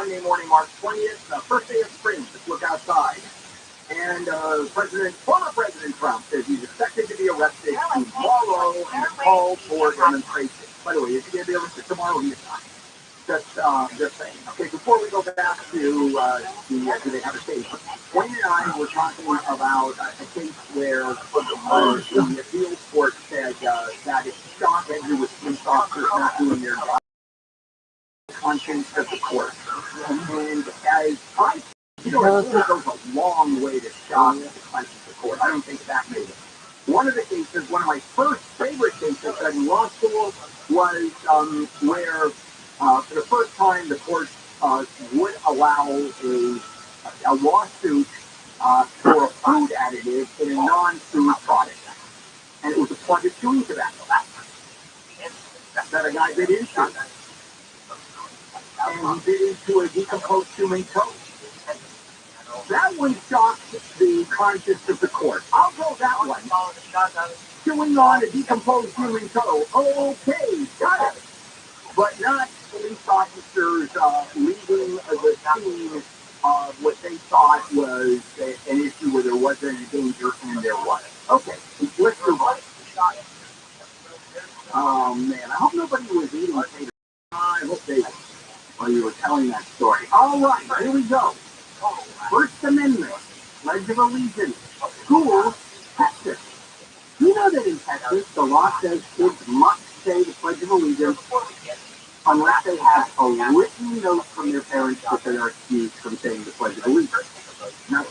Monday morning, March 20th, first day of spring. Just look outside. And former President Trump says he's expected to be arrested tomorrow and called for demonstration. By the way, is he going to be arrested tomorrow? He is not. Just saying. Okay, before we go back to do they have a case? Wayne and I were talking about a case where the appeals court said that it shot Andrew with police officers not doing their job. Conscience of the court. And as I it really goes a long way to shock the conscience of the court. I don't think that made it. One of the cases, one of my first favorite cases in law school was where for the first time the court would allow a lawsuit for a food additive in a non-food product. And it was a plug of chewing tobacco that a guy bit into. And he bit into a decomposed human toe. That one shocked the conscience of the court. I'll go that one. Chewing on a decomposed human toe. Okay, got it. But not police officers leaving the scene of what they thought was an issue where there wasn't a danger and there was. Okay, let's move on. Oh man, I hope nobody was eating potatoes. I hope they while you were telling that story. All right, here we go. First Amendment, Pledge of Allegiance, schools, Texas. You know that in Texas, the law says kids must say the Pledge of Allegiance unless they have a written note from their parents that they are excused from saying the Pledge of Allegiance. Now,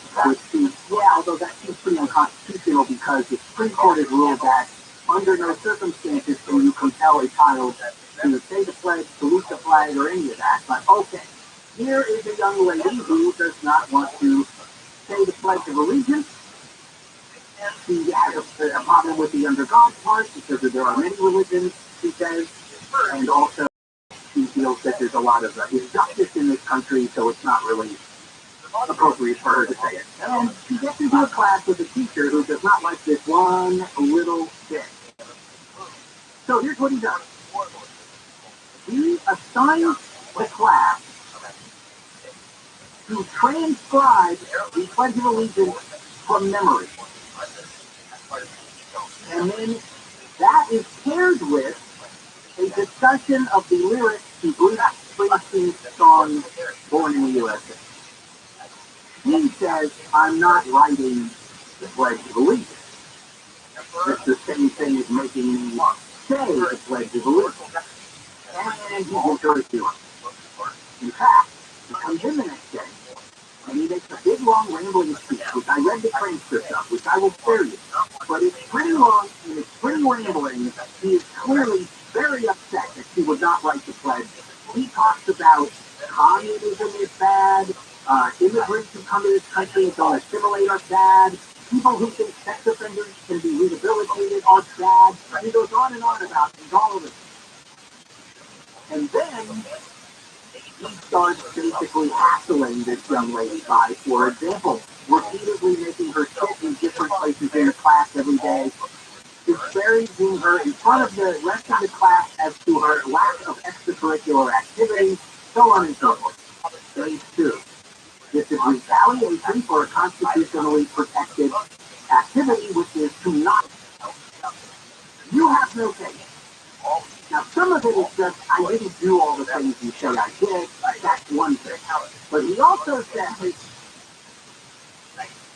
although that seems pretty unconstitutional because the Supreme Court has ruled that under no circumstances can you compel a child to say the pledge, salute the flag, or any of that. But okay, here is a young lady who does not want to say the Pledge of Allegiance. She has a problem with the under God part because there are many religions, she says, and also she feels that there's a lot of injustice in this country, so it's not really appropriate for her to say it. And she gets into a class with a teacher who does not like this one little bit. So here's what he does. He assigns the class to transcribe the Pledge of Allegiance from memory. And then that is paired with a discussion of the lyrics to Bruce Springsteen's song, Born in the USA. He says, I'm not writing the Pledge of Allegiance. It's the same thing as making me say the Pledge of Allegiance. And he gives her a cue. In fact, he comes in the next day, and he makes a big, long, rambling speech, which I read the transcript of, which I will spare you. But it's pretty long, and it's pretty rambling. He is clearly very upset that she would not write the pledge. He talks about communism is bad, immigrants who come to this country and don't assimilate are bad, people who think sex offenders can be rehabilitated are bad. He goes on and on about all of it. And then he starts basically hassling this young lady by, for example, repeatedly making her sit in different places in the class every day, disparaging her in front of the rest of the class as to her lack of extracurricular activity, so on and so forth. Phase 2. This is retaliation for a constitutionally protected activity, which is to not. You have no case. Now, some of it is just, I didn't do all the things you say I did. That's one thing. But he also says,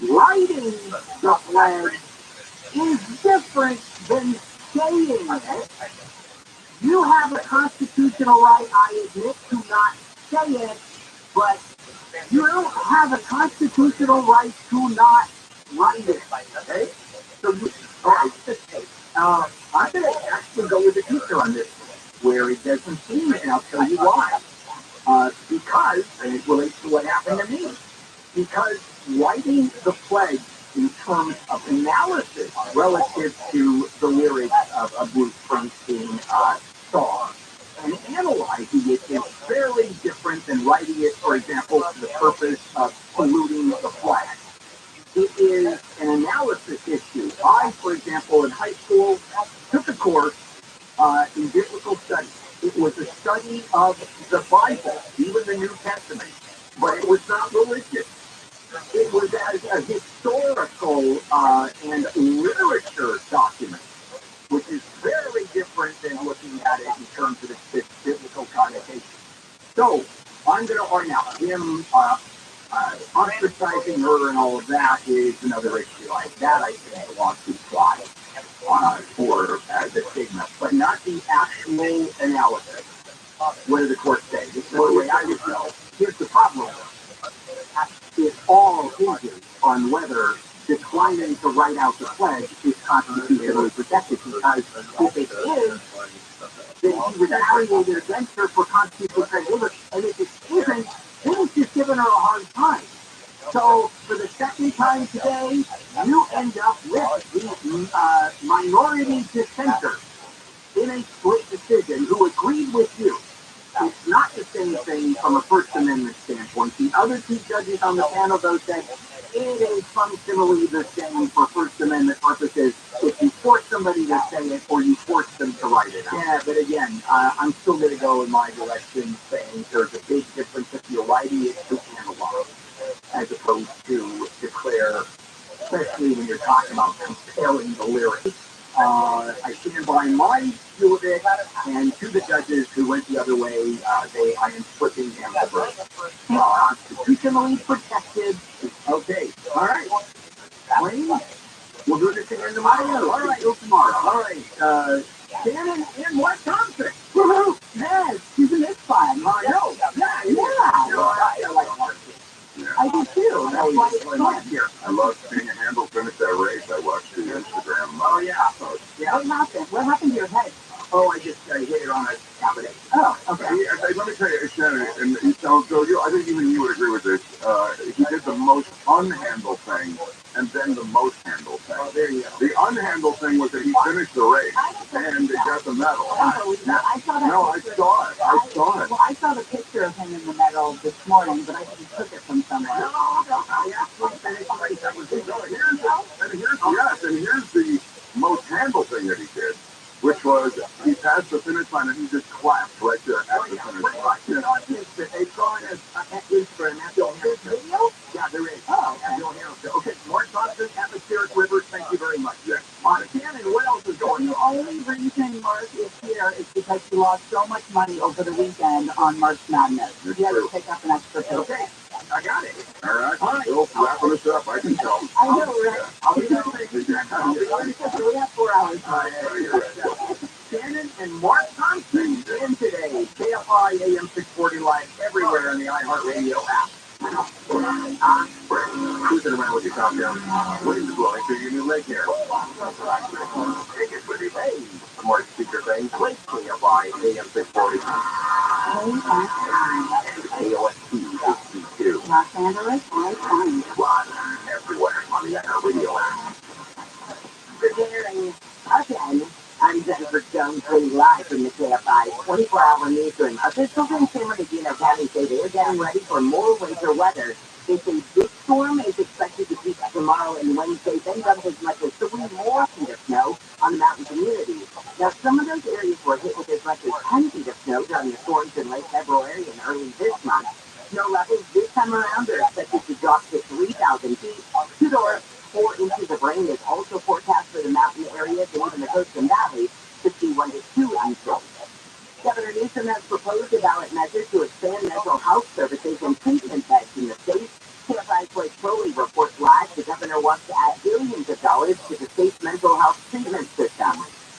writing the pledge is different than saying it. You have a constitutional right, I admit, to not say it, but you don't have a constitutional right to not write it. Okay? So you, I'm going to actually go with the teacher on this, where it doesn't seem, and I'll tell you why. Because, and it relates to what happened to me, because writing the pledge in terms of analysis relative to the lyrics of a Bruce Springsteen song and analyzing it is fairly different than writing it, for example, for the purpose of saluting the flag. It is an analysis issue. I, for example, in high school, took a course in biblical studies. It was a study of the Bible, even the New Testament, but it was not religious. It was a historical and literature document, which is very different than looking at it in terms of its biblical connotation. So I'm going to argue now. Him ostracizing her and all of that is another issue. Like that, I think wants to fly for the stigma, but not the actual analysis. What did the court say? This is the way I would know. Here's the problem. It all hinges on whether declining to write out the pledge is constitutionally protected, because if it is, then he retaliated against her for constitutional credibility, and if it isn't, then he's just giving her a hard time. So, for the second time today, you end up with the minority dissenter in a split decision who agreed with you. It's not the same thing from a First Amendment standpoint. The other two judges on the panel, though, said it is functionally the same for First Amendment purposes if you force somebody to say it or you force them to write it out. Yeah, but again, I'm still going to go in my direction saying there's a big difference if you're writing it to analog as opposed to declare, especially when you're talking about comparing the lyrics. I stand by my view of it, and to the judges who went the other way, I am flipping them the bird. Constitutionally protected. Okay, all right. Wayne, we'll do this again tomorrow. All right, till tomorrow. All right, Shannon and Wisconsin. Woohoo! Man, isn't this fun? I know. Yeah. I like Mark. I do too. That's why it's fun here. I love seeing a handle finish that race. I watched the Instagram. Oh, yeah. What happened? What happened to your head? Oh, I just hit it on a cabinet. Oh, okay. Let me tell you, Shannon, and I think even you would agree with this. He did the most unhandled thing and then the most handled thing. Oh, there you go. The unhandled thing was that he finished the race and he got the medal. I saw that. No, I saw it. Well, I saw the picture of him in the medal this morning, but I think he took it from somewhere. No, I actually finished the race. That was his And here's the most handled thing that he did, which was he passed the finish line and he just clapped right there at the finish line. It's on Instagram. There's video? Yeah, there is. Oh, okay. Mark Johnson, Atmospheric Rivers, thank you very much. Yes. Shannon, what else is going on? The only reason Mark is here is because he lost so much money over the weekend on March Madness. He had to pick up an extra pill. Okay. I got it. All right. We'll wrapping us up. I can tell. I know, right? I'll be there. We have 4 hours. Shannon and Mark Thompson in today. KFI AM 640 live everywhere on the iHeartRadio app. Cruising around with your top down. What is blowing through your new leg hair? Take it with you. Hey, some more speaker things. Wait, KFI AM 640. AOSP 62. Los Angeles, Everywhere on the iHeartRadio app. Good hearing. Again, I'm Jennifer Jones, live from the KFI 24-hour newsroom. Officials in San Bernardino County say they are getting ready for more winter weather. They say this storm is expected to peak tomorrow and Wednesday, then dump as much as 3 more feet of snow on the mountain communities. Now, some of those areas were hit with as much as 10 feet of snow during the storms in late February and early this month. Snow levels this time around are expected to drop to 3,000 feet. 2 to 4 inches of rain is also forecast for the mountain areas and even the coast and valley, 51 to 2 inches. Governor Newsom has proposed a ballot measure to expand mental health services and treatment beds in the state. KFI's Blake Crowley reports live the governor wants to add billions of dollars to the state's mental health treatment system.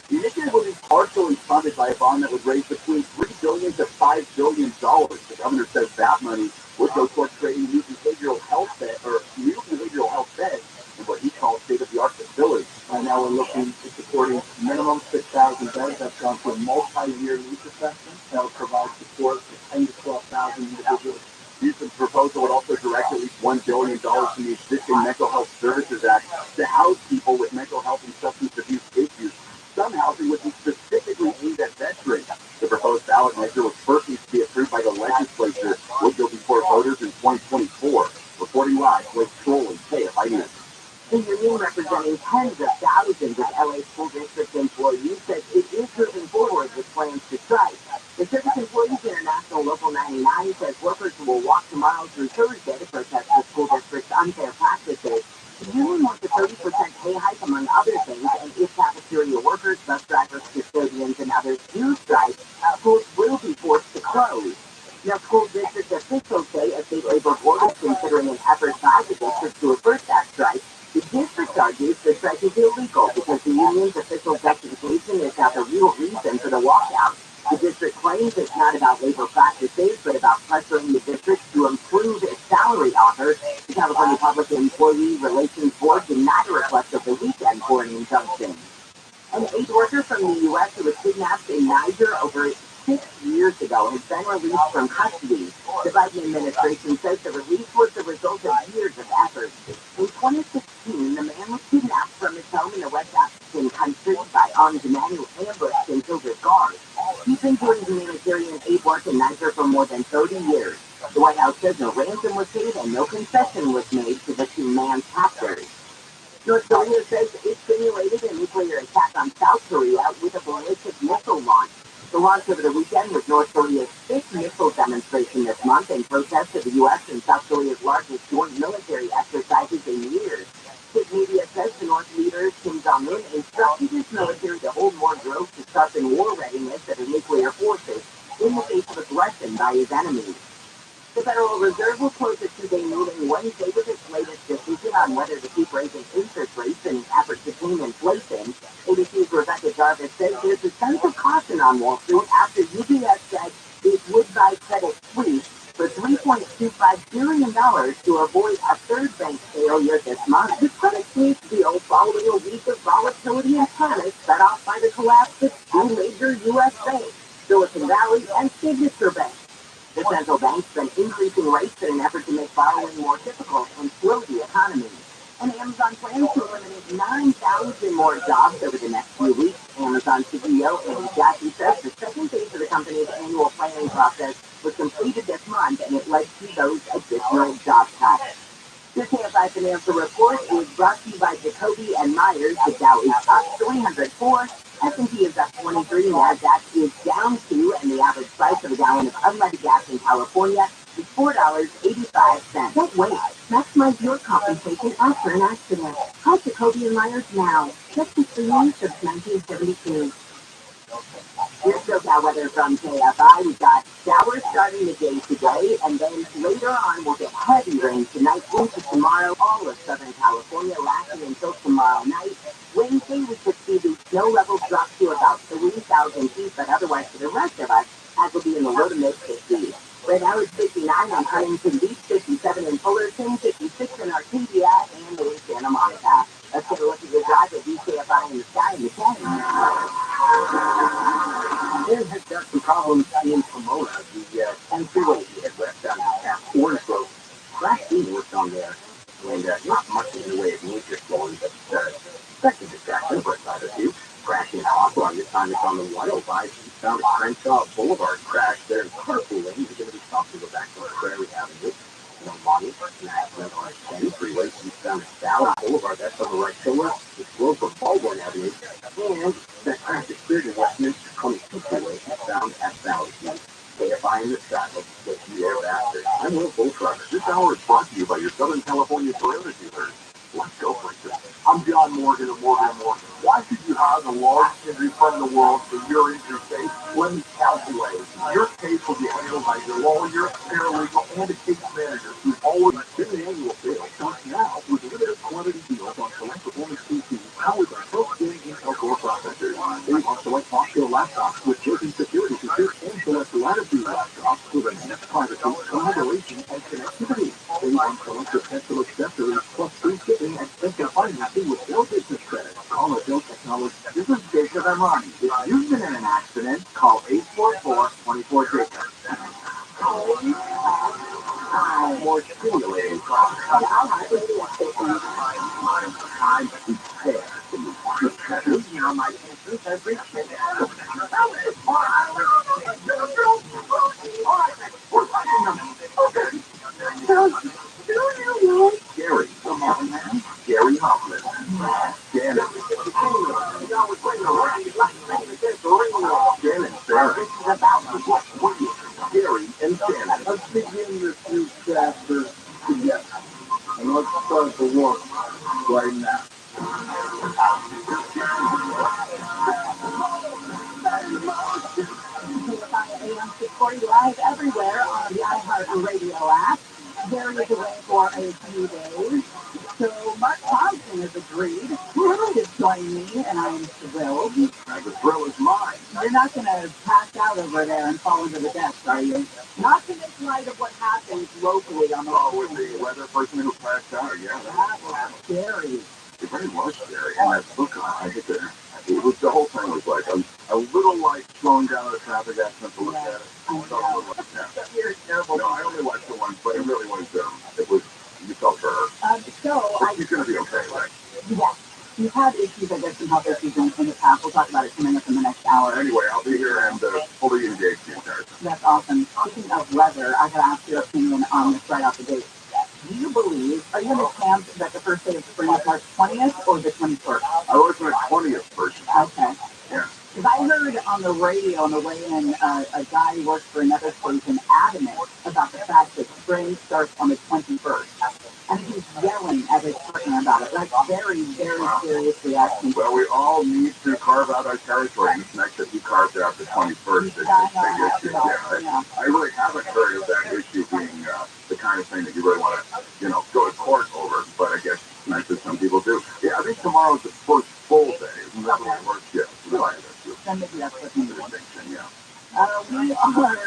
The initiative will be partially funded by a bond that would raise between $3 billion to $5 billion. The governor says that money would go towards creating new behavioral health beds in what he calls state-of-the-art facilities. Right now we're looking at supporting minimum 6,000 beds. That's gone to a multi-year needs assessment that will provide support for 10,000 to 12,000 individuals. Newsom's proposal would also direct at least $1 billion from the existing Mental Health Services Act to house people with mental health and substance abuse issues. Some housing would be specifically aimed at veterans. The proposed ballot measure was first needs to be approved by the legislature, would go before voters in 2024. Reporting live, Blake Crowley, KFI News. The union representing tens of thousands of LA school district employees says it is moving forward with plans to strike. The tomorrow through Thursday to protest the school district's unfair practices. The union wants a 30% pay hike, among other things, and if cafeteria workers, bus drivers, custodians, and others do strike, schools will be forced to close. Now, school district officials say a state labor board is considering an effort by the district to avert that strike. The district argues the strike is illegal because the union's official justification is not the real reason for the walkout. The district claims it's not about labor practices, but about pressuring the district to improve its salary offers. The California Public Employee Relations Board denied a request of the weekend for an injunction. An aid worker from the U.S. who was kidnapped in Niger over 6 years ago has been released from custody. The Biden administration says the release was the result of years of effort. In 2016, the man was kidnapped from his home in the West African country by armed men who ambushed and killed his guards. He's been doing humanitarian aid work in Niger for more than 30 years. The White House says no ransom was paid and no concession was made to the two man's captors. North Korea says it simulated a nuclear attack on South Korea with a ballistic missile launch. The launch over the weekend was North Korea's 5th missile demonstration this month in protest of the U.S. and South Korea's largest joint military exercises in years. State media says the North leader, Kim Jong-un, instructed his military to hold more drills to sharpen war readiness of the nuclear forces in the face of aggression by his enemies. The Federal Reserve will close a 2-day meeting Wednesday with its latest decision on whether to keep raising interest rates in an effort to tame inflation. ABC's Rebecca Jarvis says there's a sense of caution on Wall Street after UBS said it would buy Credit Suisse for $3.25 billion to avoid a third bank failure this month. The Credit Suisse deal following a week of volatility and panic set off by the collapse of two major U.S. banks, Silicon Valley and Signature Bank. The central bank's been increasing rates in an effort to make borrowing more difficult and slow the economy. And Amazon plans to eliminate 9,000 more jobs over the next few weeks. Amazon CEO Andy Jassy says the second phase of the company's annual planning process was completed this month, and it led to those additional job cuts. The KFI Financial Report is brought to you by Jacoby and Myers. The Dow is up 304. S&P is up 23, NASDAQ is down 2, and the average price of a gallon of unleaded gas in California is $4.85. Don't wait. Maximize your compensation after an accident. Call Jacoby and Myers now. Texas for you since 1972. Here's SoCal weather from KFI. We've got showers starting the day today, and then later on we'll get heavy rain tonight into tomorrow. All of Southern California lasting until tomorrow night. Wednesday we could see the snow levels drop to about 3,000 feet, but otherwise for the rest of us, that will be in the low to mid 50s. Right now it's 59 on Huntington Beach, 57 in Fullerton, 56 in Arcadia, and in Santa Monica. Let's take a look at your drive at VKFI in the sky in the county. It has got some problems in Pomona. The 10 freeway head west down past Orangegrove. Crash being worked on there. And not much in the way of nature flowing, but that's a distraction for a side or two. Crashing off on this time it's on the 105 eastbound at Crenshaw Boulevard. Crash there in carpool lane. You're going to be stopped to go back to Prairie Avenue. No money, an accident on 10 freeway eastbound at Valley Boulevard. That's on the right shoulder. It's slow from Baldwin Avenue. And that crash is cleared in Westminster 22 freeway eastbound at Valley. KFI in the sky. Let's see there after. I'm Will Bulltruck. This hour is brought to you by your Southern California Toyota dealers. Let's go for it. I'm John Morgan of Morgan & Morgan. Why should you have the largest injury fund in the world for your injury case? Let me calculate. Your case will be handled by your lawyer, paralegal, and a case manager who's always been an annual sale. Starts now with limited quantity deals on select performance PCs powered by self-scaling Intel Core processors. They on select Foxfield laptops with built-in security features and select Latitude laptops with enhanced privacy, collaboration, and connectivity. They on select essential accessories plus free shipping and special financing with no business credit. Call Bill Technology. This is Jacob Armani. If you've been in an accident, call 844-24-JACOB. More stimulating products. I'm prepared to move on. You know, my answers have reached it. Gary, come on, man. Gary Hoffman. Shannon. Shannon, Sarah. Gary and Shannon. Let's begin this new start the war right now. AM 640 live everywhere on the iHeartRadio app. There is away for a few days. So Mark Thompson has agreed to join me, and I am thrilled. The thrill is mine. You're not going to pass out over there and fall into the desk, are you? Not to make light of what happens locally on the with the weather person who passed out, yeah. That was scary. It very was scary. And that book, I think it was, the whole thing was like a little like slowing down the traffic accident to look at it. I know. You're terrible. No, I only watched the one, but it really was, you felt for her. She's going to be okay, right? Yeah. You've had issues, I guess, some health issues in the past. We'll talk about it coming up in the next hour. Anyway, I'll be here and fully engaged the entire time. That's awesome. Speaking of weather, I got to ask your opinion on this right off the gate. Do you believe, are you in the camp that the first day of spring is March 20th or the 21st? I was my 20th person. Okay. Yeah. Because I heard on the radio on the way in, a guy who works for another station adamant about the fact that spring starts on the 21st. And he's yelling at his partner about it. Like, very, very serious reaction. Well, we all need to carve out our territory, and it's nice that he carved out the 21st. It's a big issue. Yeah, I really haven't heard of that issue being the kind of thing that you really want to, go to court over. But I guess it's nice that some people do. Yeah, I think tomorrow's the first full day. Isn't that what it works? Yeah, really. Then maybe that's what he wants. Yeah. We are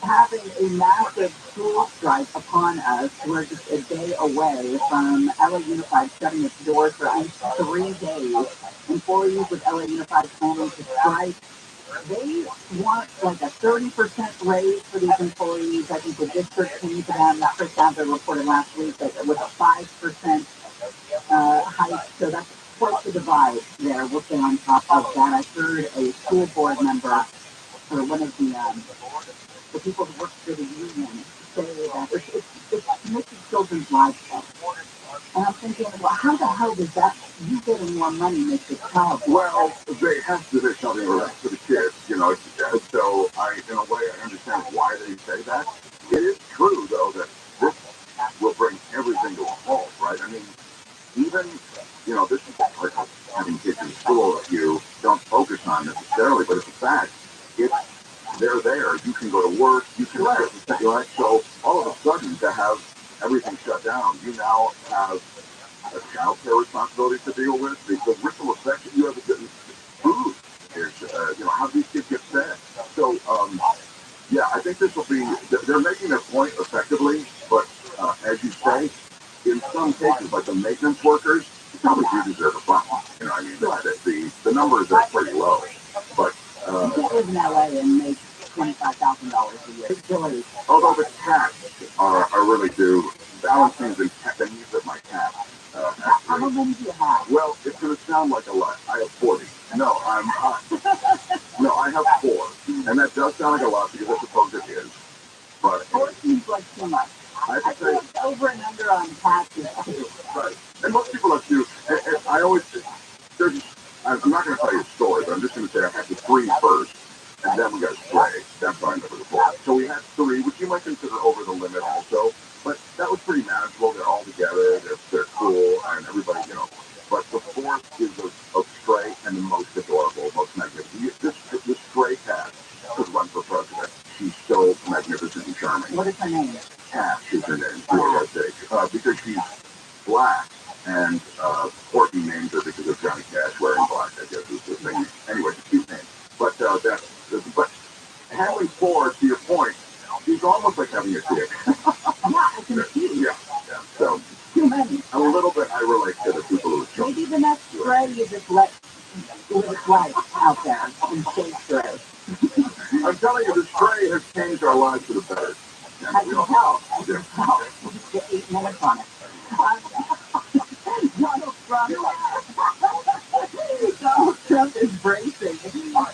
having a massive school strike upon us. We're just a day away from LA Unified shutting its doors for at least 3 days. Employees with LA Unified planning to strike. They want like a 30% raise for these employees. I think the district came to them. Chris Adler reported last week that it was a 5% hike. So that's quite the divide there. We'll stay on top of that. I heard a school board member, or one of the people who work for the union, say that it's making children's lives better. And I'm thinking, well, how the hell does that, you getting more money make the child? Well, they have to do something for the kids, so in a way, I understand why they say that. It is true, though, that this will bring everything to a halt, right? I mean, even, this is part of having kids in school that you don't focus on necessarily, but it's a fact. They're there. You can go to work. You can right. So all of a sudden, to have everything shut down, you now have a child care responsibility to deal with. The ripple effect that you have to get food is, how these kids get fed. So, yeah, I think this will be. They're making their point effectively, but as you say, in some cases, like the maintenance workers, probably do deserve a bump. I mean, the numbers are pretty low, but. You can't live in LA and make $25,000 a year. It's silly. Although the cats are really due. Balancing the needs of my cat. How many do you have? Well, it's going to sound like a lot. I have 40. No, I have 4. And that does sound like a lot because I suppose it is. But 4 seems like too much. I think over and under on cats is too. Right. And most people have to. And I always, I'm not going to tell you a story, but I'm just going to say I had the 3 first, and then we got a stray. That's why I number the 4. So we had 3, which you might consider over the limit also, but that was pretty manageable. They're all together, they're cool, and everybody, But the 4th is a stray and the most adorable, most magnificent. This stray cat could run for president. She's so magnificent and charming. What is her name? Cash is her name, because she's black. And Courtney named her because of Johnny Cash wearing black, I guess is the thing. Anyway, it's a cute name. But having 4, to your point, she's almost like having a kid. Yeah, I can see. Yeah. So, too many. A little bit I relate to the people who show. Maybe the next stray you just let live its life out there and stay stray. I'm telling you, the stray has changed our lives for the better. I can tell. We'll just get 8 minutes on it. Donald Trump is bracing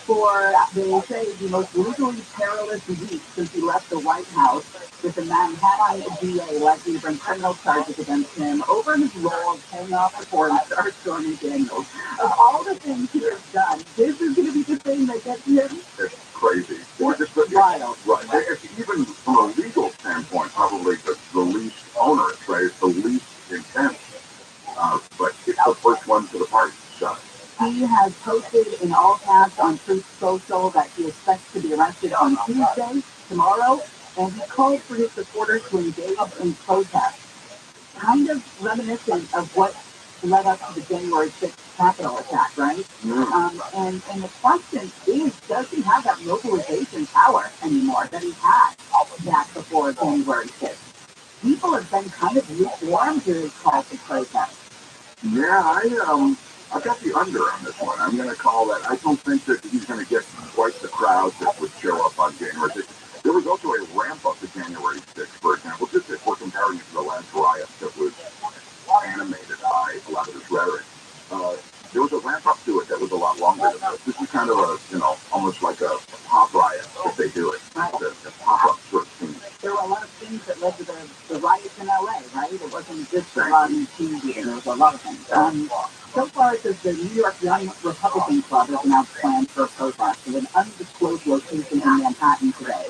for, they say, the most legally perilous week since he left the White House, with the Manhattan DA likely to bring criminal charges against him over his role of paying off the porn star Stormy Daniels. Of all the things he has done, this is going to be the thing that gets him. It's crazy. It's wild. Right. It's even from a legal standpoint, probably the least onerous, right? It's the least He has posted in all caps on Truth Social that he expects to be arrested on Tuesday, tomorrow, and he called for his supporters to engage in protest. Kind of reminiscent of what led up to the January 6th Capitol attack, right? And the question is, does he have that mobilization power anymore that he had back before January 6th? People have been kind of lukewarm to his call to protest. Yeah, I got the under on this one. I'm going to call that. I don't think that he's going to get quite the crowd that would show up on January 6th. There was also a ramp up to January 6th, for example, just if we're comparing it to the last riot that was animated by a lot of this rhetoric. There was a ramp up to it that was a lot longer than this. This is kind of a, almost like a pop riot if they do it. The pop-up sort of thing. There were a lot of things that led to the riots in LA, right? It wasn't just the Rodney King beating, there was a lot of things. So far, it says the New York Young Republican Club has announced plans for a protest at an undisclosed location in Manhattan today.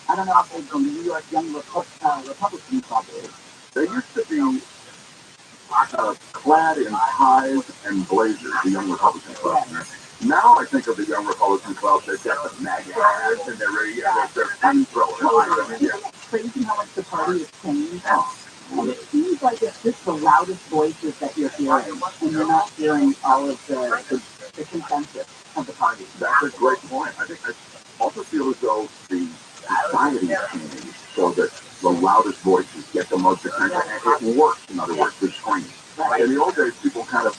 I don't know if it's the New York Young Republican Club is. They used to be clad in ties and blazers, the Young Republican Club. Yes. Now I think of the Young Republican Club, they've got the MAGA hats and they're ready, they're flamethrowers. It's crazy how much the party has changed. And it seems like it's just the loudest voices that you're hearing, and you're not hearing all of the consensus of the party. That's a great point. I also feel as though the society is changing so that the loudest voices get the most attention. And it works, in other words, with screams. Right. In the old days, people kind of,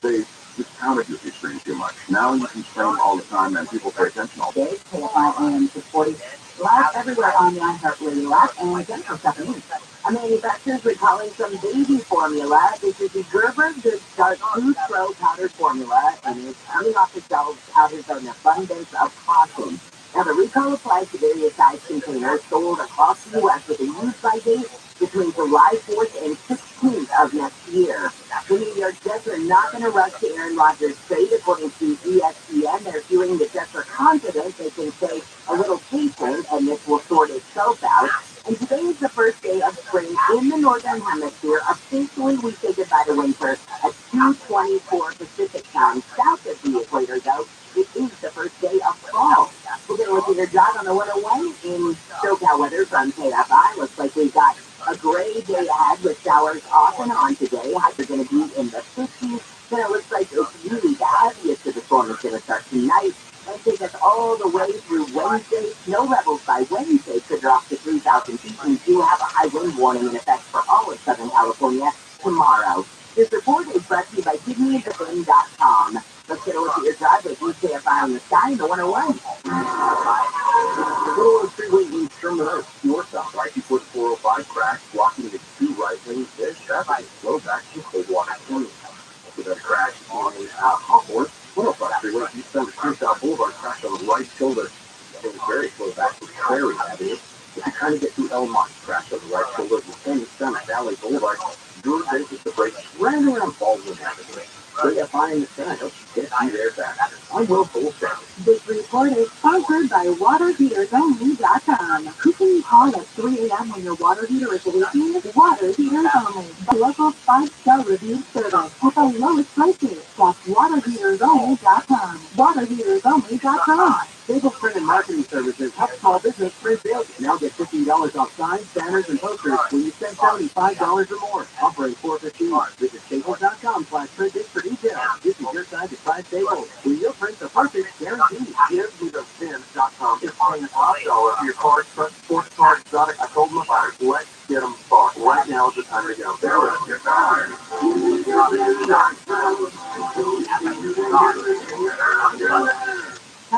they discounted you if you scream too much. Now you can scream all the time and people pay attention all day. I am supporting live everywhere on the iHeartRadio app and again for 7 weeks. A manufacturer's recalling some baby formula. This is the Gerber Good Start Food Pro powdered formula, and it's coming off the shelves out of an abundance of caution. Now, the recall applies to various size containers sold across the U.S. with a use-by date between July 4th and 16th of next year. The New York Jets are not going to rush to Aaron Rodgers' trade, according to ESPN. They're feeling the Jets are confident they can stay a little patient, and this will sort itself out. And today is the first day of spring in the Northern Hemisphere. Officially, we say goodbye to winter at 2:24 Pacific time. South of the equator, though, it is the first day of fall. We're going to look at your drive on the 101 in SoCal weather from KFI. Looks like we've got a gray day ahead with showers off and on today. Highs are going to be in the 50s. Then it looks like it's really the heaviest of the storm is going to start tonight and take us all the way through Wednesday. Snow levels by Wednesday could drop to 3,000 feet. We do have a high wind warning in effect for all of Southern California tomorrow. This report is brought to you by KidneyAndTheBin.com. Let's get a look at your drive with KFI on the sky in the 101. The little freeway in Terminal northbound, right before the 405 crash, blocking the 2 right lanes. There's traffic slow back to Coldwater County. After that crash on Hawthorne, 105 freeway, eastbound to Crenshaw Boulevard, crash on the right shoulder. It was very slow back to Prairie Avenue. If you kind of get through Elmont, crash on the right shoulder, and down to Valley Boulevard, your basis the brakes ran around Baldwin Avenue. KFI in the sky, hope you get you there fast. I'm Will Bullshit. This report is sponsored by WaterHeatersOnly.com. You can call at 3 a.m. when your water heater is leaking. Water Heaters Only, the local 5-star review service with the lowest prices. That's WaterHeatersOnly.com. WaterHeatersOnly.com. Stable Print and Marketing Services help small business print bills. Now get $50 off signs, banners, and posters when you spend $75 or more. Offering 415. Visit Staples.com/print for details. This is your time to try Staples. When you'll print the perfect guarantee. GiveMeTheFins.com is paying top dollar for your cars, trucks, sports cars, exotic. I told them about it. Let's get them bought. Right now is the time to go. Let's get started.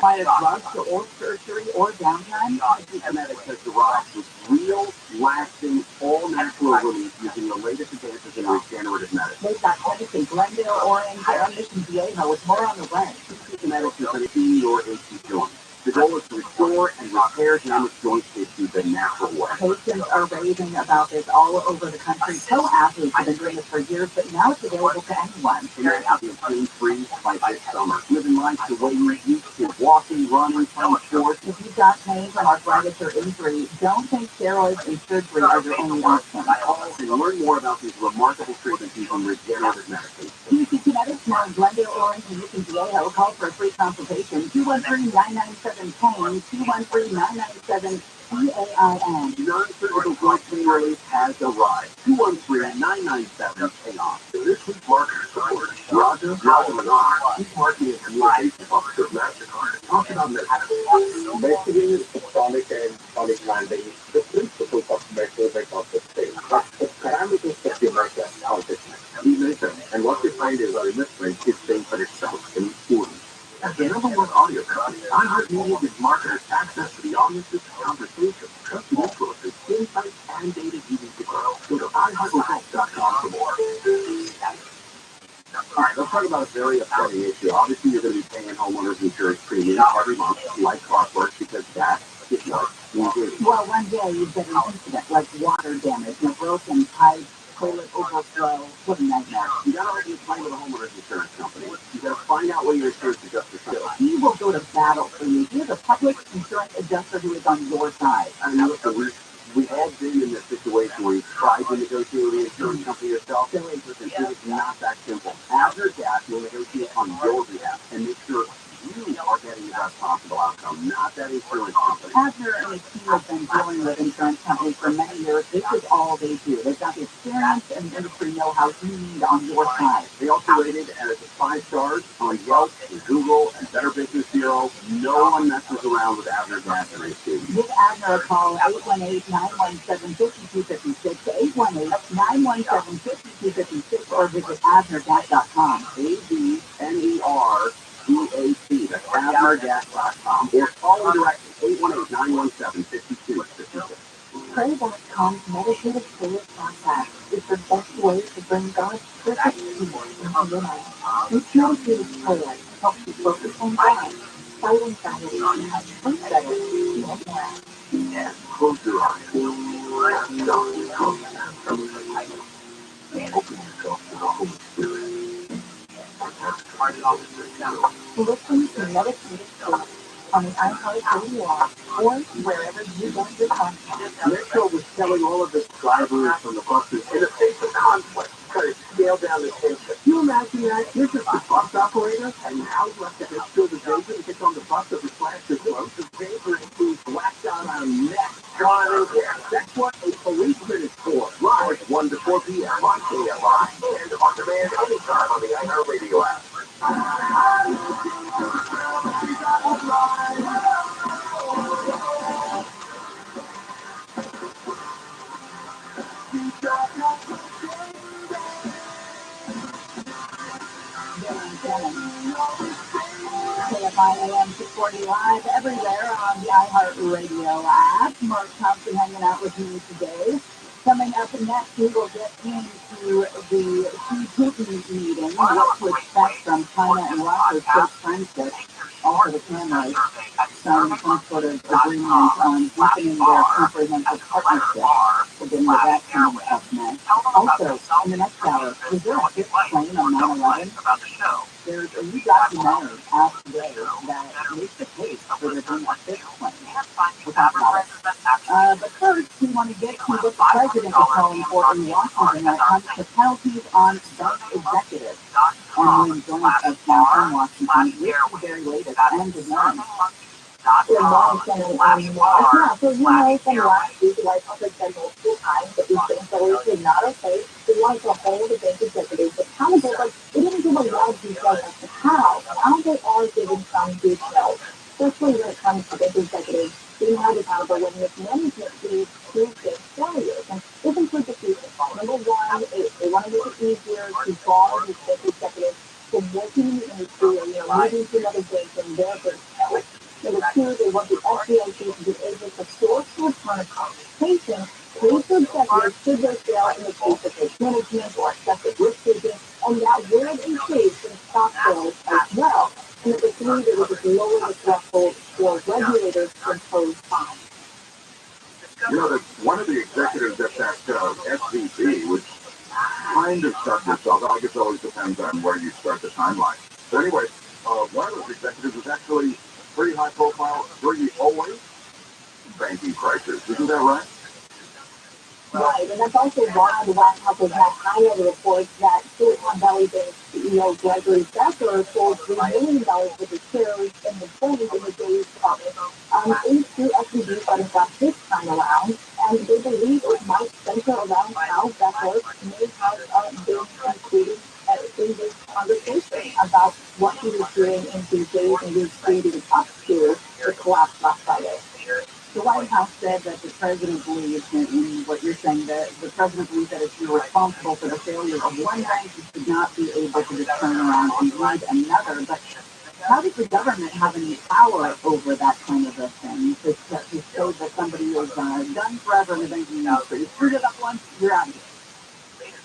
By a drug or surgery or downtime, Genetics has arrived with real, lasting, all-natural relief using the latest advances in regenerative medicine. they've got clinics in Glendale, Orange, and Mission Viejo with more on the way. Genetics is going to be your achy joint. The goal is to restore and repair damaged joint tissue the natural way. Take questions are raising about this all over the country. Pro athletes have been doing this for years, but now it's available to anyone. And they have been pain-free by this summer. Living life the way you used to. Walking, running, playing sports. If you've got pain from arthritis or injury, don't think steroids and surgery are your only option. And learn more about these remarkable treatments using regenerative medicine. PC Kinetics now in Glendale, Orange, and Newton, Viejo. Call for a free consultation. 213-997-PAIN. 213-997-PAIN. Non-surgical joint pain relief has arrived. 213-997-PAIN. This week's marketer support, Roger Menard, Chief Marketing and Communications Officer of MasterCard, talks about medicine. Basically, it's chronic and chronic landing. The principal customer service of the state. But the parameters that you make as competition. And what you find is our mystery is saying for itself in students. As the number one audio company, iHeartMedia gives marketers access to the audience's conversations, trusted influencers, insights, and data needed to grow. Go to iHeartResults.com for more. All right, let's talk about a very upsetting issue. Obviously, you're going to be paying homeowners insurance premiums every month, like clockwork, because that is what we do. Well, one day you've got an incident like water damage, a broken pipe, toilet overflow. What a nightmare. You got to already apply with a homeowner's insurance company. You got to find out what your insurance adjuster says. He will go to battle for you. He is a public insurance adjuster who is on your side. And listen, we've all been in this situation where you tried to negotiate with the insurance company yourself. Listen, it's not that simple. Abner Dash will negotiate on your behalf and make sure you are getting the best possible outcome, not that insurance company. Abner and his team have been dealing with insurance companies for many years. This is all they do. They've got the experience and the industry know-how you need on your side. They also rated as 5 stars on Yelp and Google and Better Business Bureau. No one messes around with Abner Dash and his team. Give Abner a call, 818-917-5256, 818-917-5256, or visit AbnerDash.com. ABNERDAC. That's AbnerDash.com. Or call them directly, 818-917-5256. Pray.com's meditative prayer podcast is the best way to bring God's perfect peace into your life. This meditative prayer helps you focus on God, fight anxiety, sleep better, feel more. And close your eyes. Open yourself to the Holy Spirit. Listen to meditative prayer on the iHeartRadio app or wherever you get your podcast. Metro was telling all of the drivers from the buses in the face of conflict, try to scale down the tension. Can you imagine that? You're just a bus operator, and now you have to fill the vapor that gets on the bus that reflects the throat. The vapor includes blacked out on neck, driving here. That's what a policeman is for. Live 1 to 4 p.m. on KLI and on demand anytime on the iHeartRadio app. KFI AM 640 live everywhere on the iHeartRadio app. Mark Thompson hanging out with me today. Coming up next, we will get into the Putin meeting, what to expect from China and Russia's close friendship. Also, the cameras signed some sort of agreement on deepening their comprehensive partnership. We'll get into that coming up next. Also, in the next hour, was there a fifth plane on 9/11? There's a new documentary out today that makes the case for there being a fifth plane. We'll talk about it. But first, we want to get to what the president is calling for in Washington when it comes to penalties on bank executives. And William joins us now from Washington with the very latest. And good morning. Good morning, Senator. Yeah, so some last week, the White House has said multiple times that these bank sellers are not okay. They want to hold the bank executives accountable, but they didn't give a lot of details as to how. Now they are giving some details, especially when it comes to bank executives being held accountable when mismanagement leads to bank failures. And this includes a few things. Number one, they want to make it easier to bar these bank executives from working in the industry or, moving to another bank and their bank failures. Number two, they want the FDIC to be able to source to return compensation paid to executives should they fail in the case of mismanagement or excessive risk taking, and that would increase in stock sales as well. And number three, they would just lower the threshold for regulators to impose fines. The one of the executives at that SVB, which kind of stuck yourself. I guess it always depends on where you start the timeline. But anyway, one of those executives was actually pretty high profile during the '08 banking crisis. Isn't that right? Right, and that's also why the White House has had highlighted reports that Silicon Valley Bank CEO Gregory Becker sold $3 million worth of shares in the bank in the days coming into SVB Funds this time around, and they believe it might center around how Becker may have been included in this conversation about what he was doing in these days and weeks leading up to the collapse last Friday. The White House said that the president believes, in what you're saying, that the president believes that if you're responsible for the failure of one bank, you should not be able to just turn around and lead another. But how does the government have any power over that kind of a thing? To say that somebody is done forever in the banking industry. You screwed it up once, you're out of here.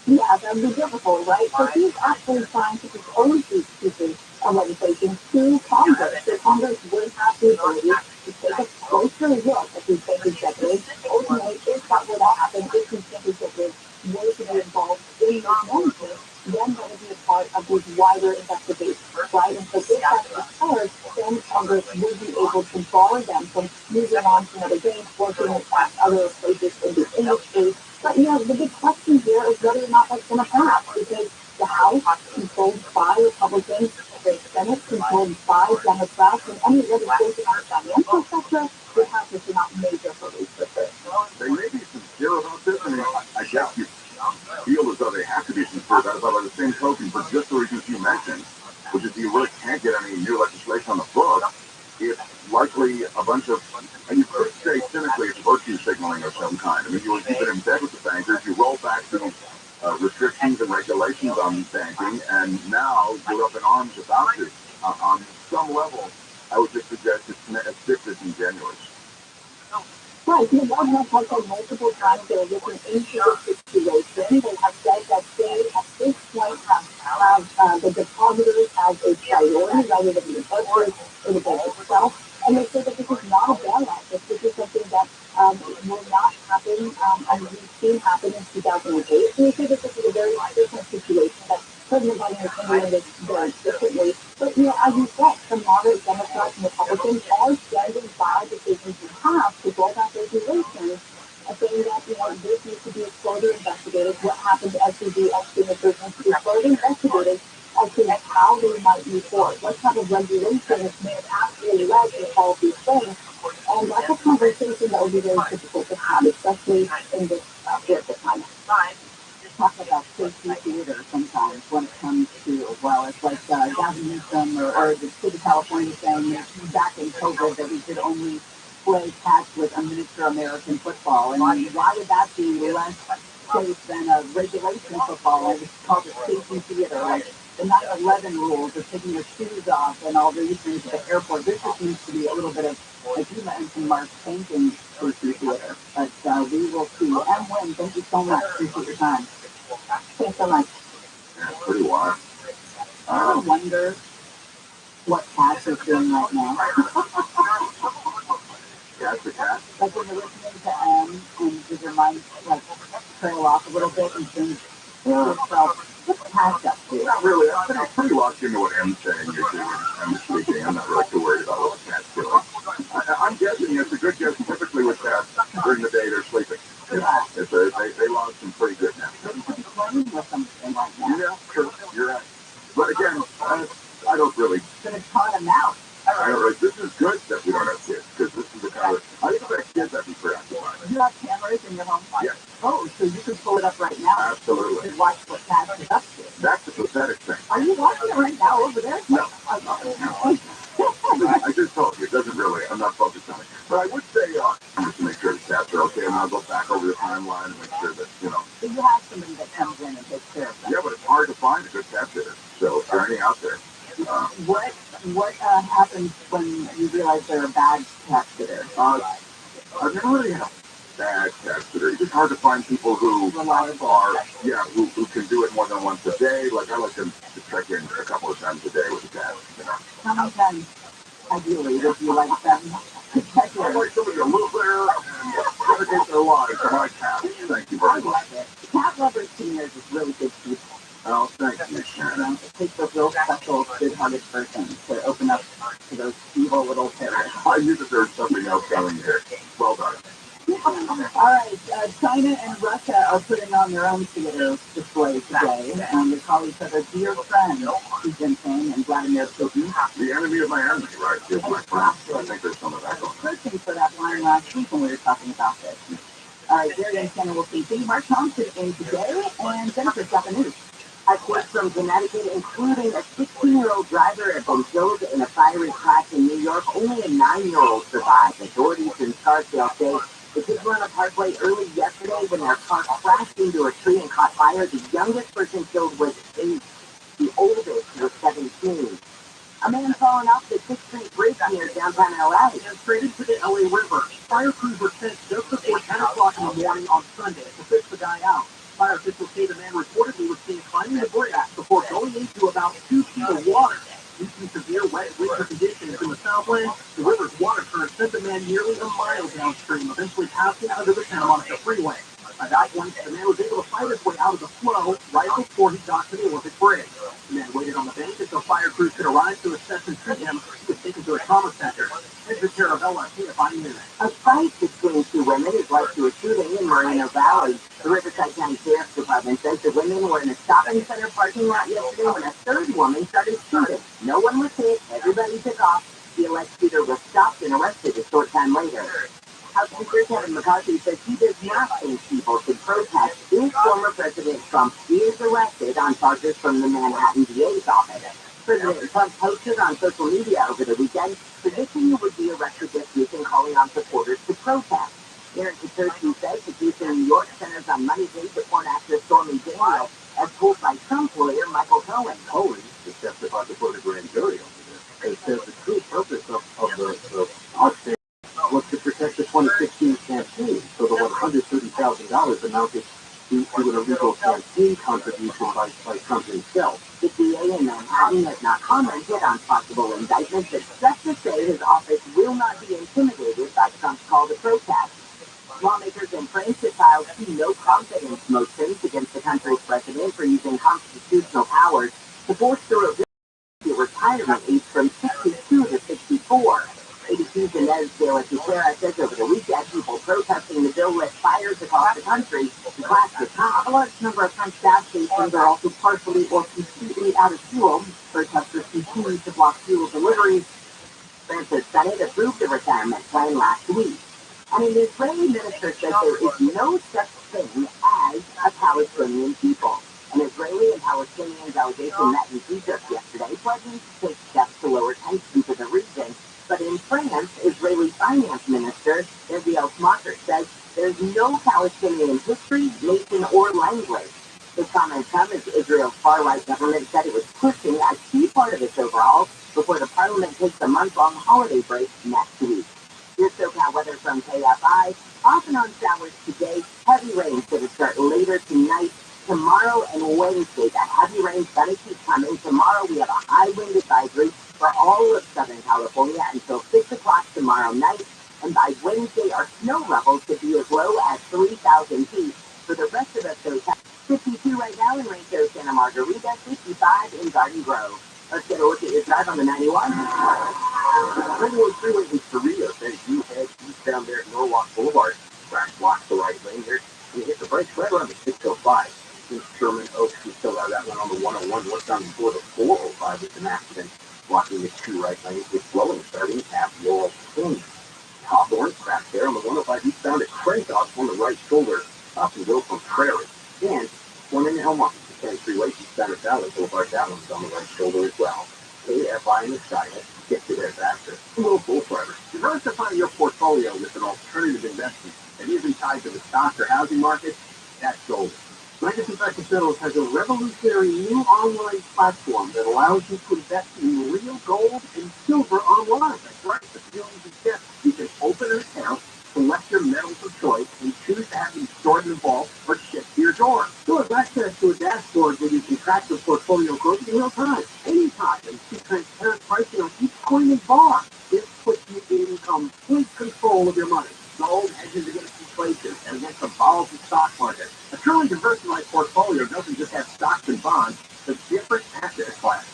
Yeah, that would be difficult, right? So he's actually trying to propose these pieces of legislation to Congress. So Congress would have the ability to take a closer look at these bank executives. Ultimately, if that were to happen, if these bank executives were to be involved in this management, then that would be a part of these wider investigations, right? And so if that occurs, then Congress would be able to bar them from moving on to another bank, working at other places in the industry. But, the big question here is whether or not that's going to pass, because the House controlled by Republicans, the Senate controlled by Democrats, and any legislation on the financial sector would have to not major hurdles with this. They may be sincere about this. I mean, I guess you feel as though they have to be sincere about it, but by the same token, for just the reasons you mentioned, which is you really can't get any new legislation on the books, it's likely a bunch of, and you could say cynically, it's virtue signaling of some kind. I mean, you've been in bed with the bankers, you roll back these restrictions and regulations on banking, and now you're up in arms about it. On some level, I would just suggest it's a bit disingenuous. Right, the White House has said multiple times they're looking into this situation. They have said that they, at this point, have the depositors as a priority rather than the investors in the bank itself. And they say that this is not a bailout. This is something that will not happen, and we've seen happen in 2008. And they say that this is a very different situation, that President Biden is handling this very differently. But, as you said, the moderate Democrats and Republicans are standing by decisions you have to roll back regulations, saying that, this needs to be further investigated. What happened to SVB, this needs to be further investigated as to how they might move forward. What kind of regulations may have actually led to all of these things. And that's a conversation that would be very difficult to have, especially in this political climate. Talk about safety theater sometimes when it comes to, well, it's like Gavin Newsom or the state of California saying back in COVID that we could only play catch with a miniature American football. And why would that be less safe than a regulation football? And it's called it safety theater, like the 9/11 rules of taking your shoes off and all these things at the airport. This just needs to be a little bit of, like you mentioned, Mark, thinking safety theater. But we will see. And Wynn, thank you so much. Appreciate your time. Thanks so much. Yeah, it's pretty wild. I wonder what Cash is doing right now. Cat's the cat. Like when you're listening to M, and does your mind like trail off a little bit and think to yourself, what's Cash up to? Not really. I'm pretty locked into what M's saying you're doing. I'm speaking. I'm not really too worried about what the cat's doing. I'm guessing it's a good guess. Typically with cats, during the day they're sleeping. Yeah. They lost some pretty good naps. They could be playing with something right now. Yeah, sure. You're right. But again, I don't really. Could have taught him out. I don't really. This is good that we don't have kids, because this is the kind of. I think if I had kids, I'd be preoccupied. You have cameras in your home? Yes. Oh, so you can pull it up right now. Absolutely. And watch what Cash is up to. That's the pathetic thing. Are you watching it right now over there? No. I just told you, it doesn't really, I'm not focused on it. But I would say, just to make sure the cats are okay, and I'll go back over the timeline and make sure that, So you have somebody that comes in and takes care of them. Yeah, but it's hard to find a good cat sitter. So if you're any out there. What happens when you realize they're a bad cat sitter? I've never really had a bad cat sitter. It's just hard to find people who who can do it more than once a day. Like I like them to check in a couple of times a day with the cat. How many times ideally would you like them to check in? I like somebody to live there and particular water for my cat. Thank you very much. I love it. Cat lovers to me are just really good people. Oh, thank you, Sharon. It takes a real special, good-hearted person to open up to those evil little terrorists. I knew that there was something else going here. Well done. All right, China and Russia are putting on their own theater display today, and they call each other dear friends, Xi Jinping and Vladimir Putin. The enemy of my enemy, right? Is my friend. I think there's some of that going on. Searching for that line last week when we were talking about this. All right, there again, Channel speaking. Mark Thompson in today, and Jennifer's got the news. A quote from Connecticut, including a 16-year-old driver, had been killed in a fiery crash in New York. Only a 9-year-old survived. Authorities in Scarsdale say the kids were on a parkway early yesterday when their car crashed into a tree and caught fire. The youngest person killed was 8. The oldest was 17. A man fallen off the 6th Street Bridge near downtown LA. And straight into the LA River. Fire crews were sent just before 10 o'clock in the morning on Sunday to fish the guy out. Fire officials say the man reportedly was seen climbing the bridge before going into about 2 feet of water. Due to severe wet winter conditions in the Southland, the river's water current sent the man nearly a mile downstream, eventually passing under the Santa Monica Freeway. By that point, the man was able to fight his way out of the flow right before he got to the Olympic Bridge. The man waited on the bank until fire crews could arrive to assess and treat him. He was taken to a trauma center. Edgar Caravella, KFI News. A fight between 2 women has led to a shooting in Moreno Valley. The Riverside County Sheriff's Department says the women were in a shopping center parking lot yesterday when a third woman started shooting. No one was hit. Everybody took off. The alleged shooter was stopped and arrested a short time later. House Speaker Kevin McCarthy says he does not think people should protest if former President Trump is arrested on charges from the Manhattan DA's office. President Trump posted on social media over the weekend predicting he would be arrested this week and calling on supporters to protest. Aaron Kaczynski says the case in New York centers on money paid to porn actress Stormy Daniels, as told by Trump's lawyer Michael Cohen. Cohen is testified before the grand jury on this. It says the true purpose of the outfit was to protect the 2016 campaign, so the $130,000 amounted to an illegal campaign contribution by Trump himself. The DA in Manhattan has not commented on possible indictments, but just to say his office will not be intimidated by Trump's call to protest. Lawmakers in France have filed 2 no-confidence motions against the country's president for using constitutional powers to force the retirement age from 62 to 64. 82 Inez de la Tijera says over the weekend people protesting the bill lit fires across the country to clash the top. A large number of French gas stations are also partially or completely out of fuel. Protesters continue to block fuel deliveries. France's Senate approved the retirement plan last week. And an Israeli minister says there is no such thing as a Palestinian people. An Israeli and Palestinian delegation met in Egypt yesterday, pledging to take steps to lower tensions in the region. But in France, Israeli Finance Minister Gabriel Smotrich says there's no Palestinian history, nation, or language. His comments come as Israel's far-right government said it was pushing a key part of its overhaul before the parliament takes a month-long holiday break next week. Here's SoCal weather from KFI. Off and on showers today. Heavy rain should start later tonight, tomorrow, and Wednesday. That heavy rain's going to keep coming. Tomorrow we have a high wind advisory for all of Southern California until 6 o'clock tomorrow night. And by Wednesday, our snow levels could be as low as 3,000 feet. For the rest of us, SoCal, 52 right now in Rancho Santa Margarita, 55 in Garden Grove. Let's get a look at your drive on the 91. Redwood Freeway in Korea says you head eastbound there at Norwalk Boulevard. Crash blocks the right lane here. You hit the brakes right around the 605. Since Truman Oaks, you still have that one on the 101 northbound before the 405 with an accident blocking the 2 right lanes with flowing starting at Laurel King. Hawthorne crash there on the 105 eastbound at Craig on the right shoulder, off the road from Prairie. And one in Elmont, the 10 freeway eastbound at Valley Boulevard, that one's on the right shoulder as well. KFI in the sky, get to there faster. Hello, bull drivers. Diversify your portfolio with an alternative investment that isn't tied to the stock or housing market. That's gold. Legacy Precious Metals has a revolutionary new online platform that allows you to invest in real gold and silver online. That's right. The feeling is just you can open an account, select your metals of choice, and choose to have them stored in a vault or shipped to your door. You'll have access to a dashboard where you can track your portfolio growth in real time, anytime, and see transparent pricing on each coin and bar. This puts you in complete control of your money. Gold hedges against inflation. class.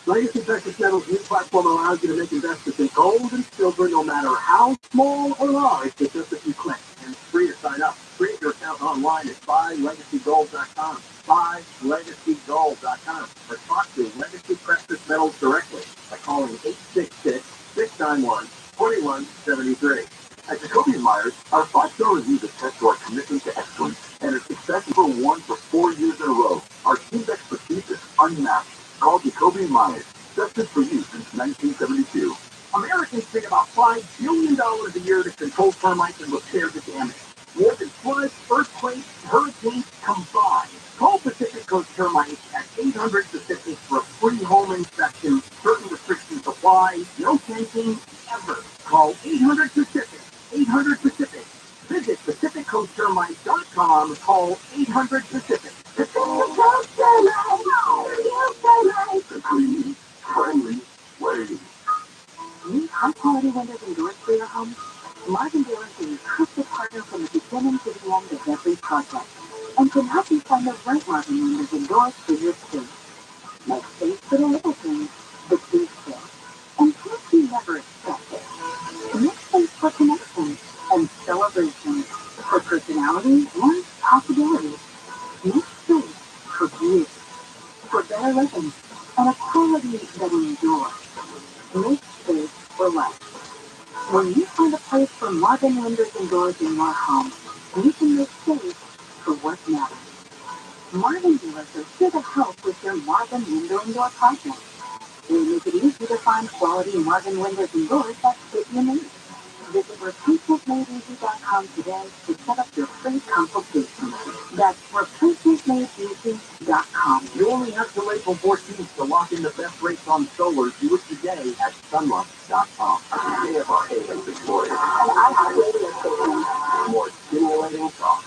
Legacy Precious Metals' new platform allows you to make investments in gold and silver no matter how small or large with just a few clicks. And it's free to sign up. Create your account online at buylegacygold.com. Buylegacygold.com. Or talk to Legacy Precious Metals directly by calling 866-691-2173. At Jacoby & Myers, our 5-star reviews attest to our commitment to excellence and our success number one for 4 years in a row. Our team's expertise is unmatched. Call Jacoby & Myers, trusted for you since 1972. Americans pay about $5 billion a year to control termites and repair the damage. More than floods, earthquakes, hurricanes combined. Call Pacific Coast Termites at 800 Pacific for a free home inspection. Certain restrictions apply. No fencing ever. Call 800 Pacific. 800 Pacific. Visit PacificCoastTermites.com. Call 800 Pacific. Pacific Coast Termites. The clean, friendly way. Need high-quality windows and doors for your home? Marvin Dealers is a trusted partner from the beginning to the end of every project and can help you find the right Marvin windows and doors for your space. Make space for the little things, the big things, and things you never expected. Make space for connections and celebrations, for personality and possibilities. Make space for beauty, for better living, and a quality that endures. Make space for life. When you find a place for Marvin windows and doors in your home, you can make space for what matters. Marvin dealers are here to help with your Marvin window and door project. We make it easy to find quality Marvin windows and doors that fit your needs. Visit replacementmadeeasy.com today to set up your free consultation. That's replacementmadeeasy.com. You only have till April 14th to lock in the best rates on solar. Do it today at sunlux.com. KFRA in Victoria. And I have radio station. More stimulating talk.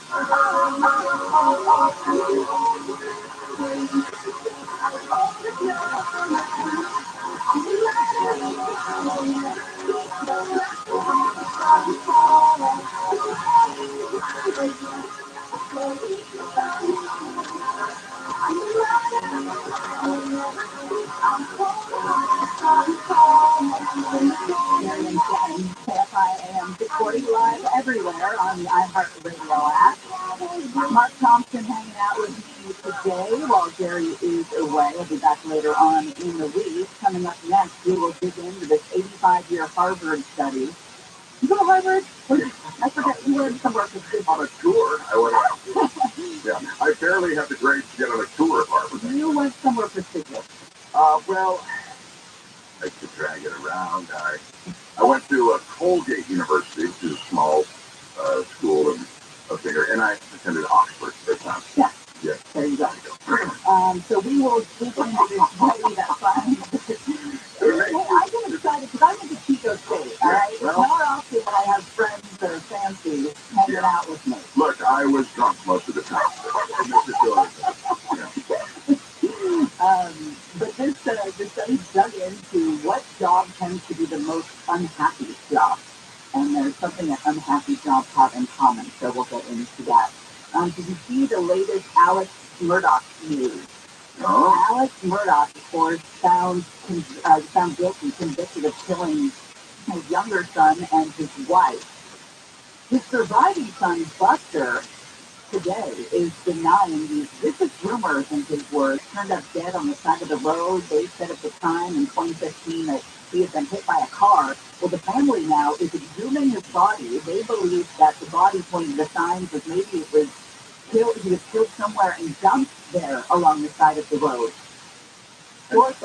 KFI recording live everywhere on the iHeartRadio app. Mark Thompson hanging out with me today while Jerry is away. I'll be back later on in the week. Coming up next, we will dig into this 85-year Harvard study. You go to Harvard? I forget, you went somewhere prestigious. On a tour, I went out. Yeah, I barely have the grades to get on a tour of Harvard. You went somewhere prestigious. Well, I could drag it around. I went to Colgate University, which is a small school and a bigger, and I attended Oxford at the time. Yeah. Yeah. There you go. So we will dig into this study that finds. Hey, I get excited because I went to Chico State, all right? It's not often that I have friends that are fancy hanging out with me. Look, I was drunk most of the time. But this study dug into what job tends to be the most unhappy job. And there's something that unhappy jobs have in common, so we'll get into that. Did you see the latest Alex Murdaugh news? No. Alex Murdaugh, of course, found guilty, convicted of killing his younger son and his wife. His surviving son, Buster, today is denying these vicious rumors, in his words. Turned up dead on the side of the road. They said at the time in 2015 that he had been hit by a car. Well, the family now is exhuming his body. They believe that the body pointed to signs that maybe he was killed somewhere and dumped there along the side of the road. Short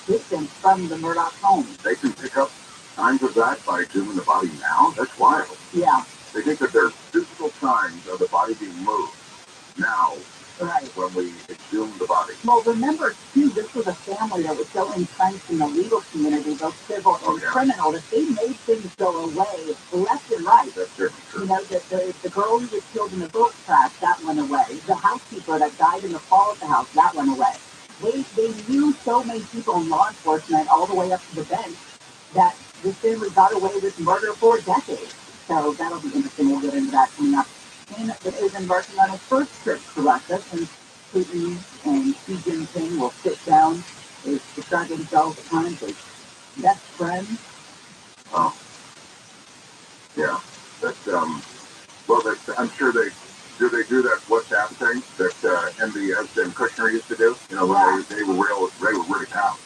distance from the Murdaugh home. They can pick up signs of that by exhuming the body now? That's wild. Yeah. They think that there's physical signs of the body being moved now, right, when we exhume the body. Well, remember, too, this was a family that was so entrenched in the legal community, both civil and criminal, that they made things go away left and right. That's true. You know, the girl who was killed in the boat crash, that went away. The housekeeper that died in the fall of the house, that went away. They knew so many people in law enforcement all the way up to the bench that this family got away with murder for decades. So that'll be interesting. We'll get into that coming up. Kim is embarking on his first trip to Russia since Putin and Xi Jinping will sit down. They describe themselves at times as best friends. Oh, yeah. That's, well, I'm sure they do that WhatsApp thing that MBS and Kushner used to do, when they were really pals.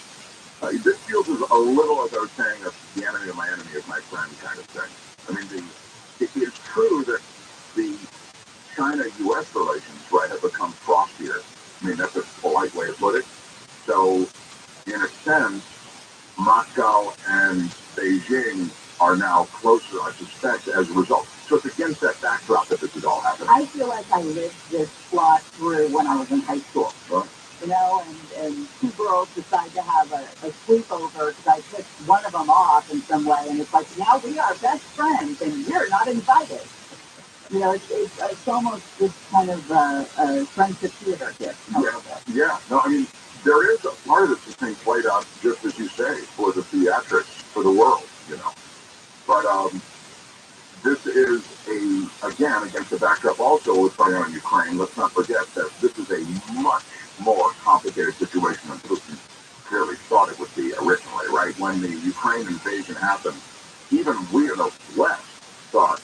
This feels a little, as I was saying, the enemy of my enemy is my friend kind of thing. I mean, it's true that the China-U.S. relations, right, have become frostier. I mean, that's a polite way to put it. So, in a sense, Moscow and Beijing are now closer, I suspect, as a result. So it's against that backdrop that this is all happening. I feel like I lived this plot through when I was in high school. Huh? And two girls decide to have a sleepover because I picked one of them off in some way, and it's like, now we are best friends, and you're not invited. It's almost this kind of a friendship theater here. Yeah. No, I mean, there is a part of this thing played out, just as you say, for the theatrics, for the world, But this is again, against the backdrop also what's going on in Ukraine. Let's not forget that this is a much more complicated situation than Putin clearly thought it would be originally, right? When the Ukraine invasion happened, even we in the West thought,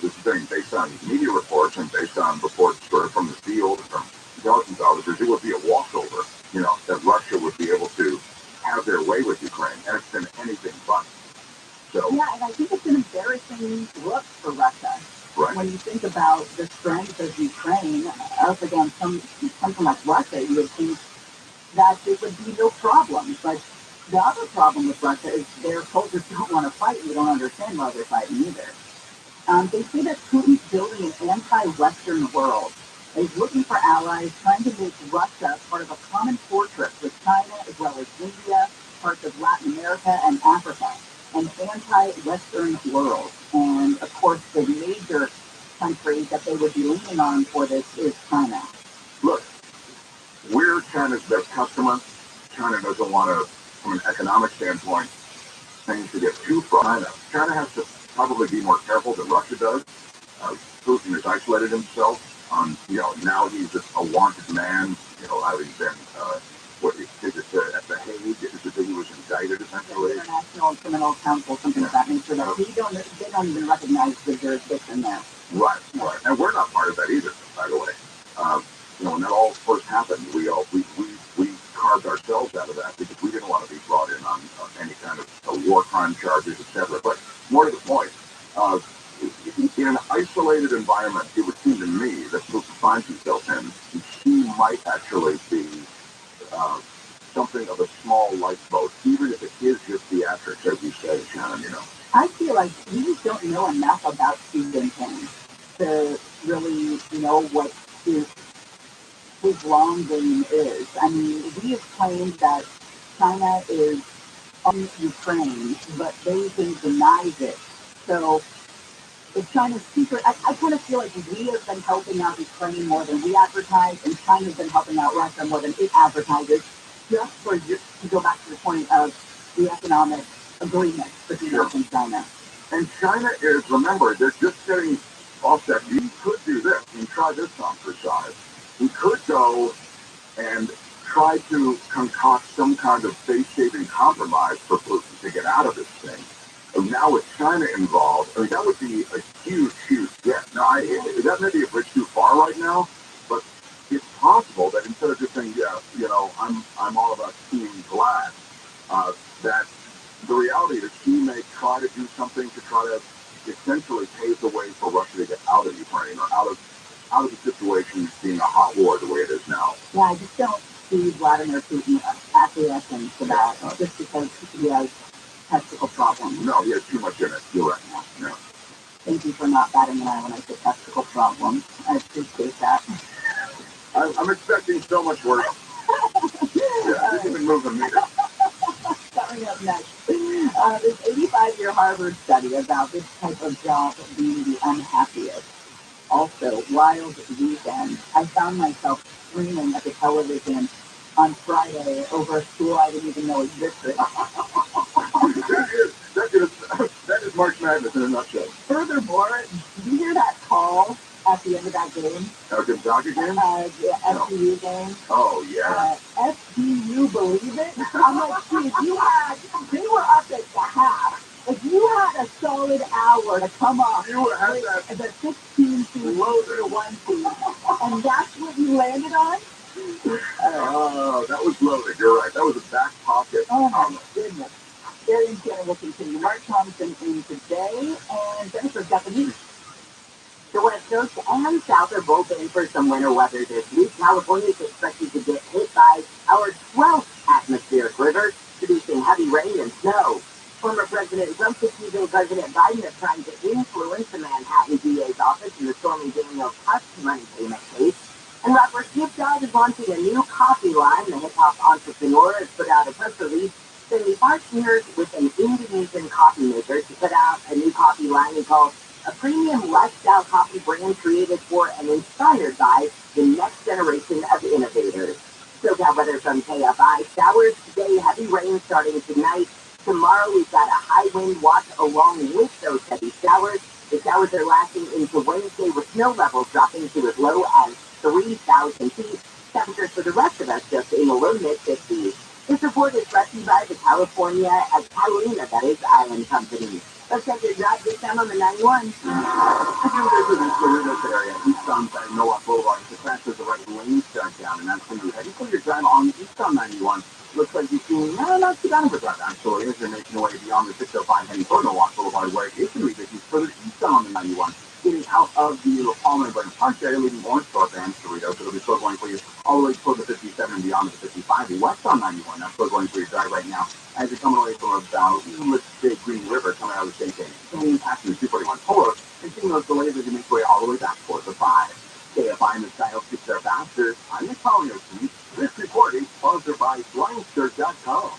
this thing based on media reports and based on reports from the field and from intelligence officers, it would be a walkover, that Russia would be able to have their way with Ukraine, and it's been anything but. So, yeah, and I think it's an embarrassing look for Russia. Right. When you think about the strength of Ukraine up against something like Russia, you would think that it would be no problem. But the other problem with Russia is their soldiers don't want to fight. We don't understand why they're fighting either. They say that Putin's building an anti-Western world. He's looking for allies, trying to make Russia part of a common fortress with China as well as India, parts of Latin America and Africa, an anti-Western world. And of course, the major country that they would be leaning on for this is China. Look, we're China's best customer. China doesn't want to, from an economic standpoint, things to get too far. China has to probably be more careful than Russia does. Putin has isolated himself. Now he's just a wanted man. Having been at the Hague, he was indicted essentially. The International Criminal Council, something of that nature. That they don't even recognize the jurisdiction there. Right. And we're not part of that either, by the way. When that all first happened, we carved ourselves out of that because we didn't want to be brought in on any kind of war crime charges, etc. But more to the point, in an isolated environment, it would seem to me that Putin finds himself in, he might actually be something of a small lifeboat, even if it is just theatrics, as you said, Shannon. I feel like we just don't know enough about Xi Jinping to really know what his long game is. I mean, we have claimed that China is on Ukraine, but Beijing denies it. So if China's secret, I kind of feel like we have been helping out Ukraine more than we advertise, and China's been helping out Russia more than it advertises, just to go back to the point of the economic agreement between us and China. And China is, remember, they're just getting offset. We could do this and try this on for size. We could go and try to concoct some kind of face-saving compromise for Putin to get out of this thing. And now with China involved, that would be a huge get. Now, that may be a bridge too far right now, but it's possible that instead of just saying, I'm all about team glass, that the reality is he may try to do something to try to essentially pave the way for Russia to get out of Ukraine or out of the situation being a hot war the way it is now. Yeah, I just don't see Vladimir Putin acquiescing to that just because he has testicle problems. No, he has too much in it. You're right. Yeah. Thank you for not batting an eye when I say testicle problems. I appreciate that. I'm expecting so much work. Yeah, this has been moving me. Coming up next, this 85-year Harvard study about this type of job being the unhappiest. Also, wild weekend. I found myself screaming at the television on Friday over a school I didn't even know existed. That is March Madness in a nutshell. Furthermore, did you hear that call at the end of that game? Gonzaga game? The FDU game. Oh, yeah. FDU you believe it? I'm like, geez, they were up at the half. Like, you had a solid hour to come up with the 16 feet loader one feet, and that's what you landed on? Oh, that was loaded. You're right. That was a back pocket. Oh, my goodness. Very Tanner will continue. Mark Thompson in today, and Jennifer Japanese. The West Coast and South are both in for some winter weather this week. California is expected to get hit by our 12th atmospheric river, producing heavy rain and snow. Former President Trump accusing President Biden of trying to influence the Manhattan DA's office in the Stormy Daniels hush money payment case. And rapper Snoop Dogg is launching a new coffee line. The hip-hop entrepreneur has put out a press release saying he partnered with an Indonesian coffee maker to put out a new coffee line called a premium lifestyle coffee brand created for and inspired by the next generation of innovators. SoCal weather from KFI. Showers today, heavy rain starting tonight. Tomorrow we've got a high wind watch along with those heavy showers. The showers are lasting into Wednesday with snow levels dropping to as low as 3,000 feet. Temperatures for the rest of us just in the low mid-50s. This report is brought to you by the Catalina, that is, Island Company. Let's take your drive this time on the 91. I think there's a Cerritos area, east on Noah Boulevard. The crash was the right lane shut down, and that's when you're heading for your drive on east on 91. Looks like you've seen not too bad of a drive, actually, as you're making your way beyond the 605 heading for Noah Boulevard, where it can be issues further east on the 91. Getting out of the little Palmer Burn Park area, leaving Orangeburg and Cerritos. It'll be slow going for you all the way toward the 57 and beyond the 55. West on 91, that's slow going for your drive right now. As you're coming away from about, let's say, Green River, coming out of the state and passing the 241 Polo, and seeing those delays as you make your way all the way back towards the 5. KFI and the style speaks their faster. I'm Nick Collier. This report is sponsored by Blindster.com.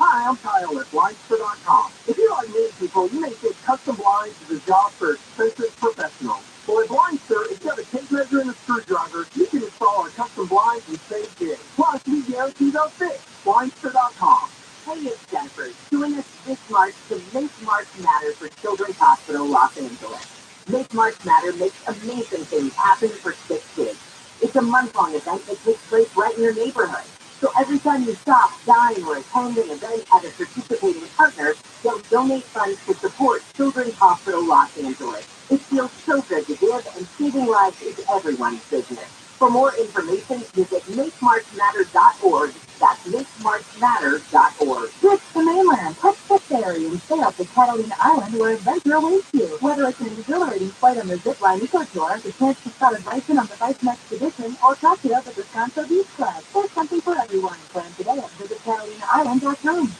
Hi, I'm Kyle at Blindster.com. If you're like many people, you may think custom blinds is a job for expensive professionals. Well, at Blindster, if you have a tape measure and a screwdriver, you can install our custom blinds and save big. Plus, we guarantee they'll fit. Blindster.com. Hey, it's Jennifer, doing this March to Make March Matter for Children's Hospital, Los Angeles. Make March Matter makes amazing things happen for sick kids. It's a month-long event that takes place right in your neighborhood. So every time you stop, dine, or attend an event at a participating partner, they'll donate funds to support Children's Hospital Los Angeles. It feels so good to give, and saving lives is everyone's business. For more information, visit MakeMarchMatter.org. That's MakeMarchMatter.org. It's the mainland, Texas area, and stay up to Catalina Island where adventure awaits you. Whether it's an exhilarating flight on the zipline eco tour, the chance to start a bison on the Bison Expedition, or catch it up at the Wisconsin Beach Club, there's something for everyone. Plan today at visitCatalinaIsland.com.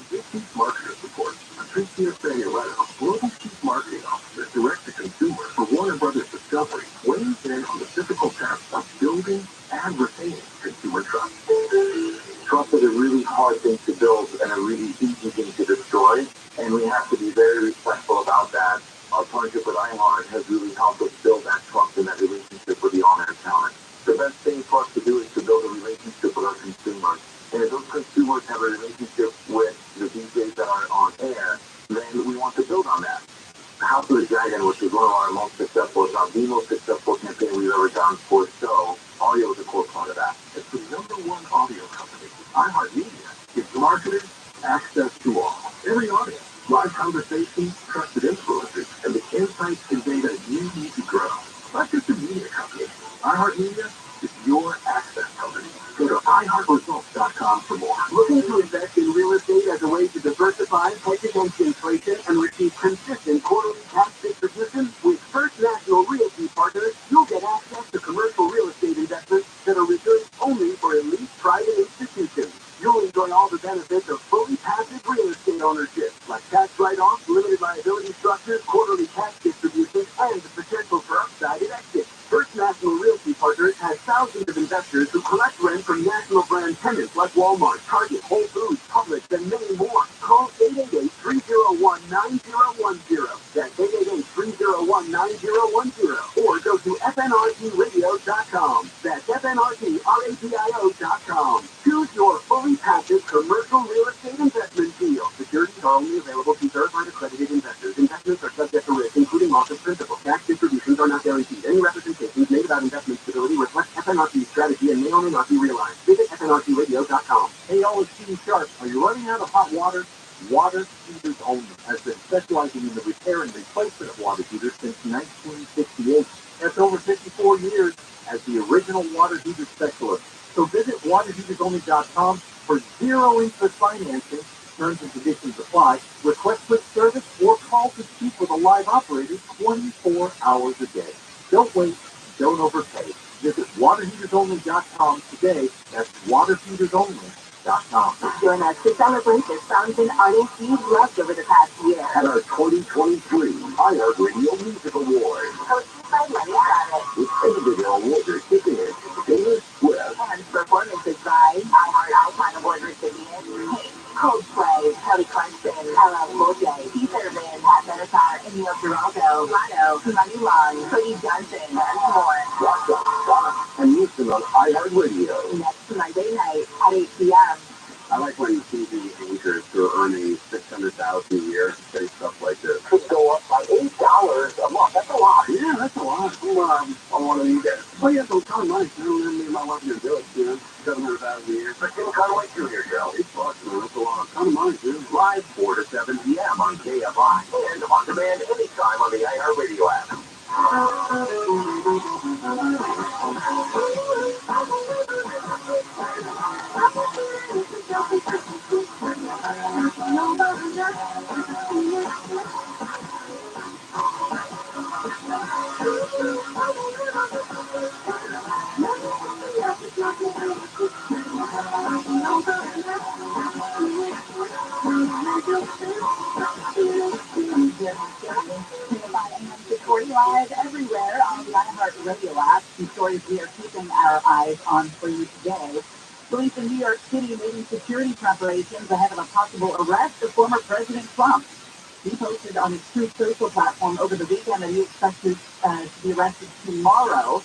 This Chief Marketer's Report. Patricia Faniello, Global Chief Marketing Officer, Direct to Consumer for Warner Brothers Discovery, weighs in on the difficult task of building and retaining consumer trust. Trust is a really hard thing to build and a really easy thing to destroy, and we have to be very respectful about that. Our partnership with iHeart has really helped us build that trust and that relationship with the on-air talent. The best thing for us to do is to build a relationship with our consumers. And if those consumers have a relationship with the DJs that are on air, then we want to build on that. House of the Dragon, which is one of our most successful, if not the most successful campaign we've ever done for a show, audio is a core part of that. It's the #1 audio company. iHeartMedia gives marketers access to all. Every audience, live conversations, trusted influencers, and the insights and data you need to grow. Not just a media company. iHeartMedia is your access company. Go to iHeartResults.com for more. Looking to invest in real estate as a way to diversify, hedge against inflation, and receive consistent quarterly tax distributions? With First National Realty Partners, you'll get access to commercial real estate investments that are reserved only for elite private institutions. You'll enjoy all the benefits of fully passive real estate ownership, like tax write-offs, limited liability structures, quarterly tax distributions, and the potential for upside at exit. First National Realty Partners has thousands of investors who collect rent from national brand tenants like Walmart, Target, Whole Foods, Publix, and many more. Call 888-301-9010. That's 888-301-9010. Or go to FNRTradio.com. That's FNRTRADIO.com. Choose your fully passive commercial real estate investment deal. Securities are only available to third-party accredited investors. Investments are subject to risk, including loss of principal. Tax distributions are not guaranteed. Any representations made about investment stability reflect FNRT's strategy and may or may not be realized. Visit FNRTradio.com. Asking Sharp, are you running out of hot water? Water Heaters Only has been specializing in the repair and replacement of water heaters since 1968. That's over 54 years as the original water heater specialist. So visit waterheatersonly.com for zero-interest financing. Terms and conditions apply. Request quick service or call to speak with a live operator 24 hours a day. Don't wait. Don't overpay. Visit waterheatersonly.com today. That's waterheatersonly.com. Join us to celebrate the songs and artists you've loved over the past year. At our 2023 iHeartRadio Music Awards. Hosted by Lenny Travis. With individual award recipients, Taylor Swift. And performances by iHeart Award recipient Pink, Coldplay, Kelly Clarkson, LL Cool J, Keith Urban, Pat Benatar, Emil Giraldo, Lotto, Kimani Long, Cody Johnson, and more. Watch us, Fox, and listen on iHeartRadio. Next Monday night at 8 p.m. I like when you see the anchors who are earning $600,000 a year say stuff like this. Could go up by $8 a month. That's a lot. Yeah, that's a lot. I want to need that. Well, yeah, so kind of nice. I don't me and my wife can do it, you know. $700,000 a year. But you kind of like you here, Joe. $8, man. That's a lot. Kind of nice, dude. Live 4 to 7 p.m. on KFI. And on demand anytime on the iHeartRadio app. Live everywhere on the iHeartRadio app. Some stories we are keeping our eyes on for you today. Police in New York City making security preparations ahead of a possible arrest of former President Trump. He posted on his Truth Social platform over the weekend that he expects to be arrested tomorrow.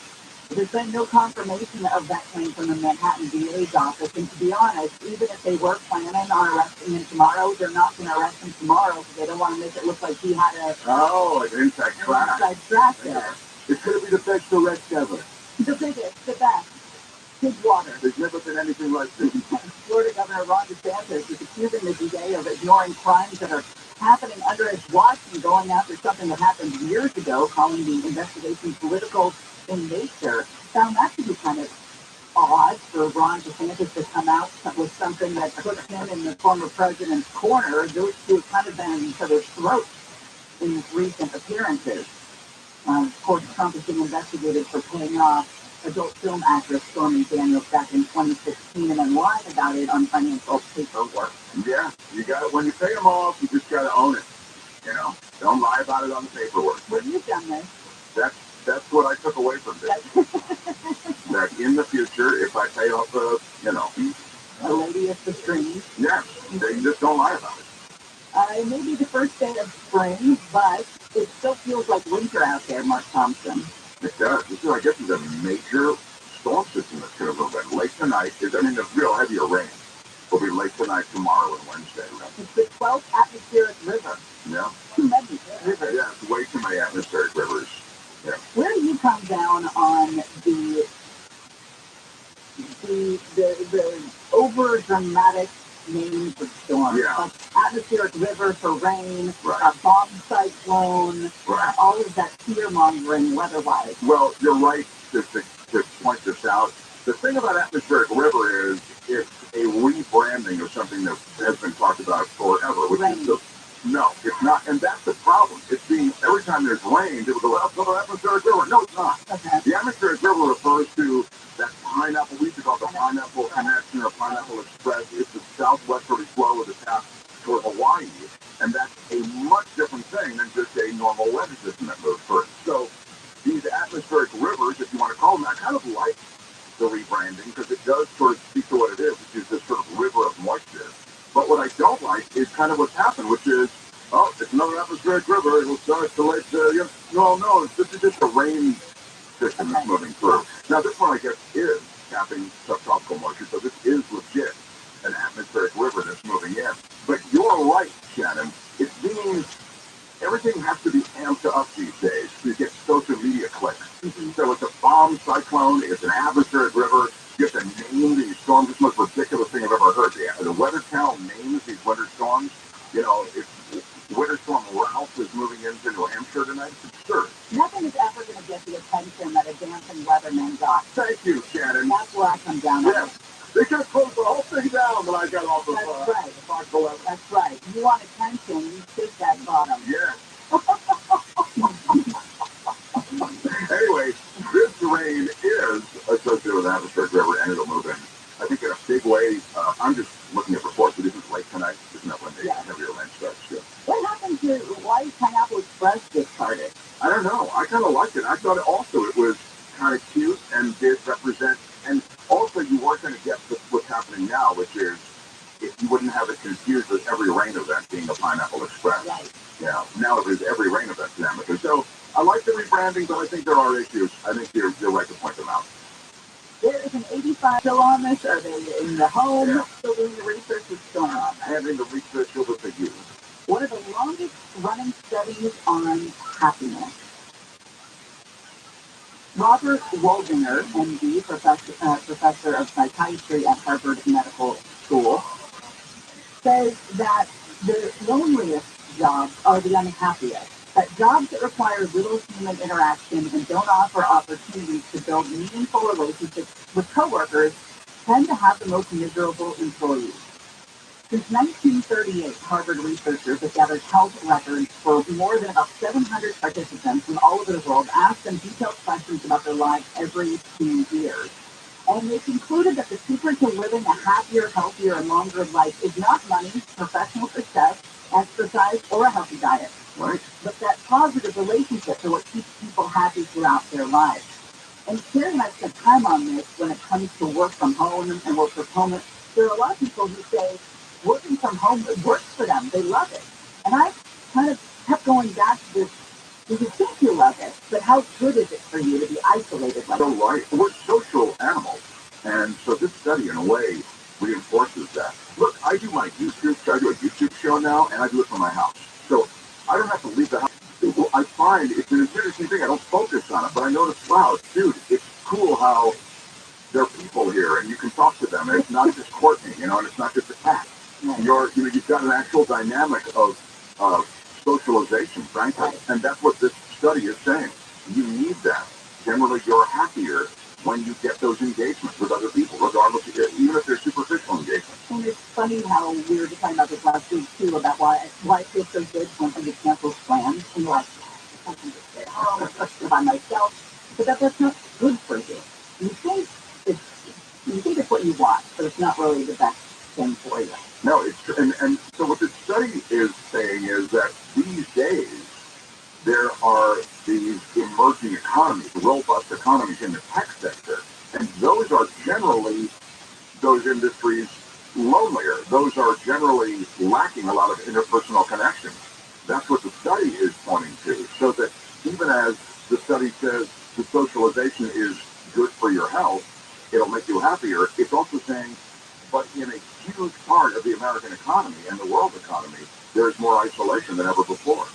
There's been no confirmation of that claim from the Manhattan DA's office. And to be honest, even if they were planning on arresting him tomorrow, they're not going to arrest him tomorrow because they don't want to make it look like he had an inside track. There. It's going to be the best arrest ever. The biggest, the best. Bridgewater. There's never been anything like this. Florida Governor Ron DeSantis is accusing the DA of ignoring crimes that are happening under his watch and going after something that happened years ago, calling the investigation political in nature. Found that to be kind of odd for Ron DeSantis to come out with something that puts him in the former president's corner. Those two have kind of been in each other's throats in recent appearances. Of course, Trump is being investigated for paying off adult film actress Stormy Daniels back in 2016 and then lying about it on financial paperwork. Yeah, you got it. When you pay them off, you just got to own it. You know, don't lie about it on the paperwork. Well, you've done this. That's what I took away from this. That in the future, if I pay off a lady of the stream. Yeah, they just don't lie about it. It may be the first day of spring, but it still feels like winter out there, Mark Thompson. It does. I guess it's a major storm system that's going to move in. Late tonight, the real heavier rain will be late tonight, tomorrow, and Wednesday. Right? It's the 12th atmospheric river. Yeah. Too many rivers. Yeah, it's way too many atmospheric rivers. Yeah. Where do you come down on the over dramatic names of storms? Yeah. Like atmospheric river for rain, right. A bomb cyclone, right. All of that fear-mongering weather-wise. Well, you're right to point this out. The thing about atmospheric river is it's a rebranding of something that has been talked about forever, which rain. is no, it's not, and that's the problem. It's every time there's rain, people go, well, it's not an atmospheric river. No, it's not. Okay. The atmospheric river refers to that pineapple, we used to call it the Pineapple Connection or Pineapple Express. It's the southwesterly flow of the path toward Hawaii, and that's a much different thing than just a normal weather system that moves through. So these atmospheric rivers, if you want to call them that, kind of like the rebranding because it does sort of speak to what it is, which is this sort of river of moisture. But what I don't like is kind of what's happened, which is, it's another atmospheric river. It will start to no, this is just a rain system that's moving through. Now, this one, I guess, is tapping subtropical moisture, so this is legit an atmospheric river that's moving in. But you're right, Shannon. It means everything has to be amped up these days to get social media clicks. Mm-hmm. So it's a bomb cyclone. It's an atmospheric river. You have to name these storm is the most ridiculous thing I've ever heard. The Weather Channel names these winter storms. You know, if Winter Storm Ralph is moving into New Hampshire tonight, it's absurd. Nothing is ever going to get the attention that a dancing weatherman got. Thank you, Shannon. That's where I come down. Yes. They could have closed the whole thing down, but I got off of That's right. Fox 11. That's right. You want attention, you take that bottom. Yes. Anyway, this rain is associated with atmospheric river, and it'll move in, I think, in a big way. I'm just looking at reports. It isn't late tonight. Isn't that when the heavier rain starts? Yeah. What happened to why Pineapple Express discarded? I don't know. I kind of liked it. I thought it was kind of cute and did represent, and also you weren't going to get what's happening now, which is if you wouldn't have it confused with every rain event being a Pineapple Express. Right. Yeah. Now it is every rain event to them. So I like the rebranding, but I think there are issues. I think you're right to point them out. There is an 85 still on this. Are they in the home? Yeah. Still doing the research? What's going on? Having the research that they use. One of the longest running studies on happiness. Robert Waldinger, MD, professor of psychiatry at Harvard Medical School, says that the loneliest jobs are the unhappiest. That jobs that require little human interaction and don't offer opportunities to build meaningful relationships with coworkers tend to have the most miserable employees. Since 1938, Harvard researchers have gathered health records for more than about 700 participants from all over the world, asked them detailed questions about their lives every 2 years. And they concluded that the secret to living a happier, healthier, and longer life is not money, professional success, exercise, or a healthy diet. Right. But that positive relationships are what keeps people happy throughout their lives. And Carrie and I spent time on this when it comes to work from home and work from home. There are a lot of people who say working from home works for them. They love it. And I kind of kept going back to this. You think you love it, but how good is it for you to be isolated like that? So right. We're social animals. And so this study, in a way, reinforces that. Look, I do a YouTube show now, and I do it from my house. So I don't have to leave the house. I find it's an interesting thing. I don't focus on it, but I notice, wow, dude, it's cool how there are people here, and you can talk to them, and it's not just Courtney, and it's not just a cat. You've got an actual dynamic of socialization, frankly, and that's what this study is saying. You need that. Generally, you're happier when you get those engagements with other people, regardless, even if they're superficial engagements. And it's funny how we were just talking about this last week, too, about why it feels so good when somebody cancels plans. And you're like, I can just stay at home by myself. But that's not good for you. You think it's what you want, but it's not really the best thing for you. No, it's true. And so what this study is saying is that these days, there are these emerging economies, robust economies in the tech sector, and those are generally, those industries, lonelier. Those are generally lacking a lot of interpersonal connections. That's what the study is pointing to. So that even as the study says the socialization is good for your health, it'll make you happier, it's also saying, but in a huge part of the American economy and the world economy, there's more isolation than ever before.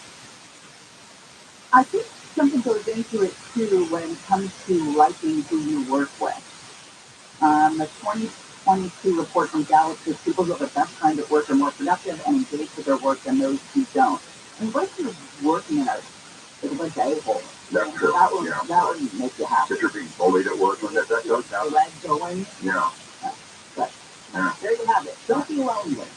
I think something goes into it, too, when it comes to liking who you work with. The 2022 report from Gallup says people who have the best kind of work are more productive and engaged with their work than those who don't. And what if you're working in a bunch of a-holes? That's true. That would make you happy. If you're being bullied at work, that does happen. The red going. Yeah. But yeah. There you have it. Don't be lonely.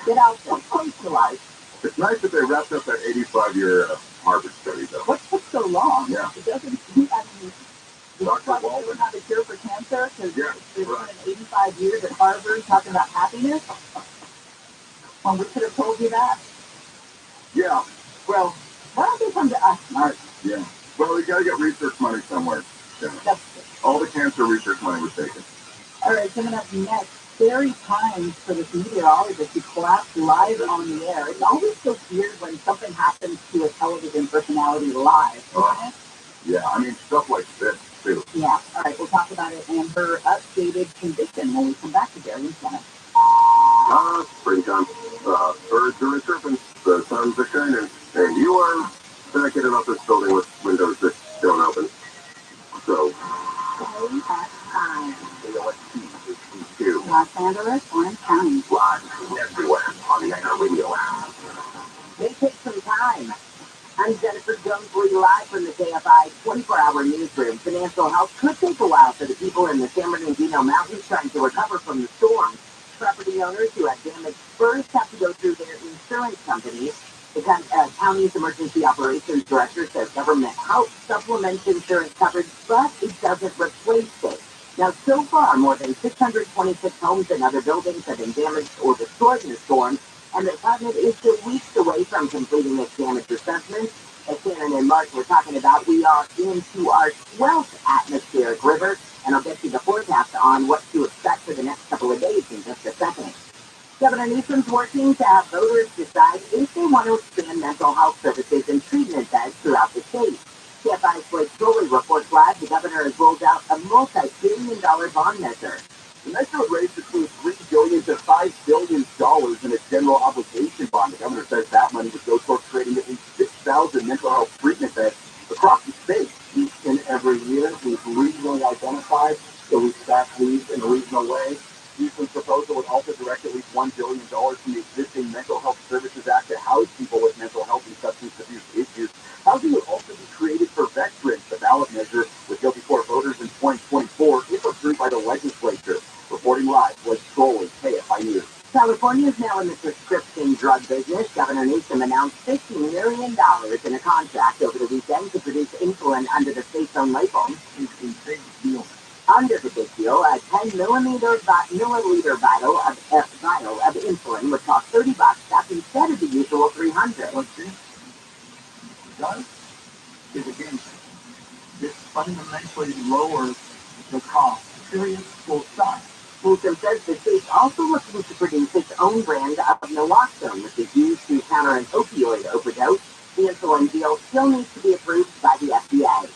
Get out there. Socialize. It's nice that they wrapped up that 85-year Harvard study, though. What took so long? Yeah. It doesn't. I mean, Dr. Walden had a cure for cancer because it's been 85 years at Harvard talking about happiness. Well, we could have told you that. Yeah. Well, why don't they come to us, Mark? Yeah. Well, we got to get research money somewhere. Yeah. All the cancer research money was taken. All right, coming up next, scary times for this meteorologist who collapsed live on the air. It's always so weird when something happens to a television personality live, isn't it? Yeah, I mean, stuff like this, too. Yeah, all right, we'll talk about it and her updated condition when we come back to Gary and Senate. Springtime. Birds are chirping, the sun's are shining, and you are back in an office building with windows that don't open. So, Stay at time. you know what? to Los Angeles, Orange County. live everywhere on the Anchor Radio app. May take some time. I'm Jennifer Jones, live from the KFI 24-hour newsroom. Financial health could take a while for the people in the San Bernardino Mountains trying to recover from the storm. Property owners who have damage first have to go through their insurance companies. The county's emergency operations director says government help supplements insurance coverage, but it doesn't replace it. Now, so far, more than 626 homes and other buildings have been damaged or destroyed in the storm, and the department is still weeks away from completing its damage assessment. As Shannon and Mark were talking about, we are into our 12th atmospheric river, and I'll get you the forecast on what to expect for the next couple of days in just a second. Governor Newsom's working to have voters decide if they want to expand mental health services and treatment beds throughout the state. KFI's Blake Trolley reports live the governor has rolled out a multi-billion-dollar bond measure. The measure would raise between $3 billion to $5 billion in a general obligation bond. The governor says that money would go towards creating at least 6,000 mental health treatment beds across the state. Each and every year, we've regionally identified, so we stack these in a regional way. Newsom's proposal would also direct at least $1 billion from the existing Mental Health Services Act to house people with mental health and substance abuse issues. Housing would also be created for veterans. The ballot measure would go before voters in 2024 if approved by the legislature. Reporting live, Blake Trolley, KFI News. California is now in the prescription drug business. Governor Newsom announced $50 million in a contract over the weekend to produce insulin under the state's own label. It's a big deal. Under the big deal, a 10-milliliter vial of insulin would cost $30. That's instead of the usual $300. What this does is, again, this fundamentally lowers the cost. Period. Full stop. Newsom says the state's also looking to produce its own brand of naloxone, which is used to counter an opioid overdose. The insulin deal still needs to be approved by the FDA.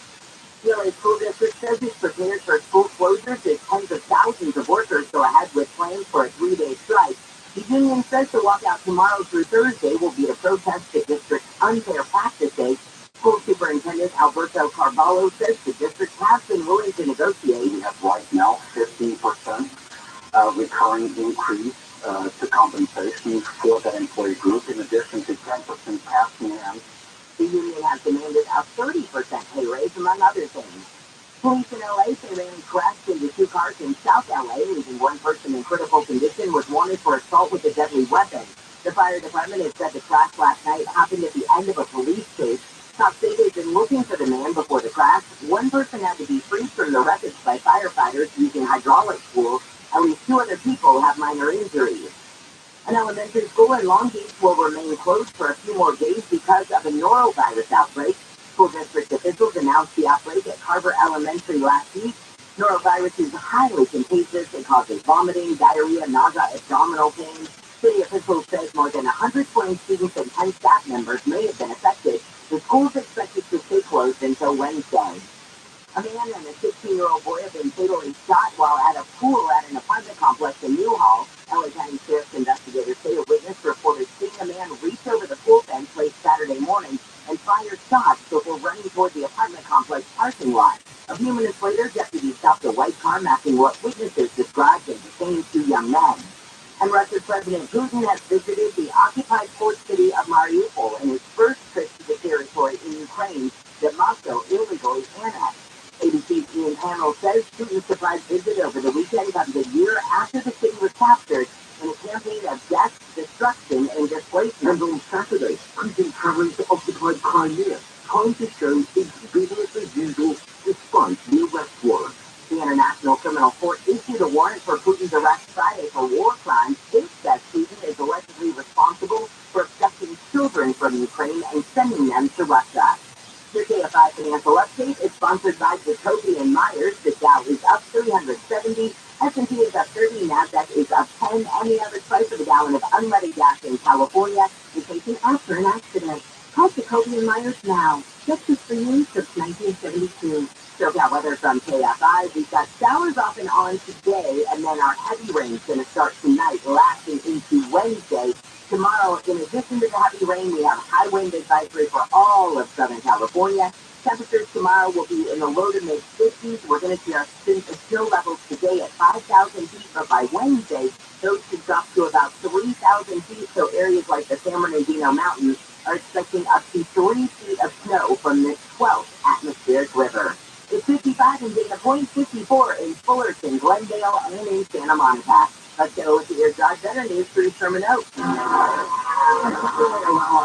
The LA School District says it's prepared for school closures as tens of thousands of workers go ahead with plans for a 3-day strike. The union says the walkout tomorrow through Thursday will be to protest the district's unfair practices. School Superintendent Alberto Carvalho says the district has been willing to negotiate. We have right now 15% recurring increase to compensation for that employee group, in addition to 10% passing in. The union has demanded a 30% pay raise, among other things. Police in LA say Randy crashed into 2 cars in South LA, leaving one person in critical condition was wanted for assault with a deadly weapon. The fire department has said the crash last night happened at the end of a police chase. Cops say they've been looking for the man before the crash. One person had to be freed from the wreckage by firefighters using hydraulic tools. At least 2 other people have minor injuries. An elementary school in Long Beach will remain closed for a few more days because of a norovirus outbreak. School district officials announced the outbreak at Carver Elementary last week. Norovirus is highly contagious. It causes vomiting, diarrhea, nausea, abdominal pain. City officials say more than 120 students and 10 staff members may have been affected. The school is expected to stay closed until Wednesday. A man and a 16-year-old boy have been fatally shot while at a pool at an apartment complex in Newhall. LA County Sheriff's investigators say a witness reported seeing a man reach over the pool fence late Saturday morning and fire shots before running toward the apartment complex parking lot. A few minutes later, deputies stopped a white car matching what witnesses described as the same 2 young men. And Russia's President Putin has visited the occupied port city of Mariupol in his first trip to the territory in Ukraine that Moscow illegally annexed. ABC's Ian Hamill says Putin's surprise visit over the weekend comes a year after the city was captured in a campaign of death, destruction, and displacement. And on Saturday, Putin traveled to occupied Crimea, trying to show his business as usual response to the arrest warrant. The International Criminal Court issued a warrant for Putin's arrest Friday for war crimes. It says Putin is allegedly responsible for abducting children from Ukraine and sending them to Russia. Your KFI Financial Update is sponsored by Jacoby and Myers. The Dow is up 370, S&P is up 30, NASDAQ is up 10, and the average price of a gallon of unleaded gas in California is taken after an accident. Call Jacoby and Myers now. Justice for you since 1972. SoCal weather from KFI. We've got showers off and on today, and then our heavy rain's going to start tonight, lasting into Wednesday. Tomorrow, in addition to the heavy rain, we have high wind advisory for all of Southern California. Temperatures tomorrow will be in the low to mid 50s. We're going to see our snow levels today at 5,000 feet, but by Wednesday, those should drop to about 3,000 feet. So areas like the San Bernardino Mountains are expecting up to 3 feet of snow from this 12th atmospheric river. It's 55 in Dana Point, 54 in Fullerton, Glendale, and in Santa Monica. Let's get over to your drive better news for Sherman Oaks.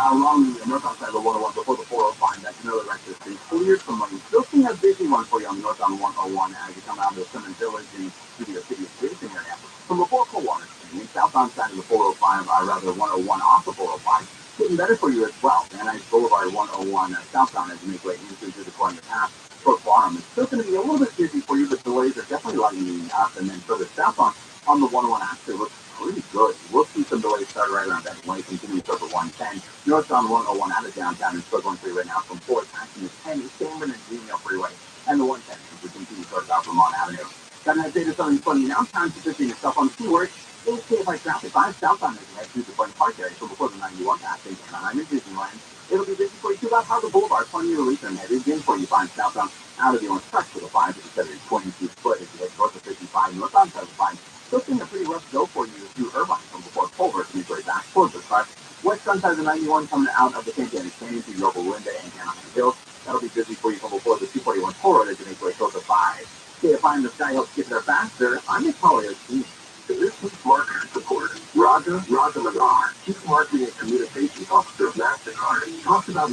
Along the northbound side of the 101 before the 405, that's another record street. Cleared from money. Still seeing a busy one for you on the northbound 101 as you come out of the Simmons Village and to the city of Jason area. From before Coldwater Street, the southbound side of the 405, rather 101 off the 405, getting better for you as well. Van Nuys Boulevard 101 southbound as you make way into the corner path. Brook Farm. It's still going to be a little bit busy for you, but delays are definitely lightening up. And then further southbound on the 101 actually looks pretty good. We'll see some delays start right around that way, continue over 110. Northbound 101 out of downtown and still going through right now from 4th passing the 10 San Bernardino Freeway and the 110 as we continue towards out Vermont Avenue. Got an update of something funny now. Time to position yourself on the keyword. It's KFI traffic 5 southbound as you head through the Point Park area. So before the 91 passing Anaheim and Disneyland. It'll be busy for you too about Harbor Boulevard, plenty of relief and headed in for you find southbound out of the Orange Crest for the 5 to the 22 foot as you head north of 55 northbound 75. Still seeing a pretty rough go for you through Irvine from before Culver to make way back towards the crest. West front side of the 91 coming out of the Santana Canyon through Yorba Linda and Anaheim Hills. That'll be busy for you from before the 241 toll road as you make way towards the 5. KFI in the sky helps get there faster. I'm just probably a team. This week's marketer support, Raja Nagar, Chief Marketing and Communications Officer of MasterCard, talks about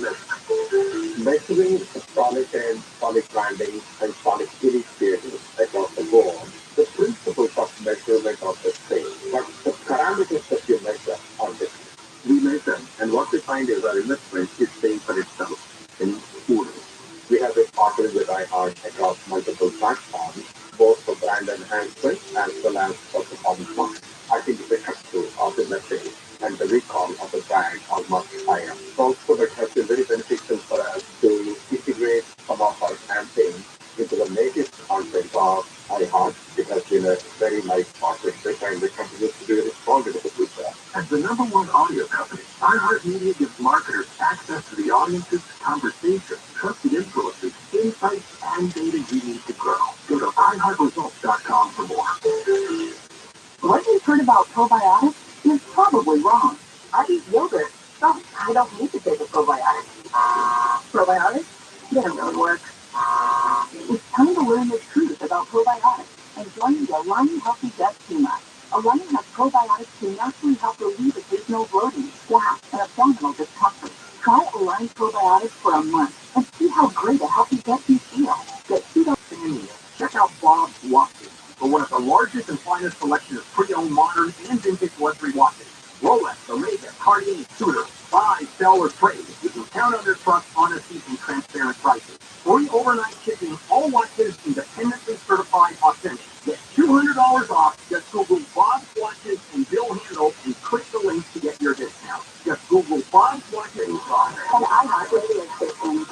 measuring sonic and sonic branding and sonic experience across the board. The principles of measurement are the same, but the parameters that you measure are different. We measure, and what we find is our investment is paying for itself in order. We have been partnered with iHeart across multiple platforms, both for brand enhancement as well as for performance marketing. I think the cut-through of the message and the recall of the brand are much higher. Also, that has been very beneficial for us to integrate some of our campaigns into the native content of iHeart. It has been a very nice partnership and we continue to do it stronger in the future. As the #1 audio company, iHeartMedia gives marketers access to the audience's conversations, trusted influencers, insights, and data you need to grow. Go to iHeartResults.com for more. What you've heard about probiotics is probably wrong. I eat yogurt, so I don't need to take a probiotic. Probiotics? They don't really work. It's time to learn the truth about probiotics and join the Align Healthy Gut Team Up. Align has probiotics to naturally help relieve occasional bloating, gas, and abdominal discomfort. Try Align probiotics for a month and see how great a healthy gut you feel. Get $2. Check out Bob's Watches for one of the largest and finest selection of pre-owned, modern, and vintage luxury watches. Rolex, Omega, Cartier, Tudor, buy, sell, or trade. You can count on their trust, honesty, and transparent prices. Free overnight shipping, all watches independently certified authentic. Get $200 off. Just Google Bob's Watches and Bill Handle and click the link to get your discount. Just Google Bob's Watches and iHeart Radio Station.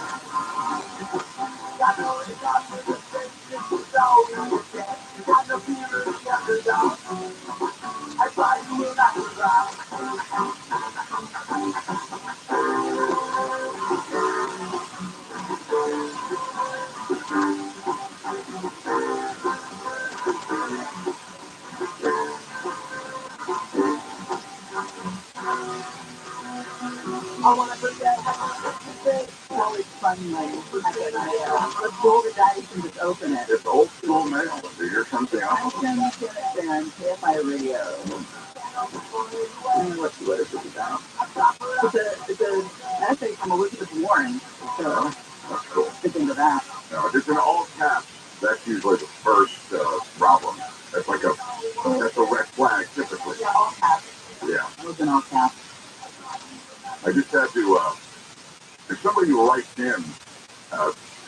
I want to forget how it's fun, let's roll the dice and just open it. It's old school mail. Here's something I else. can understand KFI Radio. What is it about? It's an essay from Elizabeth Warren, so That's cool. stick into that. No, if it's in all caps, that's usually the first problem. That's like that's a red flag typically. Yeah, all caps. Yeah. I was in all caps. I just had to, if somebody writes in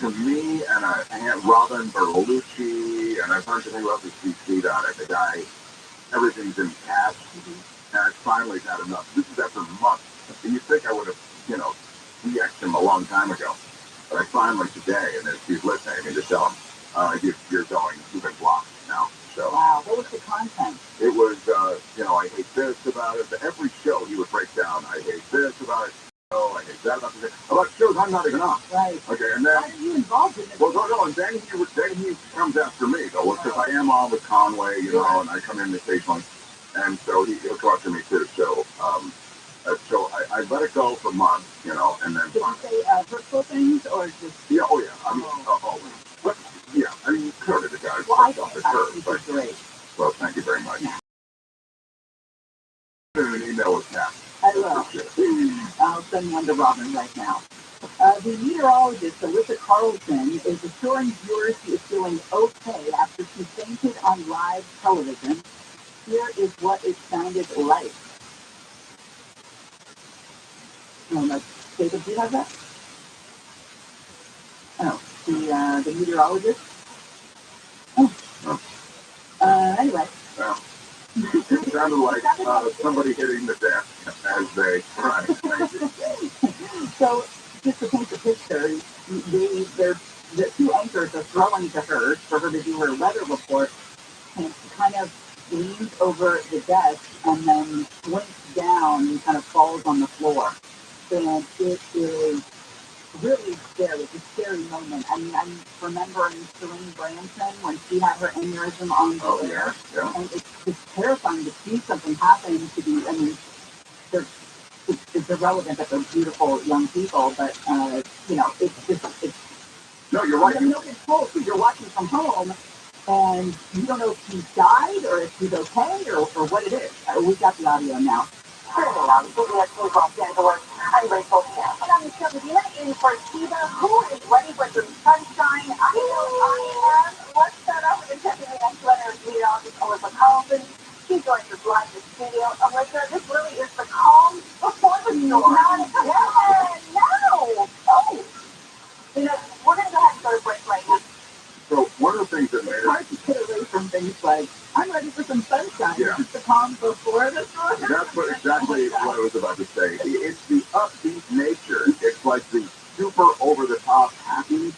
to me and Aunt Robin Bertolucci and a bunch of people else CC'd on it, the guy, everything's in caps, and I finally had enough. This is after months. And you think I would have, DX'd him a long time ago. But I finally today, and if he's listening, I mean, to tell him, you've been blocked now. So, Wow, what was the content? it was, I hate this about it. Every show he would break down, I hate this about it. I hate that about shows I'm not even on. Right. Okay, and then why are you involved in this? Well, no, and then he comes after me though, because I am on with Conway, you know, and I come in occasionally, and so he'll talk to me too. So I let it go for months, you know, and then. Did you say hurtful things or just? Yeah, oh yeah, I mean, always. But yeah, I mean, clearly the guy's well, I off the think curve. But great. Well, thank you very much. Yeah. Send an email with Pat. I will. I'll send one to Robin right now. The meteorologist, Alyssa Carlson, is assuring viewers she is feeling okay after she fainted on live television. Here is what it sounded like. Oh, David, do you have that? Oh, the meteorologist? Anyway. Well, it sounded like somebody hitting the desk as they cried. So, just to paint the picture, the two anchors are throwing to her for her to do her weather report, and she kind of leans over the desk and then swings down and kind of falls on the floor. And it is really scary. It's a scary moment. I mean, I'm remembering Celine Branson when she had her aneurysm on the air. Yeah. And it's terrifying to see something happen to the, I mean, it's irrelevant that they're beautiful young people, but, you know, it's no, you're right. You have no control, so you're watching from home, and you don't know if he died or if he's okay or what it is. We've got the audio now. I'm grateful. And I'm Sylvia in for Steva, who is ready for some sunshine. I know I am. Let's start off with the checking the next letter of meteorologist Alyssa Carlson. She joins us live in the studio. Alyssa, this really is the calm before the storm. No. Oh. You know, we're going to go ahead and go to break right now. So one of the things that made it's hard to get away from things like, I'm ready for some sunshine. Yeah. The calm before the storm. That's exactly what I was about to say. It's the upbeat nature. It's like the super over-the-top happy.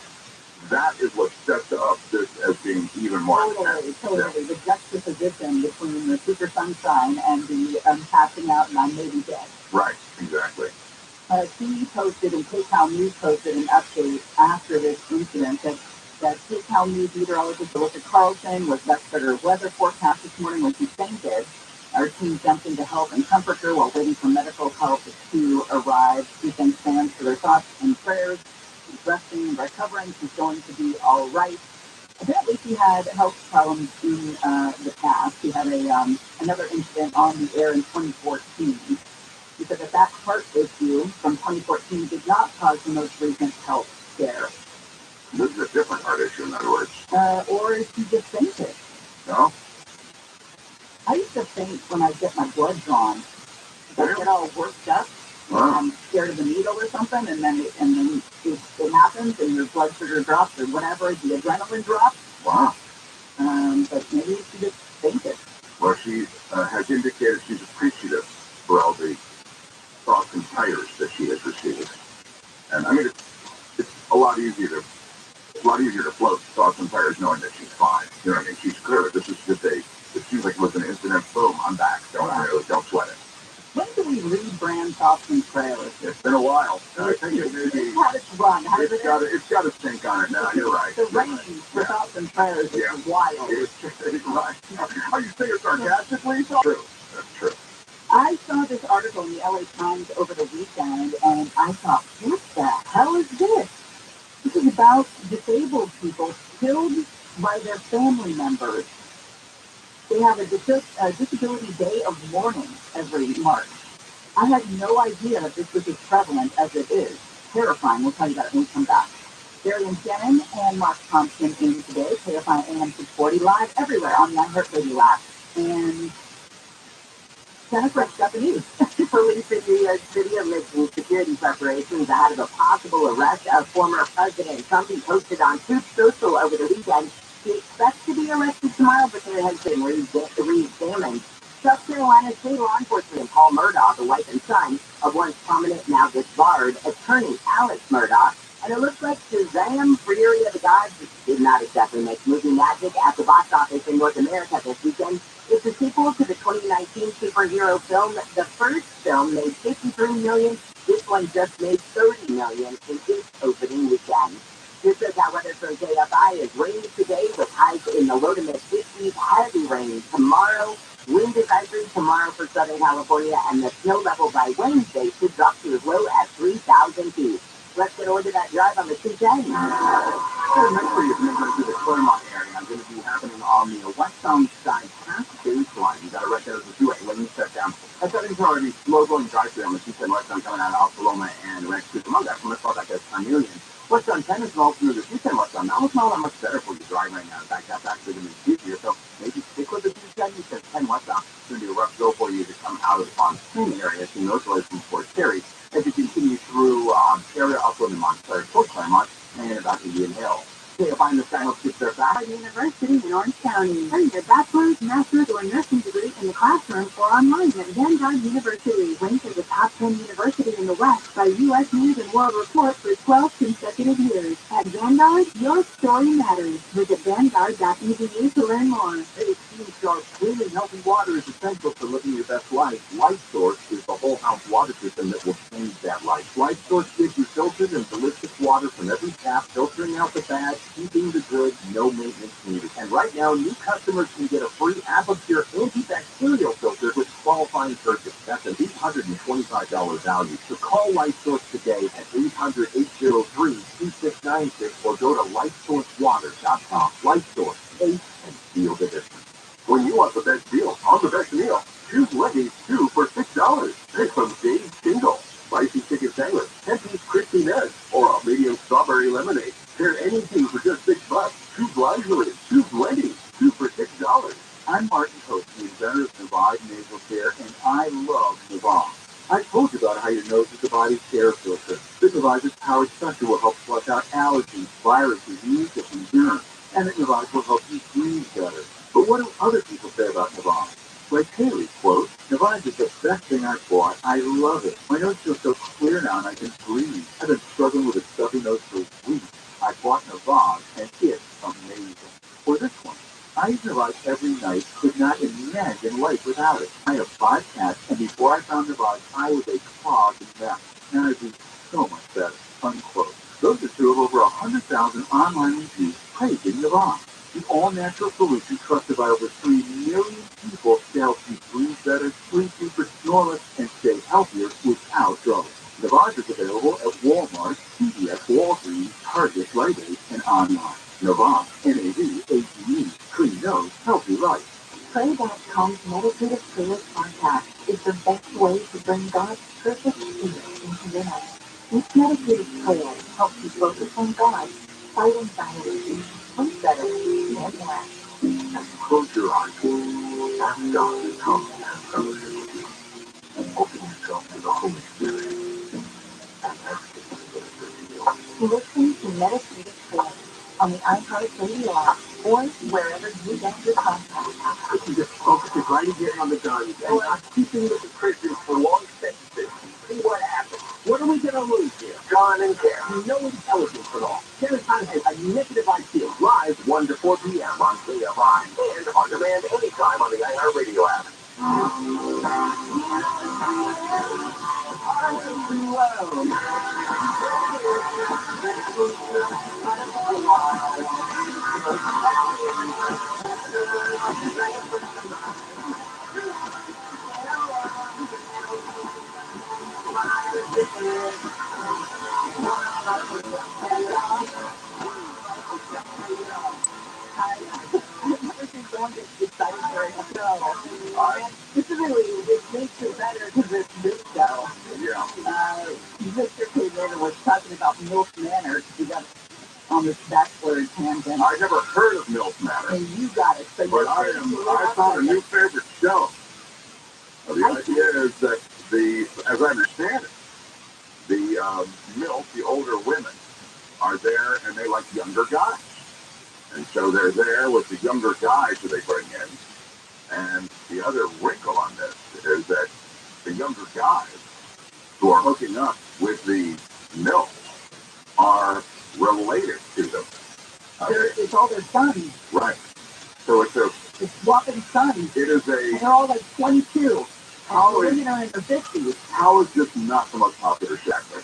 That is what sets up this as being even more intense. Totally. Yeah. The juxtaposition between the super sunshine and the passing out and I may be dead. Right, exactly. He posted and PayPal News posted an update after this incident that PayPal News meteorologist Alyssa Carlson was left for her weather forecast this morning when she fainted. Our team jumped in to help and comfort her while waiting for medical help to arrive. She thanks fans for their thoughts and prayers. She's resting and recovering. She's going to be all right. Apparently, she had health problems in the past. She had another incident on the air in 2014. She said that heart issue from 2014 did not cause the most recent health scare. This is a different heart issue, in other words. Or is she just fainted? No. I used to faint when I get my blood drawn. I get all worked up. Wow. I'm scared of a needle or something, and then it happens, and your blood sugar drops or whatever. The adrenaline drops. Wow. But maybe she just fainted. Well, she has indicated she's appreciative for all the thoughts and prayers that she has received. And I mean, it's a lot easier to float thoughts and prayers knowing that she's fine. You know what I mean? She's clear. This is just it seems like it was an incident. Boom, I'm back. Don't sweat it. When do we rebrand thoughts and prayers? It's been a while. I think it maybe how it's run. It's got a stink on it now. You're right. The range for thoughts and prayers is wild. It's right. Are you saying it sarcastically? True. That's true. I saw this article in the LA Times over the weekend, and I thought, what the hell is this? This is about disabled people killed by their family members. They have a disability day of mourning every March. I had no idea that this was as prevalent as it is. Terrifying. We'll tell you that when we come back. Darian Shannon and Mark Thompson in today. KFI AM 640 live everywhere on the iHeartRadio app. And Jennifer's got the news. Police in New York City are making security preparations ahead of a possible arrest of former President Trump. He posted on Truth Social over the weekend. He expects to be arrested tomorrow, but there has been re-examined. South Carolina state law enforcement and Paul Murdaugh, the wife and son of once prominent, now disbarred attorney Alex Murdaugh. And it looks like Shazam! Fury of the Gods did not exactly make movie magic at the box office in North America this weekend. It's a sequel to the 2019 superhero film. The first film made $53 million. This one just made $30 million in its opening weekend. This is our weather from KFI is rainy today with highs in the low to mid 50s, heavy rain tomorrow. Wind advisory tomorrow for Southern California, and the snow level by Wednesday should drop to as low as 3,000 feet. Let's get over to that drive on the 210. So next for you, if you're going to the Claremont area, I'm going to be happening on the westbound side past baseline. You got it right there as the 2-way lane set down. That's heading to already slow-going drive-through on the 210 westbound coming out of Alphaloma and Ranch Creek. Among that, from this far back as Carnelian. Westbound 10 is all through the 210 westbound. Now it's not that much better for you to drive right now. In fact, that's actually going to be easier. So maybe stick with the 210 because 10 westbound is going to be a rough go for you to come out of the Pontoon area, seeing those roads from Fort Terry. As you continue through area upland in Montclair, Fort Claremont, and about Indian Hill. Okay, find the final skip there back. University in Orange County. Earn your bachelor's, master's, or nursing degree in the classroom or online at Vanguard University. Ranked as a top 10 university in the West by U.S. News and World Report for 12 consecutive years. At Vanguard, your story matters. Visit Vanguard.edu to learn more. Hey, Team Sharp, clean and healthy water is essential for living your best life. Life Source is the whole house water system that will change that life. Life Source gives you filtered and delicious water from every tap, filtering out the bad, keeping the good, no maintenance needed. And right now, new customers can get a free Applecure antibacterial filter with qualifying purchase. That's an $825 value. So call Life Source today at 800-803-2696 or go to lifesourcewater.com. Life Source, taste and feel the difference. When you want the best deal on the best meal, choose Wendy's 2 for $6. Pick from Dave's Single, spicy chicken sandwich, 10-piece crispy nuts, or a medium strawberry lemonade. Pair any two for just $6. Choose luxury. Choose Wendy's 2 for $6. I'm Martin Coach, the inventor of Navaj Nasal Care, and I love Navaj. I told you about how your nose is the body's air filter. The Navaj's powered special will help flush out allergies, viruses, mucus, and germs, and that Navaj will help you breathe better. But what do other people say about Navaj? Like Haley, quote, Navaj is the best thing I've bought. I love it. My nose feels so clear now and I can breathe. I've been struggling with a stuffy nose for weeks. I bought Navaj and it's amazing. Or this one. I use Navaj every night, could not imagine life without it. I have 5 cats, and before I found Navaj, I was a clogged mess. Now I do so much better, unquote. Those are two of over 100,000 online reviews praising Navaj. The all-natural solution trusted by over 3 million people to help you breathe better, sleep deeper, snore less, and stay healthier without trouble. Navaj is available at Walmart, CVS, Walgreens, Target, Rite Aid, and online. Navaj, N-A-V-A-G-E, clean nose, healthy life. Pray.com's meditative prayer podcast is the best way to bring God's perfect peace into your life. This meditative prayer helps you focus on God, fight anxiety, sleep better, and relax. Close your eyes. Ask God to come and have fellowship with you. Open yourself to the Holy Spirit and ask Him to minister to you. Listen to meditative prayer on the iHeartRadio app or wherever you get your podcasts. If you just focus your right again on the guns and not keeping with the Christians for long sentences, see what happens. What are we going to lose here? John and Karen. No intelligence at all. Karen's time has a negative IQ. Live 1 to 4 p.m. on KFI and on demand anytime on the iHeartRadio app. It makes it better because it's this show. Yeah. Mr. K. Later was talking about Milk Manor because we got on this bachelor tangent. I never heard of Milk Manor. And you got it. So But I found a new favorite show. The idea is that as I understand it, the the older women are there and they like younger guys. And so they're there with the younger guys who they bring in. And the other wrinkle on this is that the younger guys who are hooking up with the MILF are related to them. It's all their sons. Right. So it's whopping sons. It is and they're all like 22. How is, in the 50s. How is this not the most popular chapter?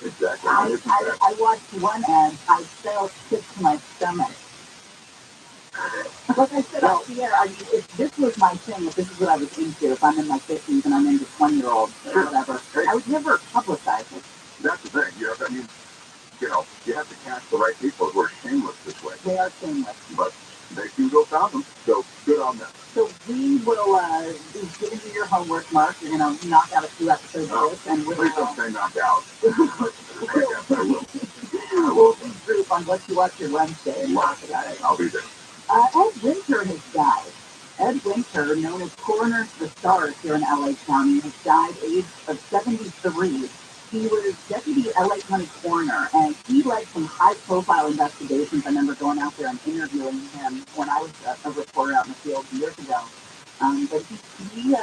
Exactly. I watched one ad. I felt sick to my stomach. Like I said off the air, I mean, if this was my thing, if this is what I was into, if I'm in my 50s and I'm into 20-year-olds or whatever, I would never publicize it. That's the thing. You know, I mean, you have to catch the right people who are shameless this way. They are shameless. But they can go found them, so good on them. So we will be giving you your homework, Mark. You're going to knock out a few episodes of this, and we'll... Please don't say knock out. We'll regroup on what you watch your Wednesday and talk about it. I'll be there. Ed Winter has died. Ed Winter, known as Coroner to the Stars here in LA County, has died aged of 73. He was deputy LA County coroner, and he led some high-profile investigations. I remember going out there and interviewing him when I was a reporter out in the field years ago. But he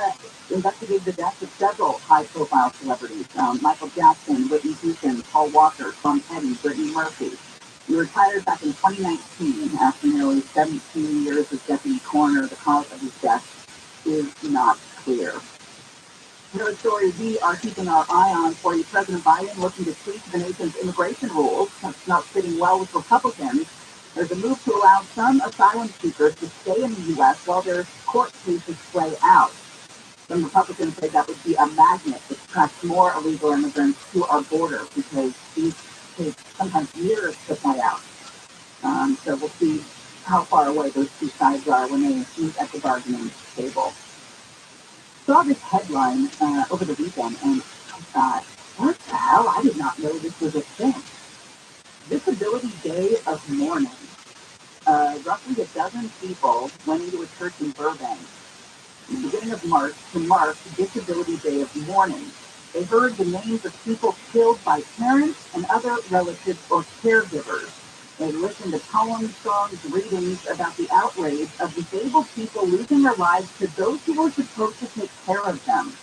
investigated the deaths of several high-profile celebrities: Michael Jackson, Whitney Houston, Paul Walker, Tom Petty, Brittany Murphy. He retired back in 2019 after nearly 17 years as deputy coroner. The cause of his death is not clear. Another story we are keeping our eye on for you: President Biden looking to tweak the nation's immigration rules. That's not fitting well with Republicans. There's a move to allow some asylum seekers to stay in the U.S. while their court cases play out. Some Republicans say that would be a magnet to attract more illegal immigrants to our border, because these take sometimes years to play out. So we'll see how far away those two sides are when they meet at the bargaining table. Saw this headline over the weekend, and I thought, what the hell? I did not know this was a thing. Disability Day of Mourning. Roughly a dozen people went into a church in Burbank at the beginning of March to mark Disability Day of Mourning. They heard the names of people killed by parents and other relatives or caregivers. They listened to poems, songs, readings about the outrage of disabled people losing their lives to those who were supposed to take care of them.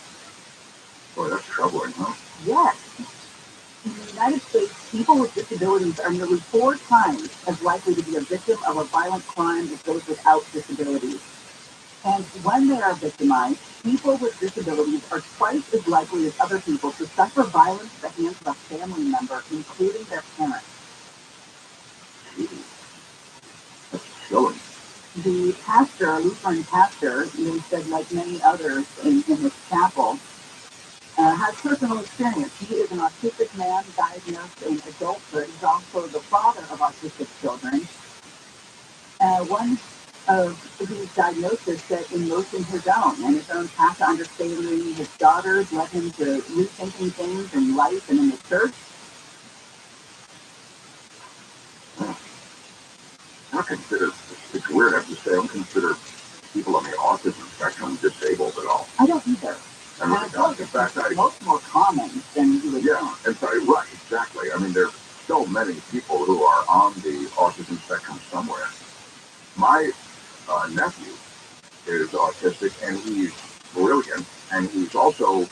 Boy, that's troubling, huh? Yes. In the United States, people with disabilities are nearly 4 times as likely to be a victim of a violent crime as those without disabilities. And when they are victimized, people with disabilities are twice as likely as other people to suffer violence at the hands of a family member, including their parents. That's chilling. The pastor, a Lutheran pastor, he said, like many others in his chapel, has personal experience. He is an autistic man diagnosed in adulthood. He's also the father of autistic children. One of these diagnoses set in motion his own path to understanding his daughters, led him to rethinking things in life and in the church. I consider, it's weird, I have to say, I don't consider people on the autism spectrum disabled at all. I don't either. I really don't. In fact, most more common than you would think. And sorry, right, exactly. I mean, there's so many people who are on the autism spectrum somewhere. My nephew is autistic, and he's brilliant, and he's also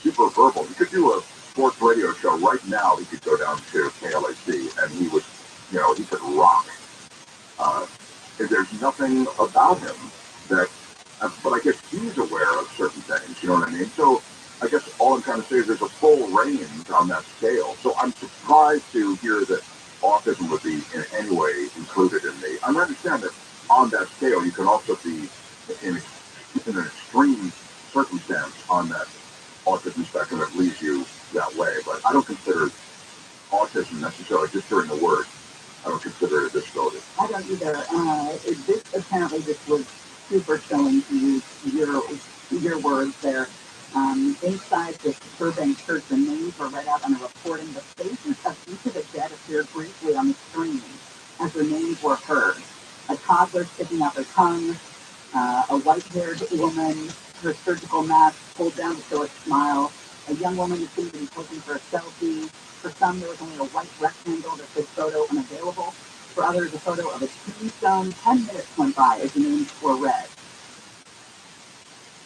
super verbal. He could do a sports radio show right now. He could go down to KLAC, and he would, he could rock. There's nothing about him that, but I guess he's aware of certain things, you know what I mean? So I guess all I'm trying to say is there's a full range on that scale. So I'm surprised to hear that autism would be in any way included in the, I understand that on that scale you can also be in an extreme circumstance on that autism spectrum that leads you that way, but I don't consider autism necessarily, just during the word, I don't consider it a disability. I don't either. This was super chilling to use your words there. Inside this Burbank church, the names were read out on a recording. The faces of each of the dead appeared briefly on the screen as their names were heard. A toddler sticking out their tongue, a white-haired woman, her surgical mask pulled down to show a smile, a young woman who seemed to be posing for a selfie. For some, there was only a white rectangle that said photo unavailable. For others, a photo of a tombstone. 10 minutes went by as the names were read.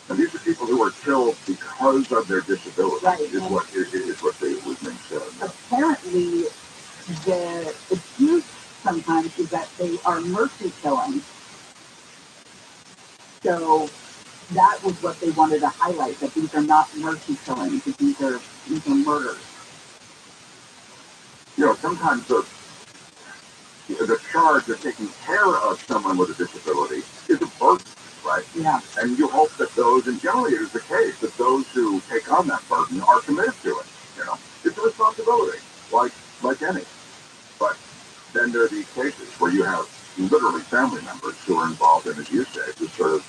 And these are people who are killed because of their disability, right, is what they was being said. Apparently, the excuse sometimes is that they are mercy killings. So that was what they wanted to highlight, that these are not mercy killings, that these are murders. Sometimes the charge of taking care of someone with a disability is a burden, right? Yeah. And you hope that those, and generally it is the case, that those who take on that burden are committed to it. It's a responsibility, like any. But then there are these cases where you have literally family members who are involved in, as you say, this sort of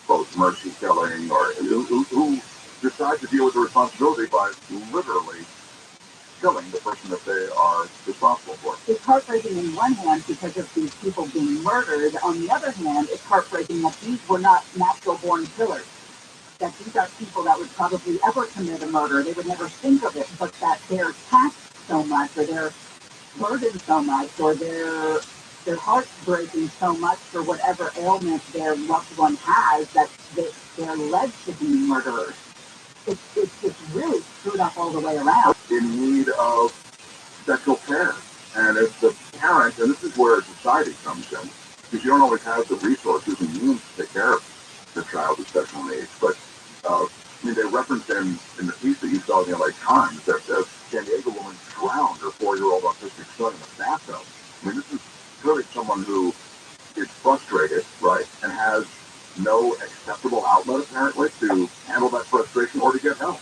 both mercy killing, or who decide to deal with the responsibility by literally killing the person that they are responsible for. It's heartbreaking in one hand because of these people being murdered. On the other hand, it's heartbreaking that these were not natural-born killers. That these are people that would probably ever commit a murder. They would never think of it, but that they're taxed so much, or they're burdened so much, or their heart's breaking so much for whatever ailment their loved one has, that they're led to be murderers. It's really screwed up all the way around. In need of special care. And as the parent, and this is where society comes in, because you don't always have the resources and means to take care of the child with special needs. But they referenced in the piece that you saw in the LA Times that the San Diego woman drowned her 4-year-old autistic son in a bathtub. This is clearly someone who is frustrated, right, and has no acceptable outlet, apparently, to handle that frustration or to get help.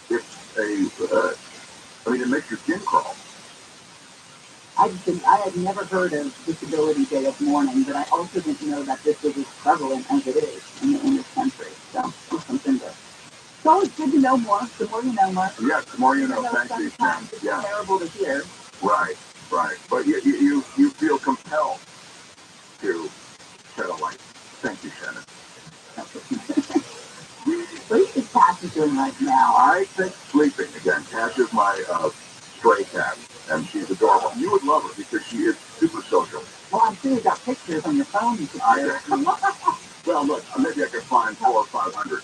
It's it makes your skin crawl. I had never heard of Disability Day of Mourning, but I also didn't know that this was as prevalent as it is in this country. So it's something to. It's always good to know more. The more you know, Mark. Yes, the more you know. Thank you. Sometimes it's terrible to hear. Right. But you feel compelled to shed a light. Thank you, Shannon. What is Cash doing right now? I think sleeping again. Cash is my stray cat, and she's adorable. You would love her because she is super social. Well, I'm sure you've got pictures on your phone you could share. Well, look, maybe I could find 400 or 500.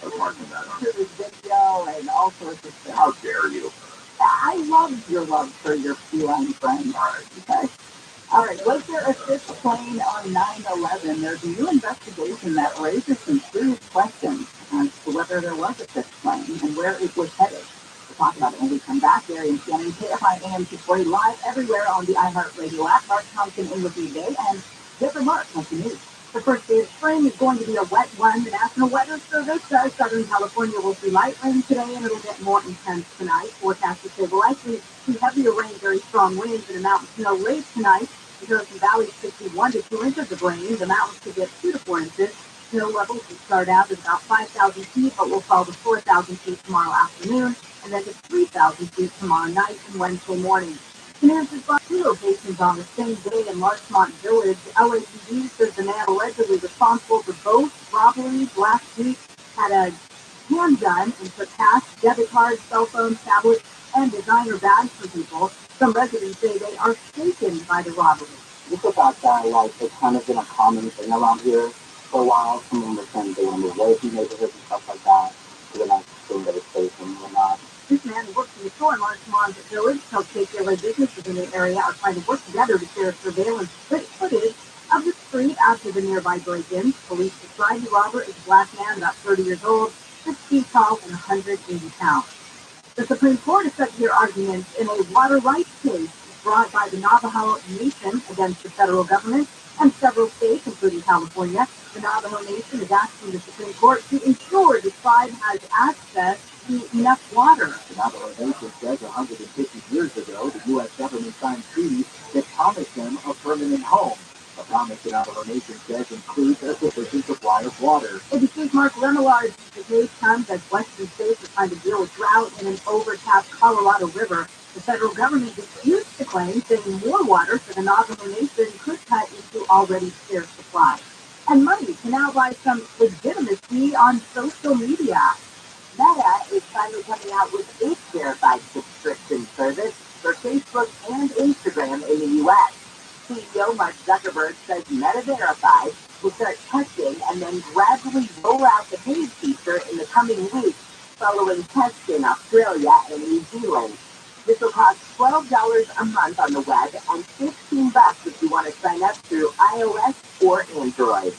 Apart from that, there's video and all sorts of stuff. How dare you? I love your love for your feline friend. All right. Okay. All right. Was there a fifth plane on 9/11? There's a new investigation that raises some serious questions as to whether there was a fifth plane and where it was headed. We'll talk about it when we come back. Gary and Shannon, KFI AM 240 live everywhere on the iHeartRadio app. Mark Thompson in with you today, and different Mark, what's the news? The first day of spring is going to be a wet one. The National Weather Service says Southern California will see light rain today, and it'll get more intense tonight. Forecasters say we'll likely see heavier rain, very strong winds, and a mountain snow late tonight. The Harrison Valley could see 1 to 2 inches of rain. The mountains could get 2 to 4 inches. Snow levels will start out at about 5,000 feet, but will fall to 4,000 feet tomorrow afternoon, and then to 3,000 feet tomorrow night and Wednesday morning. The news is brought 2 locations on the same day in Larchmont Village. LAPD says the man allegedly responsible for both robberies last week had a handgun and took cash, debit cards, cell phones, tablets, and designer bags from people. Some residents say they are shaken by the robbery. This is about it's kind of been a common thing around here for a while. Someone was saying they want to move away from neighborhoods and stuff like that. So they're not saying that it's safe and whatnot. This man works in the store in Larchmont Village. Health KKLA businesses in the area are trying to work together to share surveillance footage of the street after the nearby break-in. Police describe the robber as a black man about 30 years old, 6 feet tall, and 180 pounds. The Supreme Court is set to hear arguments in a water rights case brought by the Navajo Nation against the federal government and several states, including California. The Navajo Nation is asking the Supreme Court to ensure the tribe has access to enough water. The Navajo Nation says 150 years ago, the U.S. government signed treaties that promised them a permanent home. A promise the Navajo Nation says includes a sufficient supply of water. ABC's Mark Remillard. The case comes as Western states are trying to deal with drought in an overtapped Colorado River. The federal government disputes the claim, saying more water for the Navajo Nation could cut into already scarce supply. And money can now buy some legitimacy on social media. Meta is finally coming out with its verified subscription service for Facebook and Instagram in the U.S. CEO Mark Zuckerberg says Meta Verified will start testing and then gradually roll out the paid feature in the coming weeks, following tests in Australia and New Zealand. This will cost $12 a month on the web and $15 if you want to sign up through iOS or Android.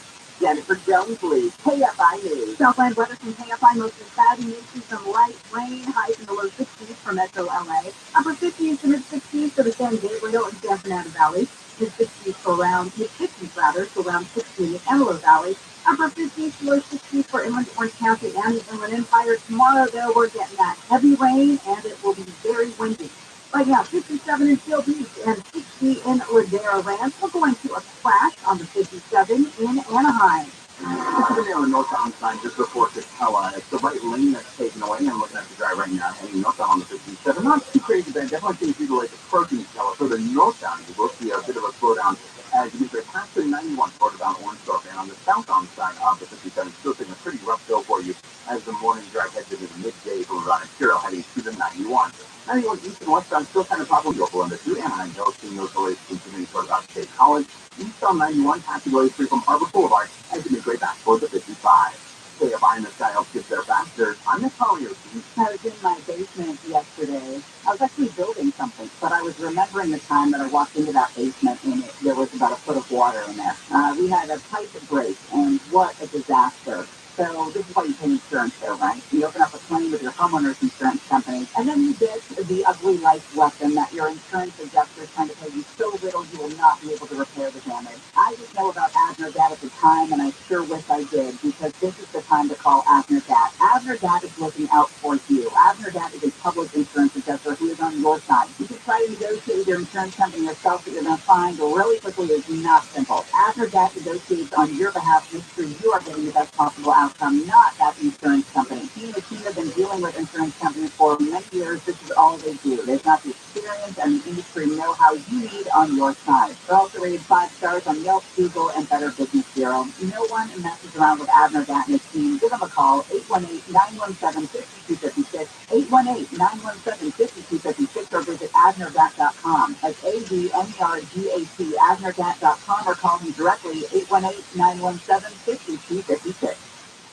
Jennifer Jones leads KFI News. Southland weather from KFI mostly cloudy, maybe some light rain, highs in the low 60s for Metro LA. Upper 50s to mid 60s for the San Gabriel and San Fernando Valley. Mid 50s to around 60 in the Antelope Valley. Upper 50s to low 60s for Inland Orange County and the Inland Empire. Tomorrow, though, we're getting that heavy rain, and it will be very windy. Right now, 57 in Seal Beach and 60 in Ladera Ranch. We're going to a crash on the 57 in Anaheim. This is the Maryland northbound sign just before Capella. It's the right lane that's taken away. I'm looking at the drive right now, heading northbound on the 57. Not too crazy, but definitely seems people like approaching Capella. So the northbound, you will see a bit of a slowdown as you get past the 91 northbound Orangeville, and on the southbound side of the 57, still taking a pretty rough go for you as the morning drive heads into the midday from around Imperial heading to the 91. 91 east and westbound still kind of probably local on the 2 Anaheim Hill, seeing those delays continuing toward about State College. Eastbound 91 passing way free from Harbor Boulevard as you make way back toward the 55. KFI in the sky helps get there faster. I'm Nick Collier. I was in my basement yesterday. I was actually building something, but I was remembering the time that I walked into that basement and there was about a foot of water in there. We had a pipe break, and what a disaster. So this is why you pay insurance there, right? You open up a claim with your homeowner's insurance company, and then you get the ugly life lesson that your insurance adjuster is trying to pay you so little you will not be able to repair the damage. I didn't know about Abner Dad at the time, and I sure wish I did, because this is the time to call Abner Dad. Abner Dad is looking out for you. Abner Dad is a public insurance adjuster who is on your side. You can try to negotiate with your insurance company yourself, but you're going to find really quickly it's not simple. Abner Dad negotiates on your behalf to make sure you are getting the best possible outcome, not that insurance company. He and the team have been dealing with insurance companies for many years. This is all they do. They've got the experience and the industry know-how you need on your side. They're also rated 5 stars on Yelp, Google, and Better Business Bureau. No one messes around with Abner Dad and his team. Give them a call, 818-917-5256, 818-917-5256, or visit AbnerDat.com. That's ABNERGAT, AbnerDat.com, or call him directly, 818-917-5256.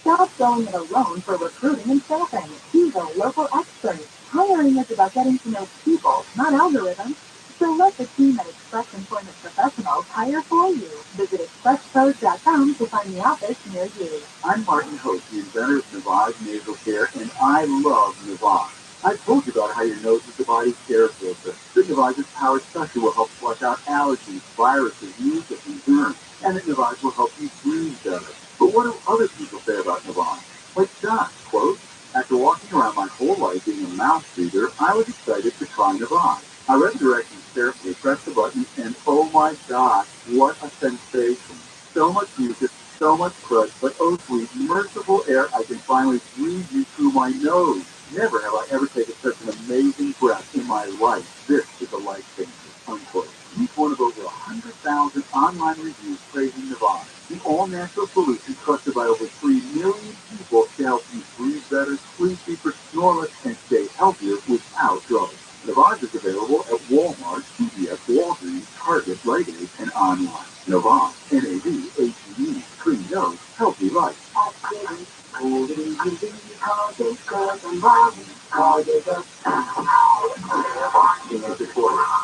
Stop going it alone for recruiting and staffing. He's a local expert. Hiring is about getting to know people, not algorithms. So let the team at Express Employment Professionals hire for you. Visit expresspros.com to find the office near you. I'm Martin Host, the inventor of Navage Nasal Care, and I love Navage. I told you about how your nose is the body's air filter. The Navage's Power Special will help flush out allergies, viruses, mucus, and germs, and that Navage will help you breathe better. But what do other people say about Navage? Like John, quote, "After walking around my whole life being a mouth breather, I was excited to try Navage. I read the directions carefully, pressed the button, and oh my gosh, what a sensation. So much mucus, so much crud, but oh sweet, merciful air, I can finally breathe you through my nose. Never have I ever taken such an amazing breath in my life. This is a life changer," unquote. He's one of over 100,000 online reviews praising Navage, the all-natural solution trusted by over 3 million people to help you breathe better, sleep deeper, snore less, and stay healthier without drugs. Navage is available at Walmart, CVS, Walgreens, Target, Rite Aid, and online. Navage, N-A-V-A-G-E, clean nose, healthy life.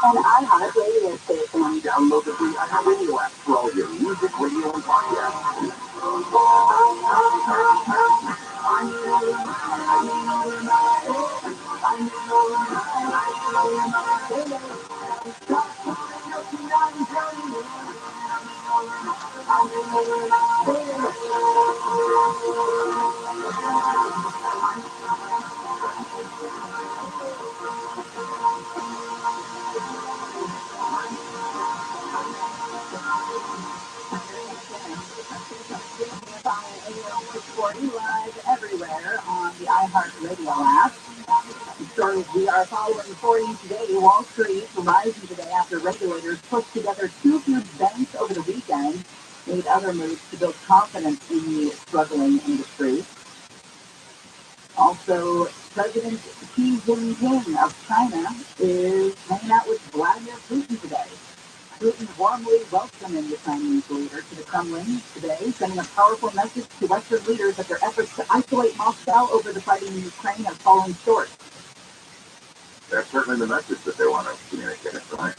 And iHeart Radio Station. Download the free iHeart Radio app for all your music, radio, and podcasts. Live everywhere on the iHeart Radio app. Stories we are following for you today. Wall Street rising today after regulators pushed together 2 huge banks over the weekend, made other moves to build confidence in the struggling industry. Also, President Xi Jinping of China is hanging out with Vladimir Putin today. Putin warmly welcoming the Chinese leader to the Kremlin today, sending a powerful message to Western leaders that their efforts to isolate Moscow over the fighting in Ukraine have fallen short. That's certainly the message that they want to communicate, right?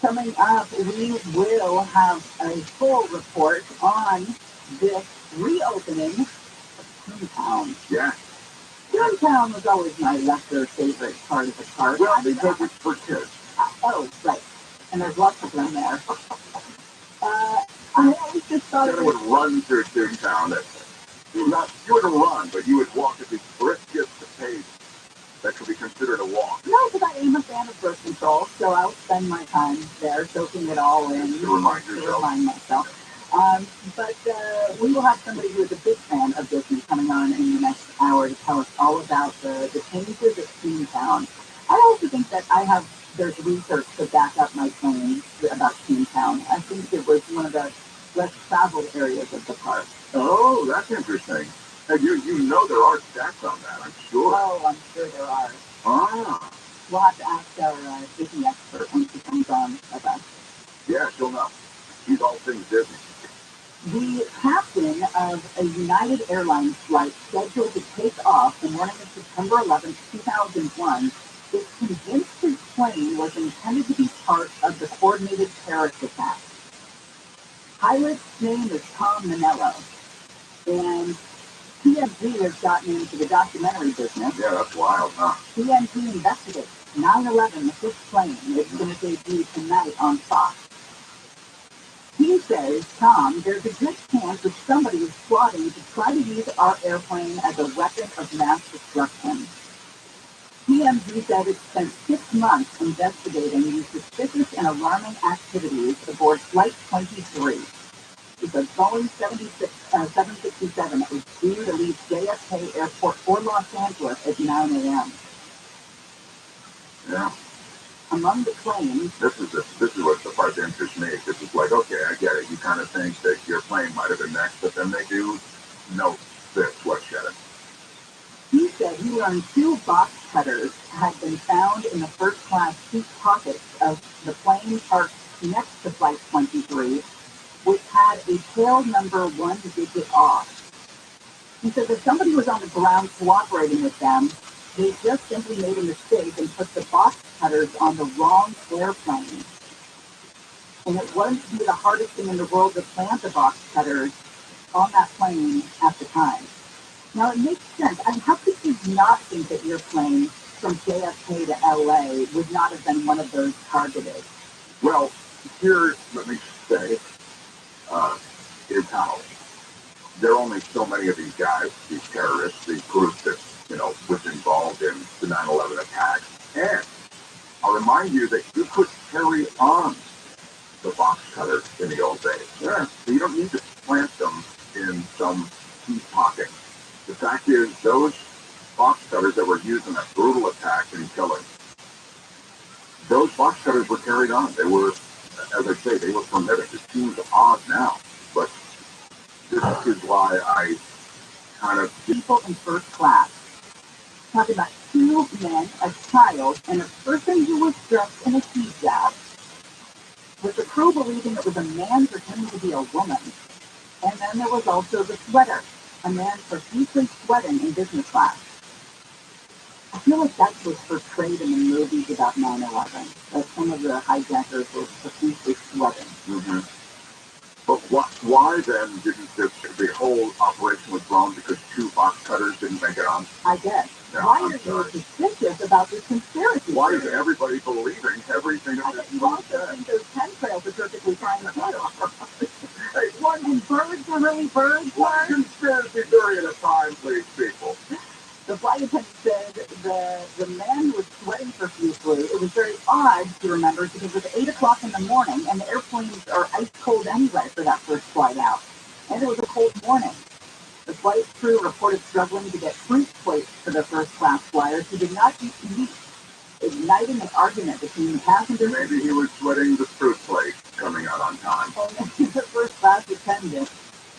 Coming up, we will have a full report on this reopening of Toontown. Yeah. Toontown was always my lesser favorite part of the park. Well, because it's for kids. Oh, right. And there's lots of them there. I always just thought You would run through Toontown. You wouldn't run, but you would walk at the briskest pace that could be considered a walk. No, because I am a fan of birth control, so I'll spend my time there soaking it all in. To remind myself. But we will have somebody who is a big fan of Disney coming on in the next hour to tell us all about the changes at Toontown. I also think that there's research to back up my claims about Toontown. I think it was one of the less traveled areas of the park. Oh, that's interesting. And you know there are stats on that, I'm sure. Oh, I'm sure there are. Ah. We'll have to ask our Disney expert when she comes on with us. Yeah, she'll know. She's all things Disney. The captain of a United Airlines flight scheduled to take off the morning of September 11, 2001 is convinced his plane was intended to be part of the coordinated terrorist attack. Pilot's name is Tom Manello, and TMZ has gotten into the documentary business. Yeah, that's wild, huh? TMZ investigates 9/11 with this plane. It's going to debut tonight on Fox. He says, Tom, there's a good chance that somebody is plotting to try to use our airplane as a weapon of mass destruction. TMZ said it spent 6 months investigating these suspicious and alarming activities aboard Flight 23. It's a Boeing 767 that was due to leave JFK Airport for Los Angeles at 9 a.m. Yeah. Among the claims... This is what the part that interests me. This is like, okay, I get it. You kind of think that your plane might have been next, but then they do note this. What, Shannon? He said he learned 2 box cutters had been found in the first-class seat pockets of the plane parked next to Flight 23, which had a tail number 1 digit off. He said that somebody was on the ground cooperating with them. They just simply made a mistake and put the box cutters on the wrong airplane. And it wasn't to be the hardest thing in the world to plant the box cutters on that plane at the time. Now, it makes sense. I mean, how could you not think that your plane from JFK to LA would not have been one of those targeted? Well, here, let me say, is how there are only so many of these guys, these terrorists, these groups that, was involved in the 9/11 attacks. And I'll remind you that you could carry on the box cutters in the old days. Yeah. So you don't need to plant them in some deep pocket. The fact is, those box cutters that were used in that brutal attack and killing, those box cutters were carried on. They were, as I say, they were permitted. It seems odd now, but this is why I kind of... People in first class. Talking about 2 men, a child, and a person who was dressed in a hijab, with the crew believing it was a man pretending to be a woman. And then there was also the sweater, a man profusely sweating in business class. I feel like that's what's portrayed in the movies about 9/11, that some of the hijackers were profusely sweating. Mm-hmm. But why then didn't the whole operation was blown because 2 box cutters didn't make it on? I guess. Yeah, why are you suspicious about this conspiracy? Why is everybody believing everything that this you also think those chemtrails are perfectly fine too. Hey, one birds are really birds. One conspiracy theory at a time, please, people. The flight attendant said the man who was sweating profusely, it was very odd to remember because it was 8 o'clock in the morning and the airplanes are ice cold anyway for that first flight out. And it was a cold morning. The flight crew reported struggling to get fruit plates for the first class flyers who did not eat meat, igniting an argument between the passengers. Maybe he was sweating the fruit plate coming out on time. And the first class attendant,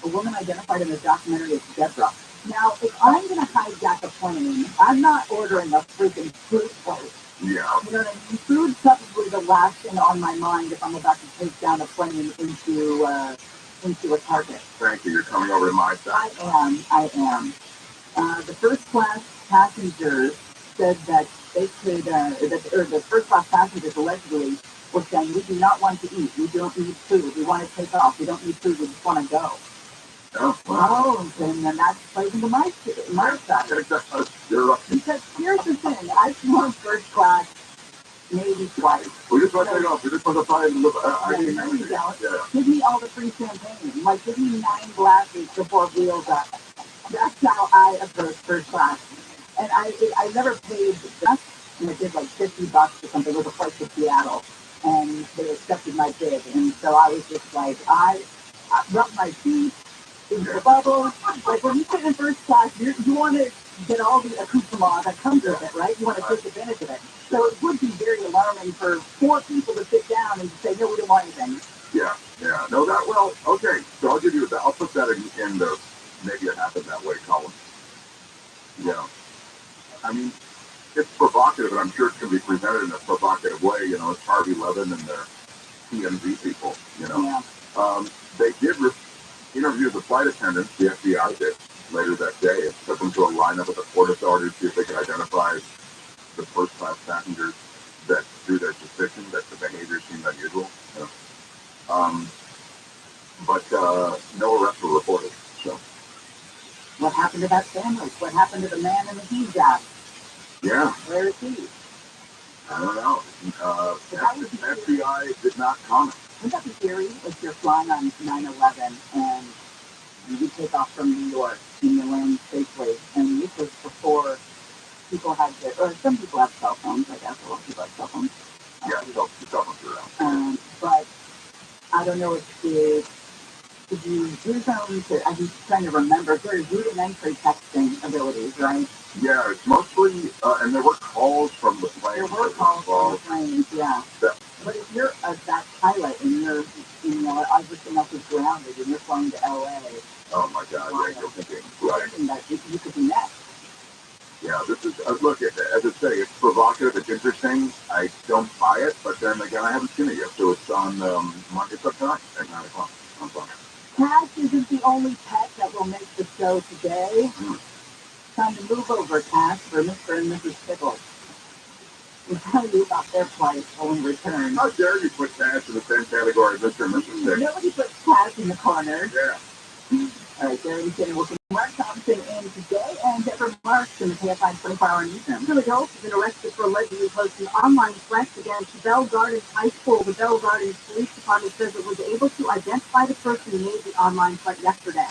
a woman identified in the documentary as Deborah. Now, if I'm going to hijack a plane, I'm not ordering a freaking fruit plate. Yeah. You know what I mean? Food's probably the last thing on my mind if I'm about to take down a plane into a target. Thank you. You're coming over to my side. I am. The first class passengers said that they could, the first class passengers allegedly were saying, we do not want to eat. We don't need food. We want to take off. We don't need food. We just want to go. Oh, wow. And then that plays into my side. Because here's the thing. I've flown first class maybe twice. We just want to take off. We just want to find Give me all the free champagne. Like, give me 9 glasses before wheels up. That's how I approach first class. And I never paid enough. And I did like $50 or something with a flight to Seattle. And they accepted my bid. And so I was just like, I rubbed my feet into the bubble. Like, when you sit in first class, you want to get all the accoutrement that comes with it, right? You want to take advantage of it. So it would be very alarming for 4 people to sit down and say, no, we don't want anything. Yeah. No, that, well, okay. So I'll give you that. I'll put that in the maybe it happened that way column. Yeah. I mean, it's provocative, and I'm sure it can be presented in a provocative way. You know, it's Harvey Levin and the TMZ people, you know. Yeah. They did interview the flight attendants, the FBI did, later that day. It took them to a lineup with the port authority to see if they could identify the first-class passengers that, through their suspicion, that the behavior seemed unusual. You know. But no arrests were reported. So. What happened to that family? What happened to the man in the hijab? Yeah. Where is he? I don't know. FBI did not comment. Wouldn't that be scary if you're flying on 9/11 and you take off from New York and you land safely? And this was before people had or some people have cell phones, I guess. A lot of people have cell phones. Yeah, cell phones are out. But I don't know if did you use them to, I'm just trying to remember, there's rudimentary texting abilities, right? Yeah, it's mostly, and there were calls from the planes. There were calls from the planes, yeah. But if you're that pilot and you're, everything else is grounded and you're flying to LA. Oh my God, yeah, you're thinking, right. That you could be next. Yeah, this is, look, as I say, it's provocative, it's interesting. I don't buy it, but then again, I haven't seen it yet, so it's on, it's up tonight at 9 o'clock. Cash isn't the only pet that will make the show today. Time to move over, Cash, for Mr. and Mrs. Pickles. We'll tell you about their plight when we return. How dare you put Cash in the same category as Mr. and Mrs. Pickles? Nobody puts Cash in the corner. Yeah. All right, there we go. Welcome to Mark Thompson in today, and Deborah Marks in the KFI 24-hour newsroom. Billy Gold has been arrested for allegedly posting online threats against Bell Gardens High School. The Bell Gardens Police Department says it was able to identify the person who made the online threat yesterday.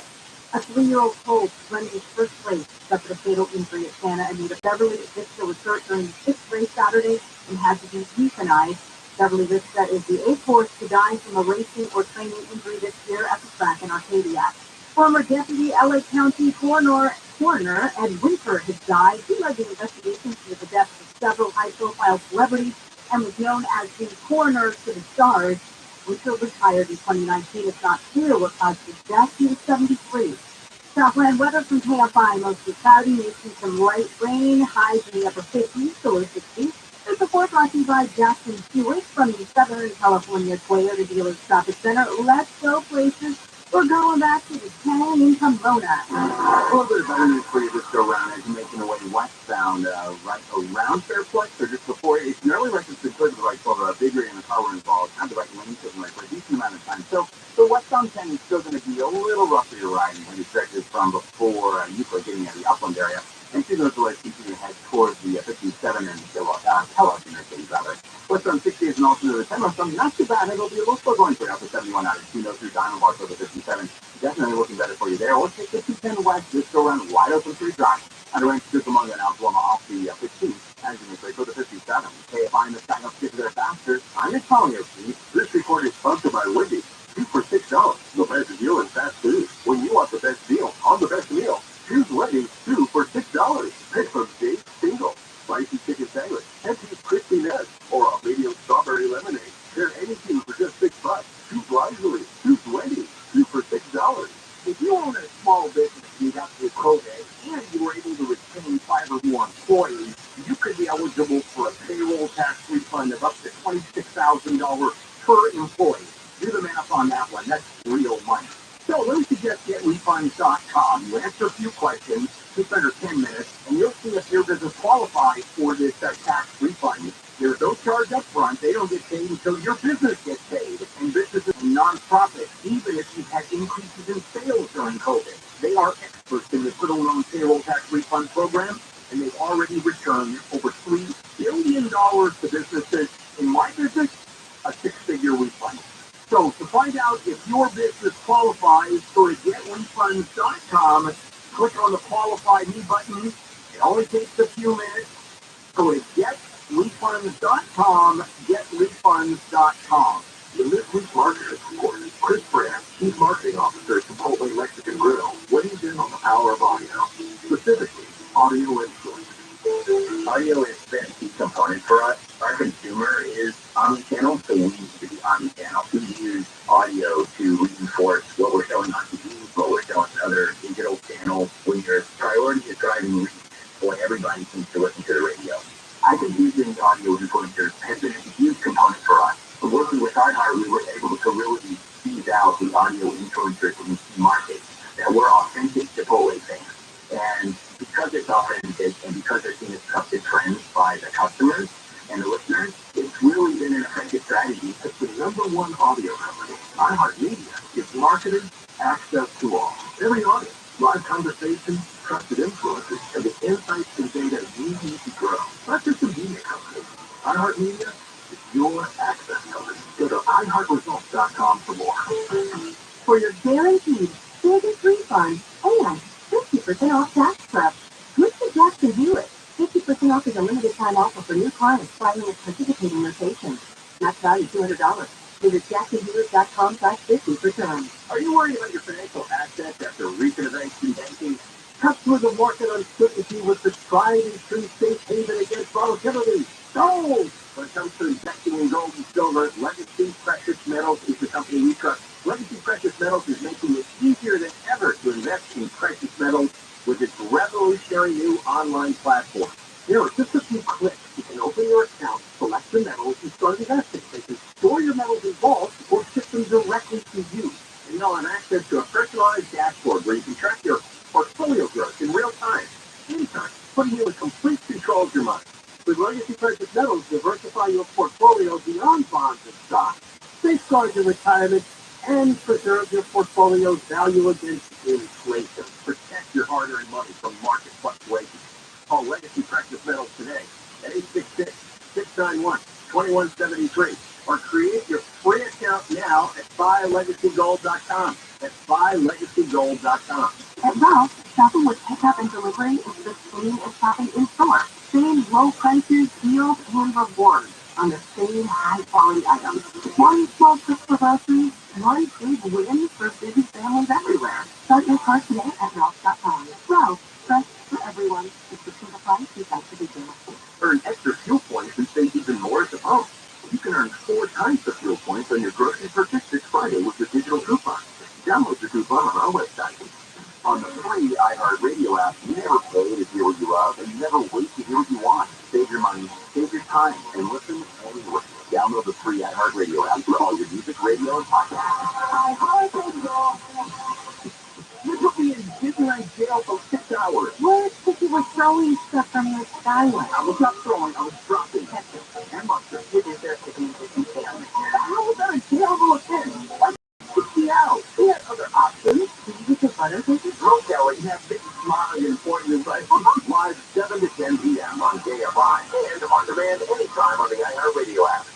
A 3-year-old Colt running his first race suffered a fatal injury at Santa Anita. Beverly Vista was hurt during the 6th race Saturday and had to be euthanized. Beverly Vista is the 8th horse to die from a racing or training injury this year at the track in Arcadia. Former Deputy LA County Coroner Ed Winter has died. He led the investigation into the deaths of several high-profile celebrities and was known as the coroner to the stars. Winter retired in 2019. It's not clear what caused his death. He was 73. Southland weather from KFI, mostly cloudy, may see some light rain, highs in the upper 50s, lower 60s. There's a forecasting by Jackson Hewitt from the Southern California Toyota Dealers Traffic Center. Let's go places. We're going back to the town in Pomona. A little bit of better news for you this go round as you're making your way westbound, right around Fairplex, or just before you. If you early west, it's been clear to the right, so the big area in the car were involved, had the right lane to the right for a decent amount of time. So westbound 10 is still going to be a little rough for your riding when you stretch it from before Euclid getting out of the upland area. And see those delays continue to head towards the 57 and Kellogg interchange, rather. Westbound 60 is an alternate 10 left, not too bad. It'll be a little slow going for you out to 71 out of 203 Diamond Bar for the 57. Definitely looking better for you there. Let's take the 210 west, just go around wide open 3 drive. Underway to Cucamonga and Alabama off the 15th. As you can for the 57. KFI in the sign up to get there faster. I'm just telling you, this report is sponsored by Wendy. 2 for $6. The best deal in fast food. When you want the best deal on the best meal, choose Wendy 2 for $6. Pick from baked single, spicy chicken sandwich, empty crispy nuts, or a medium strawberry lemonade. They're anything for just $6. Choose wisely. Choose Wendy 2 for $6. If you own a small business, you got your code and you were able to retain 5 or more employees, you could be eligible for a payroll tax refund of up to $26,000 per employee. Do the math on that one. That's real money. So let me suggest getrefunds.com. You answer a few questions, just under 10 minutes, and you'll see if your business qualifies for this tax refund. There's no charge up front. They don't get paid until your business gets paid. And businesses are non-profit, even if you've had increases in sales during COVID. They are experts in the federal loan payroll tax refund program, and they've already returned over $3 billion to businesses. In my business, a six-figure refund. So to find out if your business qualifies, go to getrefunds.com, click on the Qualify Me button. It only takes a few minutes. Go to getrefunds.com, getrefunds.com. The Midweek Marketers Report. Chris Brandt, Chief Marketing Officer at Chipotle Mexican Grill, weighs in on the power of audio, specifically audio influence. Audio is the key component for us. Our consumer is omnichannel, so we need to be omnichannel. We use audio to reinforce what we're showing on TV, what we're showing on other digital channels. When your priority is driving reach, boy, everybody seems to listen to the radio. I think using audio influencers has been a huge component for us. But working with iHeart, we were able to really tease out the audio influencers in key markets that were authentic Chipotle fans. And because it's authentic and because they're seen as trusted friends by the customers and the listeners, it's really been an effective strategy. It's the number one audio company. iHeartMedia gives marketers access to all. Every audience, live conversations, trusted influencers, and the insights and data you need to grow. Not just a media company. iHeartMedia is your access company. Go to iHeartResults.com for more. For your guaranteed biggest refund and 50% off tax prep, switch to Jackson Hewitt. 50% off is a limited time offer for new clients finding a participating location. Max value $200. Visit jacksonhewitt.com/50%. Are you worried about your financial assets after recent events in banking? Cut through the market uncertainty with the tried and true safe haven against volatility. Gold! When it comes to investing in gold and silver, Legacy Precious Metals is the company we trust. Legacy Precious Metals is making it easier than ever to invest in precious metals with its revolutionary new online platform. With just a few clicks, you can open your account, select the metals, and start investing. They can store your metals in vaults or ship them directly to you. And you'll have access to a personalized dashboard where you can track your portfolio growth in real time, anytime, putting you in complete control of your money. With Legacy Precious Metals, diversify your portfolio beyond bonds and stocks, safeguard your retirement, and preserve your portfolio's value against inflation. Protect your hard-earned money from market fluctuations. Call Legacy Precious Metals today at 866-691-2173 or create your free account now at buylegacygold.com. That's buylegacygold.com. At Ralph, shopping with pickup and delivery is the same as shopping in store. Same low prices, deals, and rewards on the same high-quality items. One small trip for groceries, one big win for busy families everywhere. Start your cart today at Ralph.com. Ralph, fresh for everyone. It's the single price without the details. Earn extra fuel points and save even more at the pump. You can earn 4 times the fuel points on your grocery purchase this Friday with your digital coupon. Download your coupon on our website. On the free iHeartRadio app, you never pay to hear what you love, and you never wait to hear what you want. Save your money, save your time, and listen anywhere. Download the free iHeartRadio app for all your music, radio, and podcasts. iHeartRadio! You put me in Disneyland jail for 6 hours. What? Because you were throwing stuff from your skyway. I was not throwing, I was dropping. And mustard. Get in there if you can. How was that a terrible offense? Why kick me out? We had other options. Did you get your butter tasted? No, Kelly, have big smiling and important advice. Live 7 to 10 p.m. on KFI and on demand anytime on the iHeartRadio app.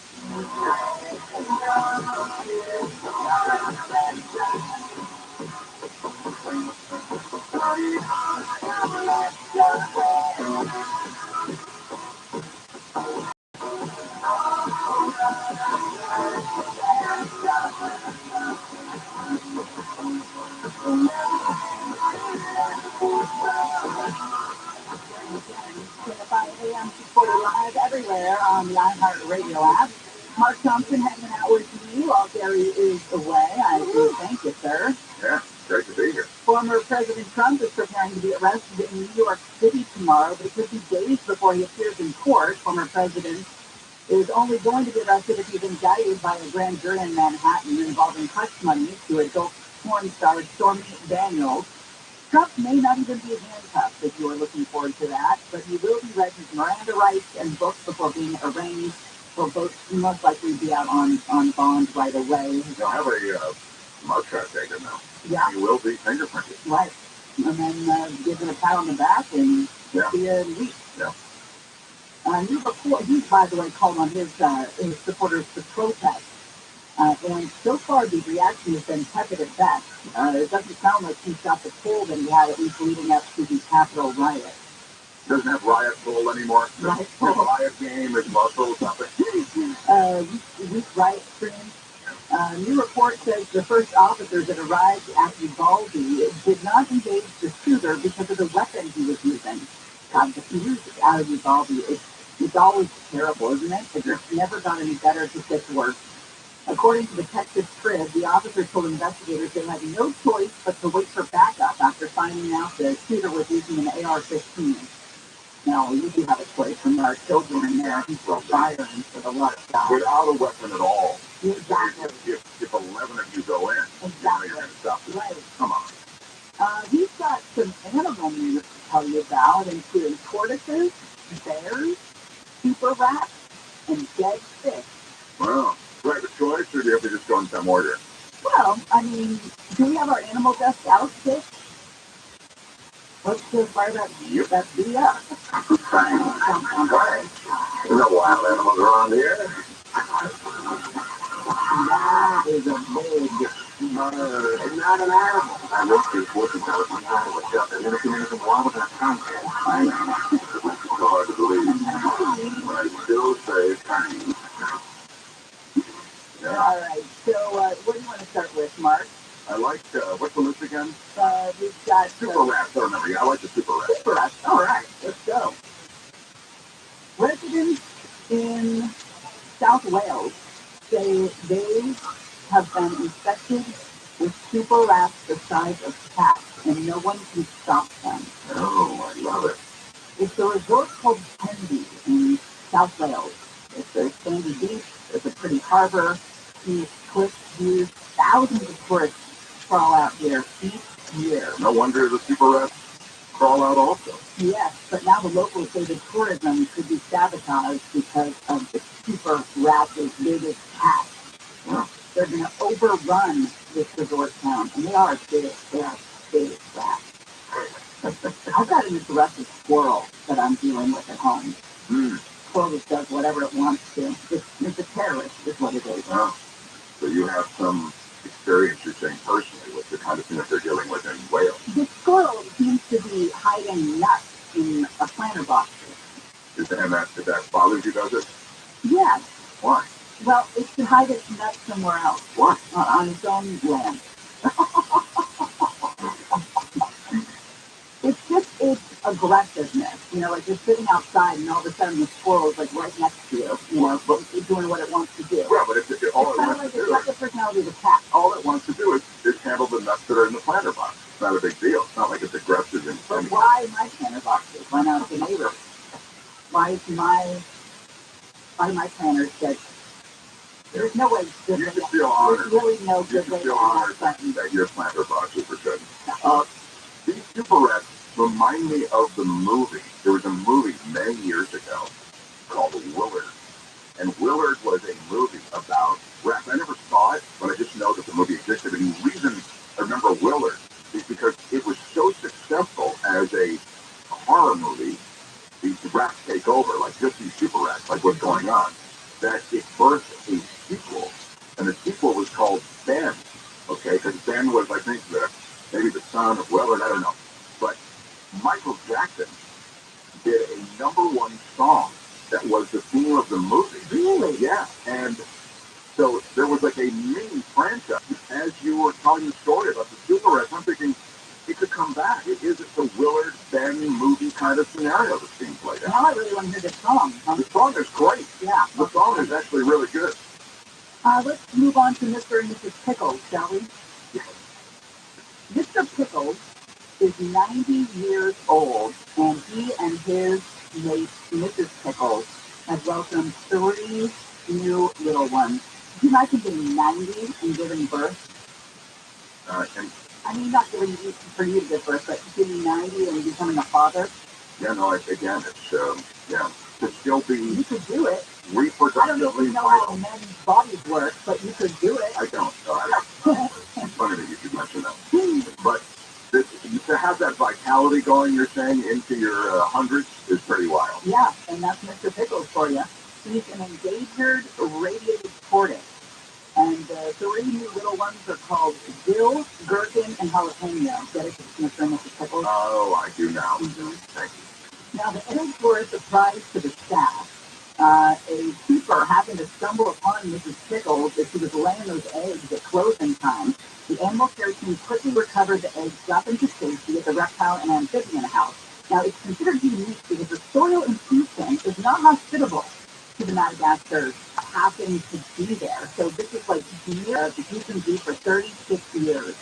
AM 640 live everywhere on the iHeartRadio app. Mark Thompson hanging out with you while Gary is away. I do thank you, sir. Yeah, great to be here. Former President Trump is preparing to be arrested in New York City tomorrow, but it could be days before he appears in court. Former President is only going to be arrested if he's indicted by a grand jury in Manhattan involving hush money to adult porn star Stormy Daniels. Trump may not even be handcuffed if you are looking forward to that, but he will be read his Miranda rights and books before being arraigned. Will both most likely be out on bond right away. He'll have a mugshot taken now. Yeah. He will be fingerprinted. Right. And then given a pat on the back and be a week. Yeah. He, by the way, called on his supporters to protest. And so far, the reaction has been tepid at best. It doesn't sound like he's got the pull that he had at least leading up to the Capitol riot. Doesn't have riot pull anymore. Riot pull. His riot game is muscle or something. Weak riot stream. New report says the first officers that arrived at Uvalde did not engage the shooter because of the weapon he was using. God, the news out of Uvalde, it's always terrible, isn't it? It just never got any better, it just gets worse. According to the Texas Trib, the officers told investigators they had no choice but to wait for backup after finding out the shooter was using an AR-15. Now, we do have a choice when there are children in there. People firing for the love of God. Without a weapon at all. Exactly. If 11 of you go in, exactly. You're going to stop this. Right. Come on. He's got some animal news to tell you about, including tortoises, bears, super rats, and dead fish. Wow. Do I have a choice, or do you have to just go in some order? Well, I mean, do we have our animal desk outfit? Let's just fire that bee up. There's no wild animals around here. That is a big bird. It's not an animal. I looked at what's about it. I was shot at innocent wild with that content. I know. It's so hard to believe. But I still say it's tiny. Yeah. All right. So, what do you want to start with, Mark? I like, what's the list again? We've got... Super rats. I remember. Yeah, I like the super rats. Super rats. All right. Let's go. Residents in South Wales say they have been infected with super rats the size of cats, and no one can stop them. Oh, I love it. It's a resort called Tenby in South Wales. It's a sandy beach. It's a pretty harbor. These cliff views. Thousands of tourists crawl out here each year. No wonder the super rats crawl out also. Yes, but now the locals say the tourism could be sabotaged because of the super rats as big as cats. Yeah. They're going to overrun this resort town, and they are big. They are big rats. I've got an aggressive squirrel that I'm dealing with at home. Squirrel just does whatever it wants to. It's a terrorist, is what it is. Oh. So you have some experience, you're saying, personally, with the kind of thing that they're dealing with in Wales. The squirrel seems to be hiding nuts in a planter box. And that bothers you, does it? Yes. Why? Well, it should hide its nuts somewhere else. Why? On its own land. It's just its aggressiveness. You know, like you're sitting outside and all of a sudden the squirrel is like right next to you. You know, but it's doing what it wants to do. Yeah, but all it wants to do it's like the personality of a cat. All it wants to do is handle the nuts that are in the planter box. It's not a big deal. It's not like it's aggressive in But why my planter boxes? Why not the neighbors? Why my planters that there's no way you should feel honored. There's really no good way to ask that your planter boxes are good. These super rats remind me of the movie. There was a movie many years ago called Willard. And Willard was a movie about rats. I never saw it, but I just know that the movie existed. And the reason I remember Willard is because it was so successful as a horror movie. These rats take over, like just these super rats, like what's going on, that it birthed a sequel. And the sequel was called Ben. Okay, because Ben was, I think, maybe the son of Willard, I don't know. But Michael Jackson did a #1 song that was the theme of the movie. Really? Yeah. And so there was like a mini franchise. As you were telling the story about the super rats, I'm thinking it could come back. It is the Willard Ben movie kind of scenario that's being played out. Now I really want to hear the song. The song is great. Yeah. The song is actually really good. Let's move on to Mr. and Mrs. Pickles, shall we? Mr. Pickles is 90 years old, and he and his mate, Mrs. Pickles, have welcomed 3 new little ones. Can you imagine being 90 and giving birth? And I mean, not giving you for you to give birth, but getting 90 and becoming a father. Yeah, no, again, it's, yeah, to still be... You could do it. Reproductively. I don't know if you know how men's bodies work, but you could do it. I don't. It's funny that you should mention that. But to have that vitality going, you're saying, into your hundreds is pretty wild. Yeah, and that's Mr. Pickles for you. He's an endangered radiated tortoise. And the three new little ones are called dill, gherkin, and jalapeno. Get it? Mr. and Mrs. Pickles? Oh, I do now. Mm-hmm. Thank you. Now, the eggs were a surprise to the staff. A keeper happened to stumble upon Mrs. Pickles as she was laying those eggs at closing time. The animal care team quickly recovered the eggs, got them to safety at the reptile and amphibian house. Now, it's considered unique because the soil in Houston is not hospitable to the Madagascar happen to be there. So this is like near the Houston Zoo for 36 years,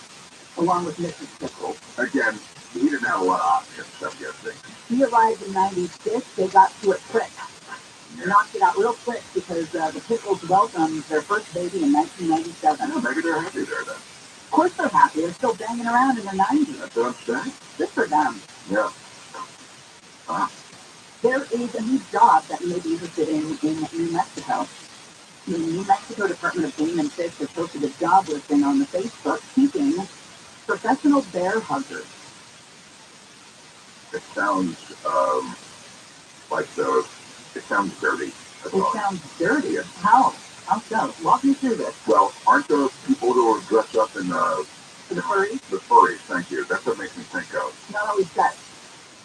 along with Mrs. Pickles. Again, he didn't have a lot of options, I'm guessing. He arrived in 96. They got to it quick. Knocked it out real quick because the Pickles welcomed their first baby in 1997. Yeah, maybe they're happy there then. Of course they're happy. They're still banging around in their 90s. That's what I'm saying. Good for them. Yeah. There is a new job that you may be interested in New Mexico. The New Mexico Department of Game and Fish has posted a job listing on the Facebook seeking professional bear huggers. It sounds it sounds dirty. It sounds dirty. How? How so? Walk me through this. Well, aren't those people who are dressed up in the furries? The furries, thank you. That's what makes me think of. Not always sex.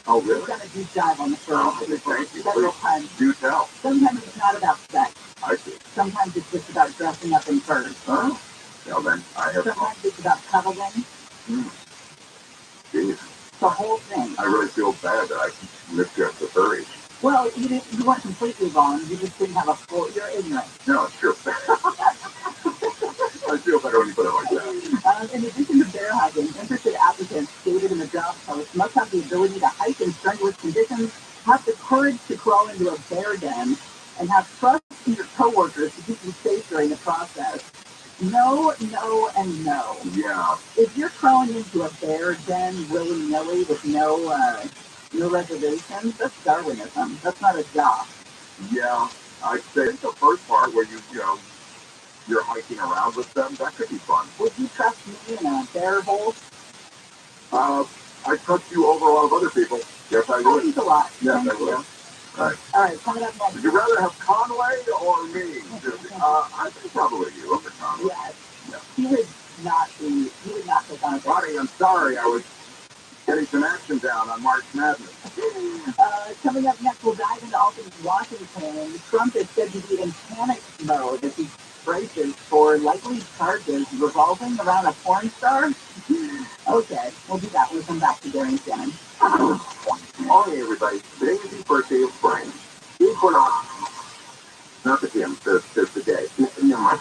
Oh, really? We've done a deep dive on the furries. Oh, thank you. Several times. Do tell. Sometimes it's not about sex. I see. Sometimes it's just about dressing up in furs. Oh. Well, then I have... Sometimes it's about cuddling. Jeez. The whole thing. I really feel bad that I misjudged the furries. Well, you weren't completely wrong. You just didn't have a full... You're ignorant. No, it's true. I feel better when you put it like that. In addition to bear hugging, interested applicants stated in the job post must have the ability to hike in strenuous conditions, have the courage to crawl into a bear den, and have trust in your coworkers to keep you safe during the process. No, no, and no. Yeah. If you're crawling into a bear den willy-nilly with no reservations, that's Darwinism. That's not a job. Yeah, I'd say the first part where you're hiking around with them, that could be fun. Would you trust me in a bear hole? I trust you over a lot of other people. Yes, I would. Thanks a lot. Yes, Thank I would. you. Right. All right, coming up next. Would you rather have Conway or me? I think probably you over Conway. Yes. Yeah. He would not take on a Buddy, I'm sorry. I was getting some action down on March Madness. Coming up next, we'll dive into all things Washington. Trump is said to be in panic mode as he braces for likely charges revolving around a porn star. Okay, we'll do that. We'll come back to Gary and Shannon. Morning, everybody. Today is the first day of spring. Equinox. Not the gym, the day. Never mind.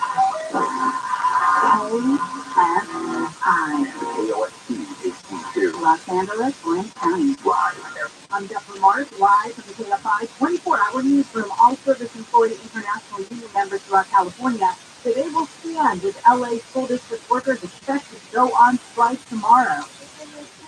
KOST Los Angeles, Orange County. I'm Deborah Morris, live from the KFI 24-hour newsroom. All service employee international union members throughout California today will stand with LA school district workers expected to go on strike tomorrow.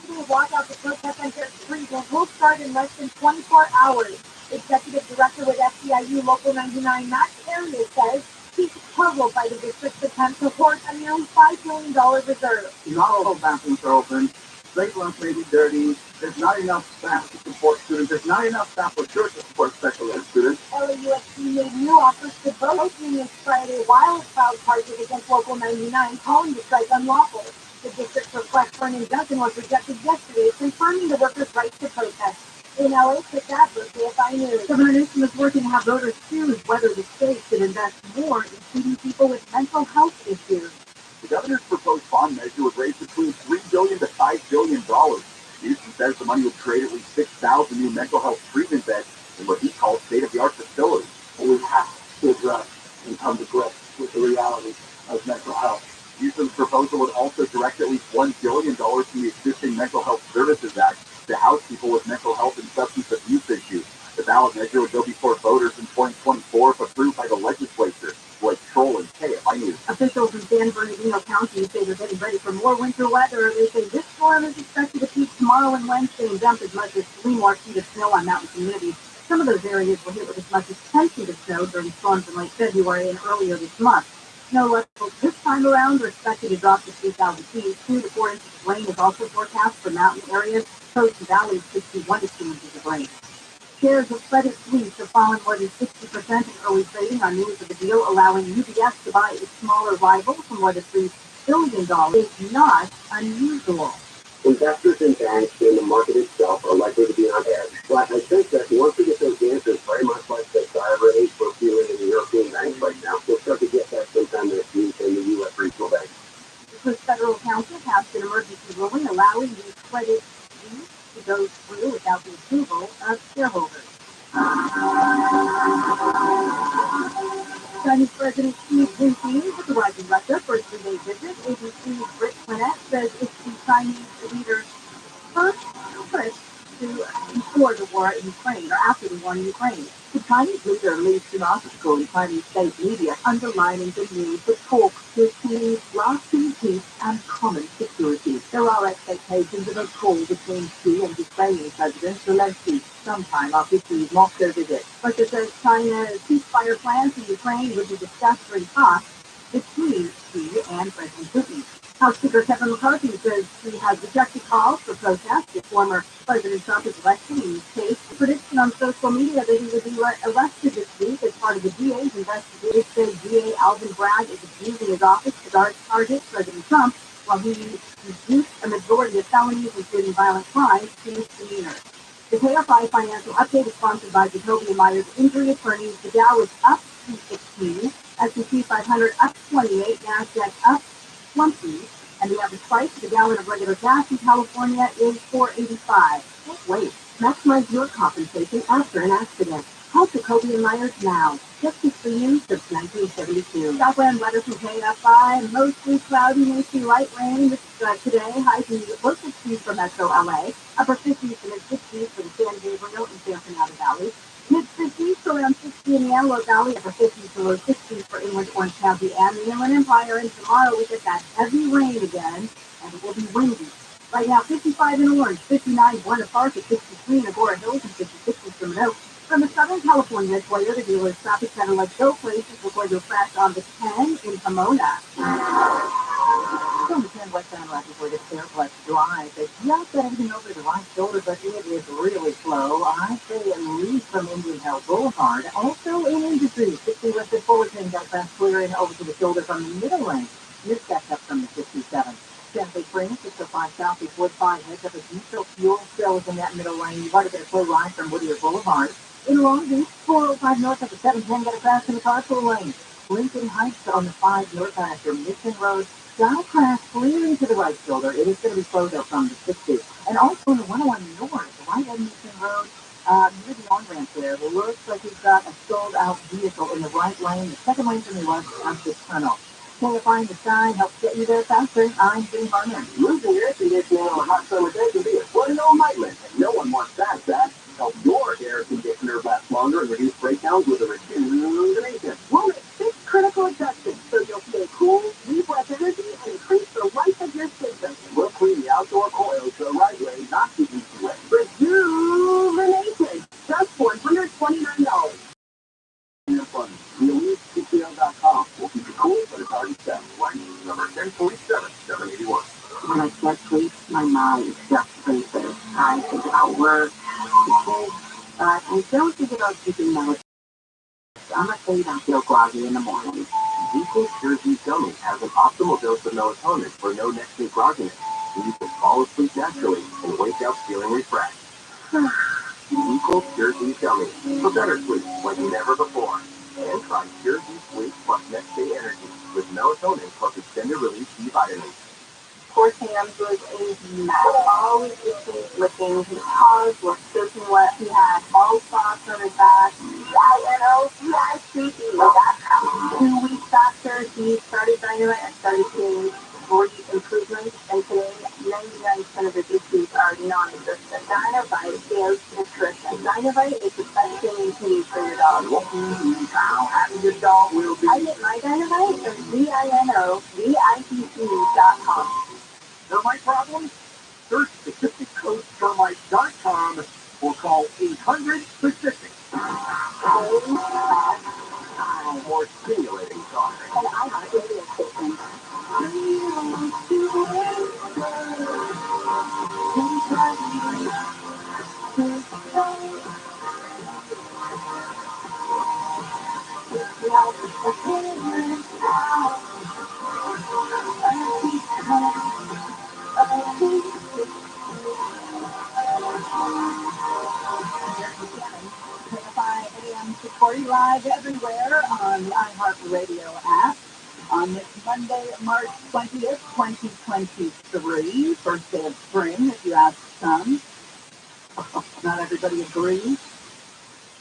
The walkout to protest on District Street will start in less than 24 hours. Executive Director with FCIU Local 99, Matt Carrier, says he's puzzled by the district's attempt to hoard a nearly $5 million reserve. Not all bathrooms are open. Break rooms may be dirty. There's not enough staff to support students. There's not enough staff for sure to support special ed students. LAUSD made new offers to both unions Friday while it filed charges against Local 99, calling the strike unlawful. The district's request for an injunction was rejected yesterday, confirming the workers' right to protest. In LA, Chris Adler, KFI News. Governor Newsom is working to have voters choose whether the state should invest more in treating people with mental health issues. The governor's proposed bond measure would raise between $3 billion to $5 billion. Newsom says the money would create at least 6,000 new mental health treatment beds in what he calls state-of-the-art facilities. We have to address and come to grips with the reality of mental health. Newsom's proposal would also direct at least $1 billion from the existing Mental Health Services Act to house people with mental health and substance abuse issues. The ballot measure would go before voters in 2024 if approved by the legislature. Like trolling KFI News. Officials in San and Bernardino County say they're getting ready for more winter weather. They say this storm is expected to peak tomorrow and Wednesday and dump as much as 3 more feet of snow on mountain communities. Some of those areas were hit with as much as 10 feet of snow during storms in late February and earlier this month. Snow levels this time around are expected to drop to 3,000 feet. 2 to 4 inches of rain is also forecast for mountain areas. Coast and valleys could see 1 to 2 inches of rain. Shares of Credit Suisse have fallen more than 60% in early trading on news of the deal, allowing UBS to buy its smaller rival for more than $3 billion. Is not unusual. Investors and banks in the market itself are likely to be on edge. But I think that once we get those answers, very much like the dire rates we're feeling in the European banks right now, we'll start to get that sometime this week in the U.S. regional banks. The Federal Council passed an emergency ruling allowing the Credit Suisse to go through without the approval of shareholders. Chinese President Xi Jinping has arrived in Russia for a 3-day visit. ABC's Rick Quinette says it's the Chinese leader's first trip before the war in Ukraine, or after the war in Ukraine. The Chinese leader leads an article in Chinese state media underlining the need for talk to achieve lasting peace and common security. There are expectations of a call between Xi and Ukrainian President Zelensky sometime after Xi's Moscow visit. Russia says China's ceasefire plans in Ukraine would be discussed during talks between Xi and President Putin. House Speaker Kevin McCarthy says he has rejected calls for protests if former President Trump is elected in his case. A prediction on social media that he would be arrested this week as part of the DA's investigation. Said DA Alvin Bragg is abusing his office to target President Trump while he reduced a majority of felonies, including violent crimes, to misdemeanors. The KFI Financial Update is sponsored by Jacoby & Myers Injury Attorneys. The Dow is up 216, S&P 500 up 28, NASDAQ up 20, and the average price of a gallon of regular gas in California is $4.85. Don't wait. Maximize your compensation after an accident. Call Jacoby & Myers now. Justice for you since 1972. Southland weather from KFI. Mostly cloudy, may see light rain today. Highs in the low 60s for Metro LA. Upper 50s to mid 60s for the San Gabriel and San Fernando Valley. Mid 50s to around 60 in the Antelope Valley. Upper 50s to low 60s for Inland Orange County and the Inland Empire. And tomorrow we get that heavy rain again, and it will be windy. Right now, 55 in Orange, 59 in Buena Park, 63 in Agora Hills, and 56 in Sherman Oaks. From the Southern California Toyota Dealers Traffic Center, let's go places before you'll crash on the 10 in Pomona. From the 10 westbound right before the Fairplex Drive, they just got everything over the right shoulder, but it is really slow. I say at least from Indian Hill Boulevard. Also in Industry, 60 west of Fullerton, got fast clearing over to the shoulder from the middle lane. You're stacked up from the 57. Gently Springs, 605 Southeast Woodbine, heads up a diesel fuel cells in that middle lane. You want to get a slow line from Whittier Boulevard. In Long Beach, 405 north of the 710, got a crash in the carpool lane. Lincoln Heights on the 5 north after Mission Road. Got a crash clearing to the right shoulder. It is going to be slowed up from the 60. And also in the 101 north, right on Mission Road, near the on-ramp there, it looks like we've got a sold-out vehicle in the right lane. The second lane from the left of the tunnel. Find the sign, helps get you there faster. I'm Jim Harmon. Losing air conditioning on a hot summer day can be a bloody old nightmare, and no one wants that. Help your air conditioner last longer and reduce breakdowns with a rejuvenation. We'll make 6 critical adjustments so you'll stay cool, leave less energy, and increase the life of your system. We'll clean the outdoor coils the right way, not the easy way. Rejuvenation, just $129. EliteCTO.com. We'll keep you cool, but it's already set. License number 1047-781. When I start sleep, my mind just races. I think about work, the kids, but I don't think about keeping my. I'm afraid I'll feel groggy in the morning. Equal Jersey Gummy has an optimal dose of melatonin for no next-day grogginess. You can fall asleep naturally and wake up feeling refreshed. Equal Jersey Gummy for better sleep like never before. And try Jersey Sleep plus Next Day Energy with melatonin plus extended release D vitamins. Poor Sam was a mess. Always itching, licking. His paws were soaking wet. He had bald spots on his back. He had creepy. 2 weeks after he started Dynamite and started seeing great improvements, and today 99% of his issues are non-existent. Dynamite is nutrition. Dynamite is the best thing to use for your dog. How happy your dog will be. I get my Dynamite from DINOVITTE.com. Termite problems? Search specificcodetermite.com or call 800-SPECIFIC. More stimulating talk. And I have a radio station. AM 640 live everywhere on the iHeartRadio app on this Monday, March 20th, 2023, first day of spring, if you ask some. Not everybody agrees.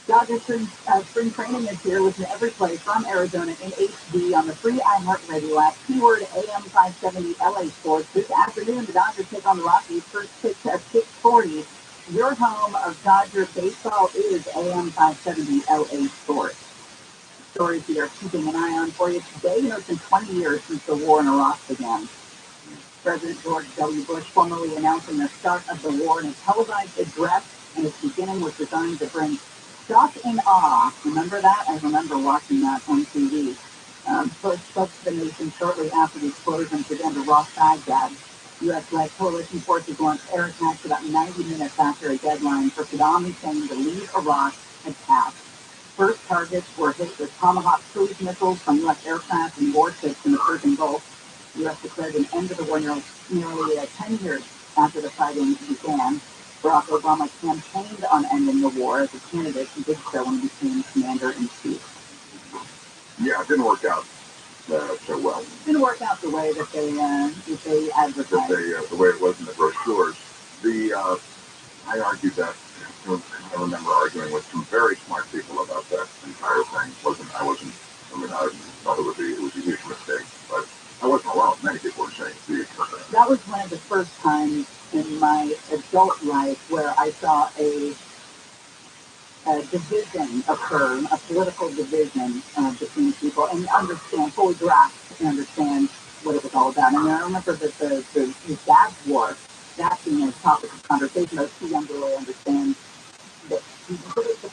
Dodger Spring Training is here. Listen to every play from Arizona in HD on the free iHeartRadio app. Keyword AM 570 LA Sports. This afternoon, the Dodgers take on the Rockies. First pitch at 6:40. Your home of Dodger baseball is AM 570 LA Sports. Stories we are keeping an eye on for you today. It's been 20 years since the war in Iraq began. President George W. Bush formally announcing the start of the war in a televised address, and its beginning was designed to bring shock and awe. Remember that? I remember watching that on TV. Bush spoke to the nation shortly after the explosions began to rock Baghdad. U.S.-led coalition forces launched air attacks about 90 minutes after a deadline for Saddam Hussein to leave Iraq had passed. First targets were hit with Tomahawk cruise missiles from U.S. aircraft and warships in the Persian Gulf. The U.S. declared an end to the war nearly 10 years after the fighting began. Barack Obama campaigned on ending the war as a candidate and did so when he became commander-in-chief. Yeah, it didn't work out so well. It didn't work out the way that they advertised. The way it was in the brochures. I argued that. I remember arguing with some very smart people about that entire thing. I thought it was a huge mistake, but I wasn't alone. Many people were saying it's a huge mistake. That was one of the first times in my adult life where I saw a division occur, a political division between people, and fully grasp and understand what it was all about. And I remember that the Dad War, that being a topic of conversation. I was too young to really understand the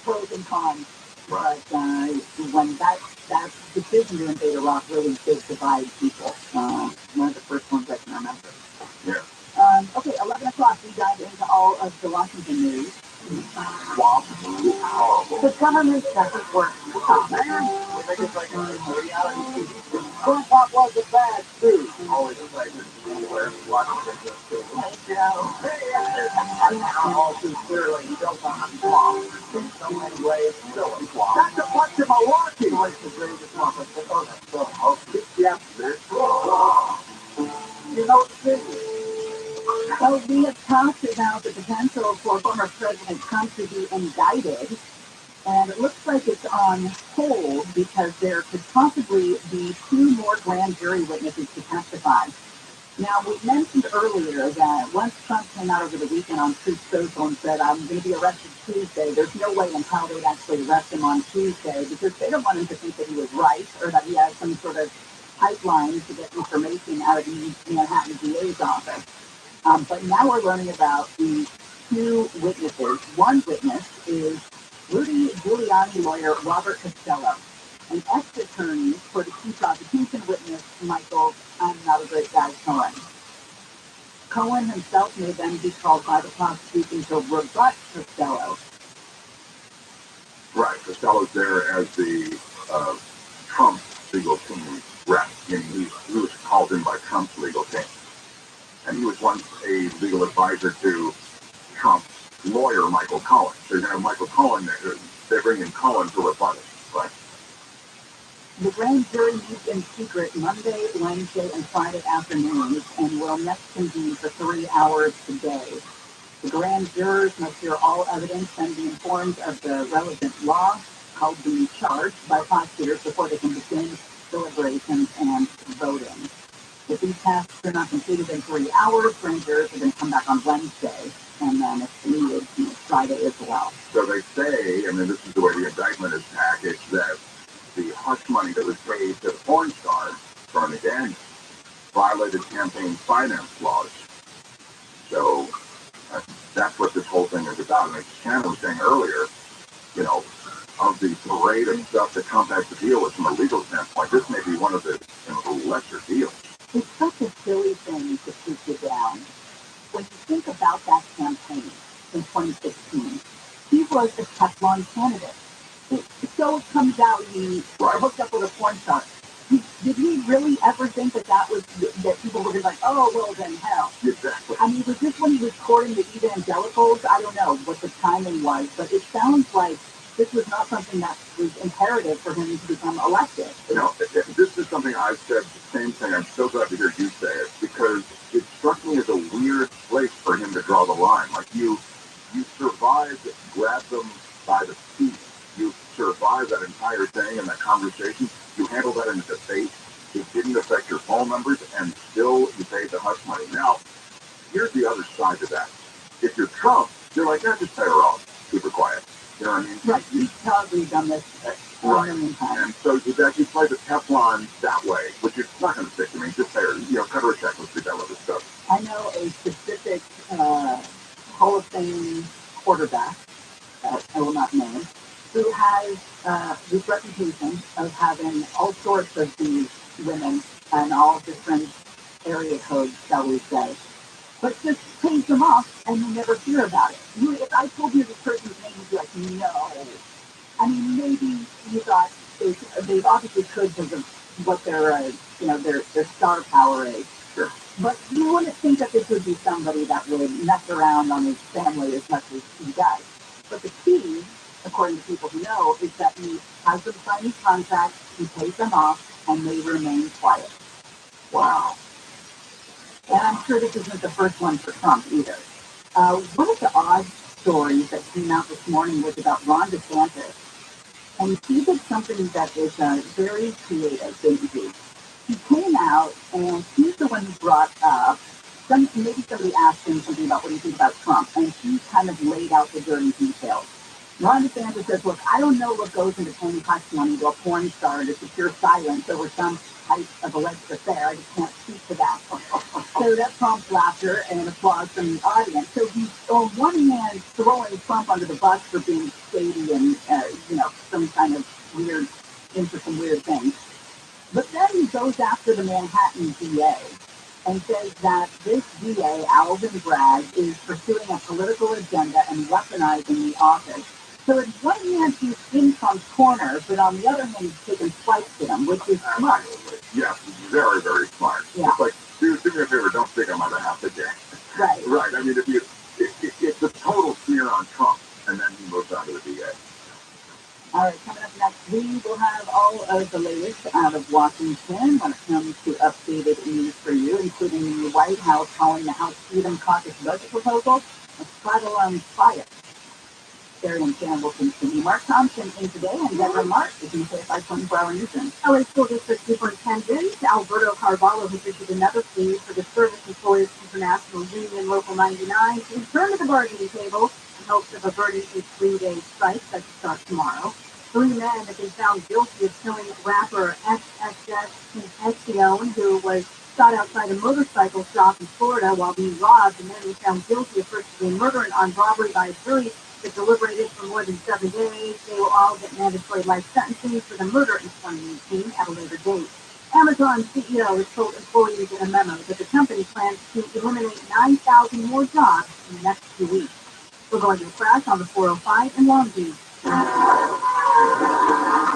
pros and cons. Right. But when that decision to invade Iraq really did divide people, one of the first ones I can remember. Yeah. Okay, 11 o'clock, we dive into all of the Washington news. The government doesn't work. Oh, man. We think it's like a reality TV. That was a bad food. Always a pleasure where Washington goes to. All too clearly built on a swamp. In so many ways, still a swamp. That's a bunch of Milwaukee. It's the greatest swamp of the earth. Yeah, man. You know, so we have talked about the potential for former President Trump to be indicted, and it looks like it's on hold because there could possibly be 2 more grand jury witnesses to testify. Now, we mentioned earlier that once Trump came out over the weekend on Truth Social and said, I'm going to be arrested Tuesday, there's no way in hell they'd actually arrest him on Tuesday because they don't want him to think that he was right or that he had some sort of pipeline to get information out of the Manhattan DA's office. But now we're learning about the 2 witnesses. One witness is Rudy Giuliani lawyer Robert Costello, an ex-attorney for the key prosecution witness Michael, I'm not a great guy, Cohen. Cohen himself may then be called by the prosecution to rebut Costello. Right, Costello's there as the Trump legal team rep. He was called in by Trump's legal team. And he was once a legal advisor to Trump's lawyer, Michael Cohen. So you're going to have Michael Cohen there. They bring in Cohen to rebut it, right? The grand jury meets in secret Monday, Wednesday, and Friday afternoons and will next convene for 3 hours today. The grand jurors must hear all evidence and be informed of the relevant law, called being charged by prosecutors before they can begin deliberations and voting. If these tasks are not completed in 3 hours, grand jurors are going to come back on Wednesday, and then if needed, Friday as well. So they say, I mean, this is the way the indictment is packaged, that the hush money that was paid to the porn star, Stormy Daniels, violated campaign finance laws. So that's what this whole thing is about. And as Shannon was saying earlier, you know, of the parade of stuff that Trump has to deal with from a legal standpoint, this may be one of the lesser deals. It's such a silly thing to keep you down. When you think about that campaign in 2016, he was a Teflon candidate. So it comes out he hooked up with a porn star. Did he really ever think that people were going to be like, oh, well, then hell? Exactly. I mean, was this when he was courting the evangelicals? I don't know what the timing was, but it sounds like this was not something that was imperative for him to become elected. You know, this is something I've said the same thing. I'm so glad to hear you say it, because it struck me as a weird place for him to draw the line. Like, you survived, grabbed them by the feet. You survived that entire thing and that conversation. You handled that in a debate. It didn't affect your phone numbers, and still you paid the hush money. Now, here's the other side to that. If you're Trump, you're like, just pay her off. Keep her quiet. You know what I mean? Right. He's probably done this right. And so you play the Teflon that way, which is not going to stick to me. Just pay her, cut her a check. Let's do that other stuff. I know a specific Hall of Fame quarterback, I will not name, who has this reputation of having all sorts of these women and all different area codes, shall we say, but just pays them off and you never hear about it. If I told you this person's name, you'd be like, no. I mean, maybe you thought they obviously could because of what their star power is. Sure. But you wouldn't think that this would be somebody that would mess around on his family as much as he does. But the key, according to people who know, is that he has them sign these contracts, he pays them off, and they remain quiet. Wow. And I'm sure this isn't the first one for Trump either. One of the odd stories that came out this morning was about Ron DeSantis. And he did something that is very creative, didn't he? He came out, and he's the one who brought up, maybe somebody asked him something about what do you think about Trump, and he kind of laid out the dirty details. Ron DeSantis says, look, I don't know what goes into paying hush money to a porn star to secure silence over some type of alleged affair. I just can't speak to that. So that prompts laughter and applause from the audience. So he's, on one hand, throwing Trump under the bus for being shady and, some kind of weird, into some weird things. But then he goes after the Manhattan DA and says that this DA, Alvin Bragg, is pursuing a political agenda and weaponizing the office. So on one hand, he's in Trump's corner, but on the other hand, he's taking swipes at him, which is smart. Yes, very, very smart. Yeah. It's like, do me a favor, don't speak on my behalf again. Right. Right. I mean, it's a total smear on Trump, and then he moves on to the DA. All right, coming up next, we will have all of the latest out of Washington when it comes to updated news for you, including the White House calling the House Freedom Caucus budget proposal a trial on fire. Carrie and Shannon will continue. Mark Thompson in today, and Deborah Mark is in the KFI 24-hour newsroom. LA School District Superintendent Alberto Carvalho has issued another plea for the Service Employees International Union Local 99 to return to the bargaining table in hopes of averting a 3-day strike that starts tomorrow. 3 men have been found guilty of killing rapper XXX who was shot outside a motorcycle shop in Florida while being robbed. The men were found guilty of first-degree murder and armed robbery by a jury that deliberated for more than 7 days. They will all get mandatory life sentences for the murder in 2018 at a later date. Amazon CEO has told employees in a memo that the company plans to eliminate 9,000 more jobs in the next 2 weeks. We're going to a crash on the 405 in Long Beach.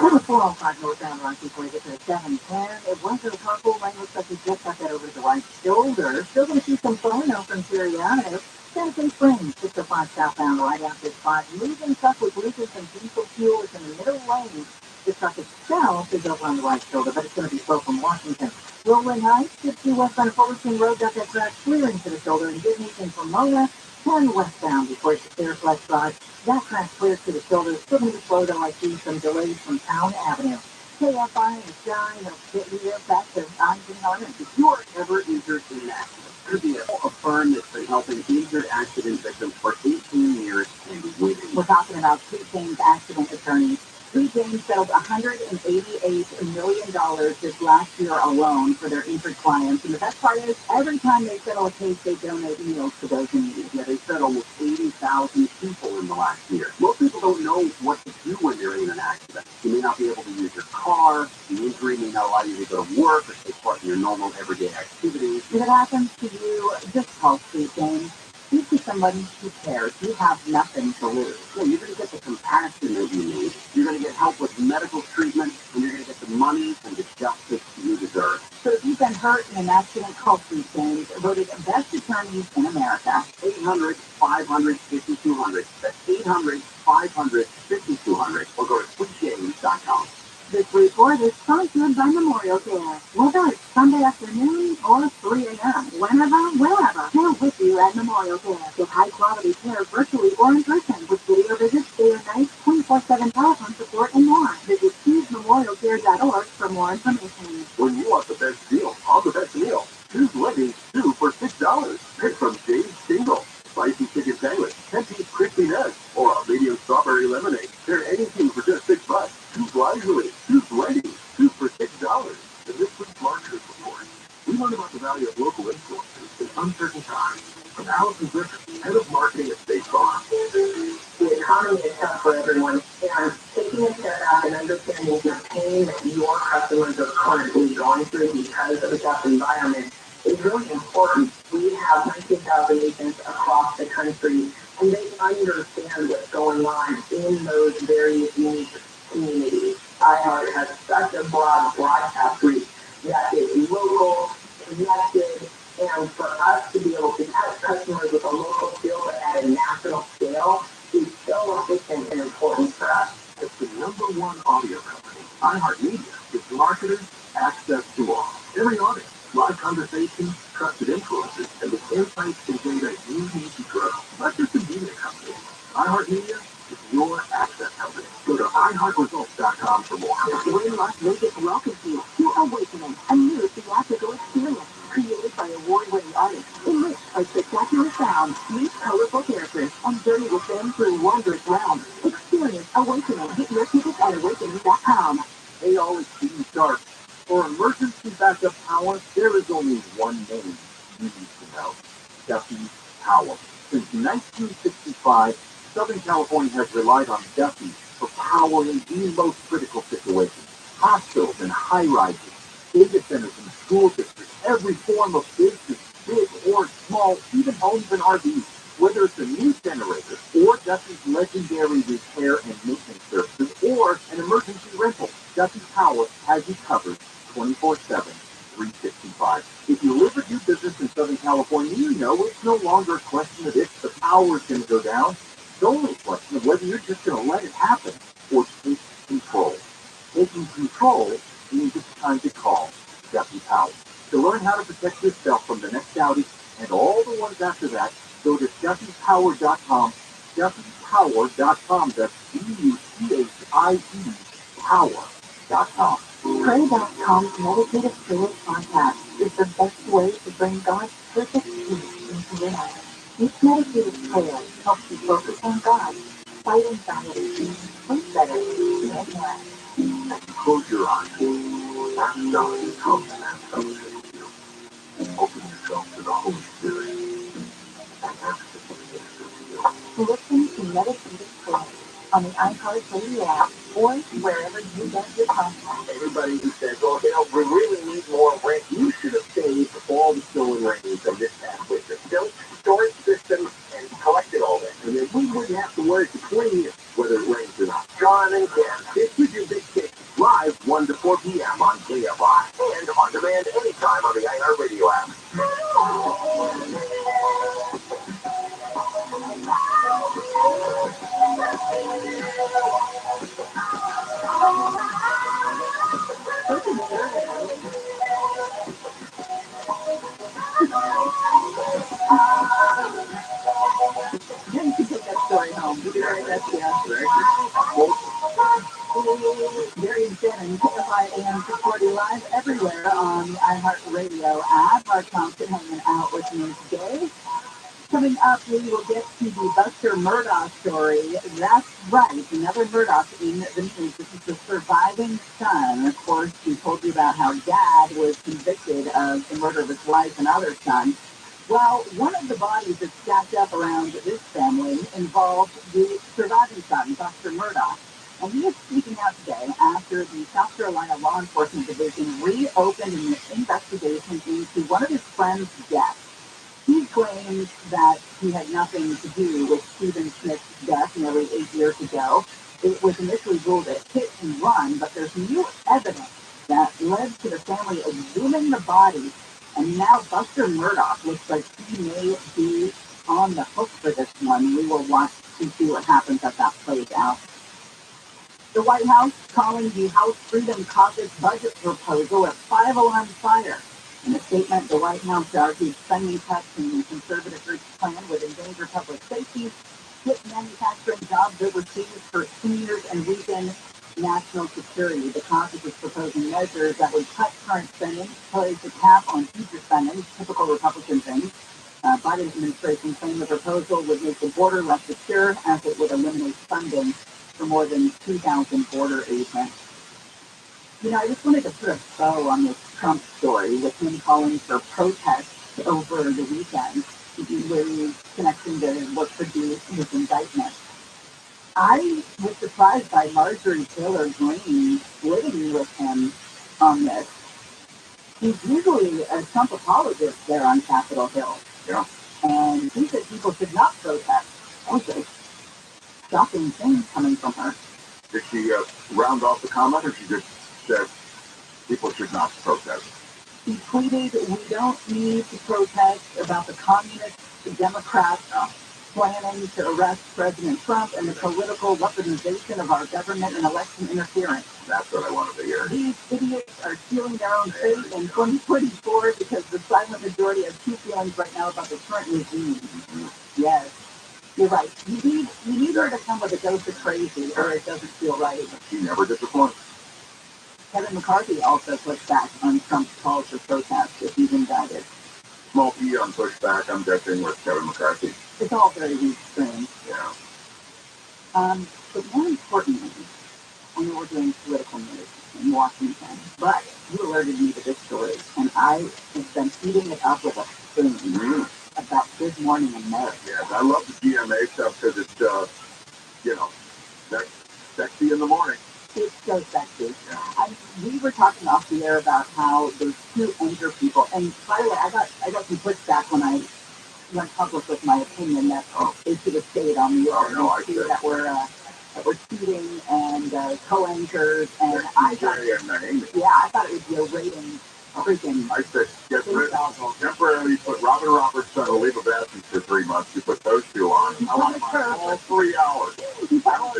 The 405 northbound runs before you get to the 710. It went to the carpool lane. Looks like you just got that over to the right shoulder. Still going to see some Bono from Cherry Avenue. Santa Fe Springs, 605 southbound right after this spot. Moving truck with leaking some diesel fuel is in the middle lane. The truck itself is over on the right shoulder, but it's going to be slow from Washington. Rolling Heights, 50 westbound Fullerton Road, got that track clearing to the shoulder. And good news in Pomona, 10 westbound before it's the Fairflex Drive. That track clears to the shoulder. Still going to be slow, though I see some delays from Town Avenue. KFI and Shine will get you back to 1900. If you are ever injured in an accident, could be a firm that's been helping injured accident victims for 18 years and winning. We're talking about Sweet James Accident Attorneys. Sweet James settled $188 million this last year alone for their injured clients. And the best part is, every time they settle a case, they donate meals to those in need. Yeah, they fed almost 80,000 people in the last year. Most people don't know what to do when you're in an accident. You may not be able to use your car. The injury may not allow you to go to work or take part in your normal everyday activities. If it happens to you, just call Sweet James. Speak to somebody who cares. You have nothing to lose. Well, you're going to get the compassion that you need. You're going to get help with medical treatment, and you're going to get the money and the justice you deserve. So if you've been hurt in an accident, call Sweet James, voted best attorneys in America. 800-500-5200. That's 800-500-5200. Or go to sweetjames.com. This report is sponsored by Memorial Care. Whether it's Sunday afternoon or 3 a.m., whenever, wherever, we're with you at Memorial Care. Get high-quality care virtually or in person with video visits, day and night, 24/7 telephone support, and more. Visit choosememorialcare.org for more information. When you want the best deal on the best meal, choose Wendy's 2 for $6. Pick from James Single, spicy chicken sandwich, 10-piece crispy nuts, or a medium strawberry lemonade. They're anything for just $6. Choose wisely. Choose Wendy's 2 for $6. In this week's Marketers Report, we learn about the value of local influencers in uncertain times. From Allison Griffin, head of marketing at State Farm. The economy is tough for everyone, and taking a step back and understanding the pain that your customers are currently going through because of the tough environment is really important. We have 19,000 agents across the country, and they understand what's going on in those very unique communities. iHeart has such a broad broadcast reach that is local, connected, and for us to be able to touch customers with a local feel but at a national scale is so efficient and important for us. As the #1 audio company, iHeartMedia gives marketers access to all. Every audience, live conversations, trusted influencers, and the insights and data you need to grow. Not just a media company. iHeartMedia is your access company. Go to iHeartResults.com for more. We're Las Vegas welcomes you to Awakening, a new theatrical experience created by award-winning artists, enriched by spectacular sound, meet colorful characters, and journey with them through wondrous realms. Experience Awakening. Get your tickets at awakening.com. Hey, all, it's Steve Sharp. For emergency backup power, there is only one name you need to know. Duffy Power. Since 1965, Southern California has relied on Duffy for power in the most critical situations. Hospitals and high-rises, data centers and school districts, every form of business, big or small, even homes and RVs. Whether it's a new generator or Duffy's legendary repair and maintenance services or an emergency rental, Duffy Power has you covered 24/7, 365. If you live or do business in Southern California, you know it's no longer a question of if the power is going to go down. It's only a question of whether you're just going to let it happen or take control. Taking control means it's time to call Duffy Power. To learn how to protect yourself from the next outage and all the ones after that, go to DuffyPower.com. DuffyPower.com. That's DUCHIE Power.com. Pray.com's meditative prayer podcast is the best way to bring God's perfect peace into your life. Each meditative prayer helps you focus on God, fight anxiety, sleep better, and more. Close your eyes. Ask God to come and have fellowship with you. Open yourself to the Holy Spirit and ask Him to minister to you. Listen to meditative prayer on the iHeartRadio app or wherever you get your podcasts. Everybody who says, oh, we really need more rent, you should have saved all the snow and rain from this past winter. Built storage systems and collected all that. And then we wouldn't have to worry for 20 years whether it rains or not. John and Ken, this was your Big Kick, live 1 to 4 p.m. on KFI and on demand anytime on the iHeartRadio app. Yeah, you can take that story home. You can write that down. Very generous. and KFI AM 640 live everywhere on the iHeartRadio app. Mark Thompson hanging out with me today. Coming up, we will get to the Buster Murdaugh story. That's right, another Murdaugh in the news. This is the surviving son. Of course, we told you about how dad was convicted of the murder of his wife and other son. Well, one of the bodies that's stacked up around this family involved the surviving son, Buster Murdaugh. And he is speaking out today after the South Carolina Law Enforcement Division reopened an investigation into one of his friend's deaths. He claims that he had nothing to do with Stephen Smith's death nearly 8 years ago. It was initially ruled a hit and run, but there's new evidence that led to the family exhuming the body. And now Buster Murdaugh looks like he may be on the hook for this one. We will watch to see what happens as that plays out. The White House calling the House Freedom Caucus budget proposal a five-alarm fire. In a statement, the White House argued spending cuts in the conservative group's plan would endanger public safety, hit manufacturing jobs overseas for seniors, and weaken national security. The caucus is proposing measures that would cut current spending, place a cap on future spending, typical Republican things. Biden's administration claimed the proposal would make the border less secure, as it would eliminate funding for more than 2,000 border agents. I just wanted to put a bow on this Trump story with him calling for protests over the weekend, with connection to what could be his indictment. I was surprised by Marjorie Taylor Greene splitting with him on this. He's usually a Trump apologist there on Capitol Hill. Yeah. And he said people should not protest. Okay. Shocking thing coming from her. Did she round off the comment, or she just said people should not protest? He tweeted, "We don't need to protest about the communists, the Democrats planning to arrest President Trump and the political weaponization of our government and election interference." That's what I wanted to hear. These idiots are stealing their own fate in 2024 because the silent majority has two feelings right now about the current regime. Mm-hmm. Yes. You're right. You need her to come with a dose of crazy, or it doesn't feel right. She never disappoints. Kevin McCarthy also pushed back on Trump's calls for protest if he's indicted. Small P on pushback, I'm guessing, with Kevin McCarthy. It's all very extreme. Yeah. But more importantly, I know we're doing political news in Washington, but you alerted me to this story, and I have been eating it up with a spoon. Mm-hmm. About Good Morning America. Yes, I love the GMA stuff because it's, that's sexy in the morning. It's so sexy. Yeah. We were talking off the air about how there's two anchor people, and by the way, I got some pushback when I went public with my opinion that they should have stayed on the air. That were cheating and co-anchors, and I thought it would be a rating. Freaking I said, temporarily put Robin Roberts on a leave of absence for 3 months. You put those two on. I want them on all 3 hours. Not only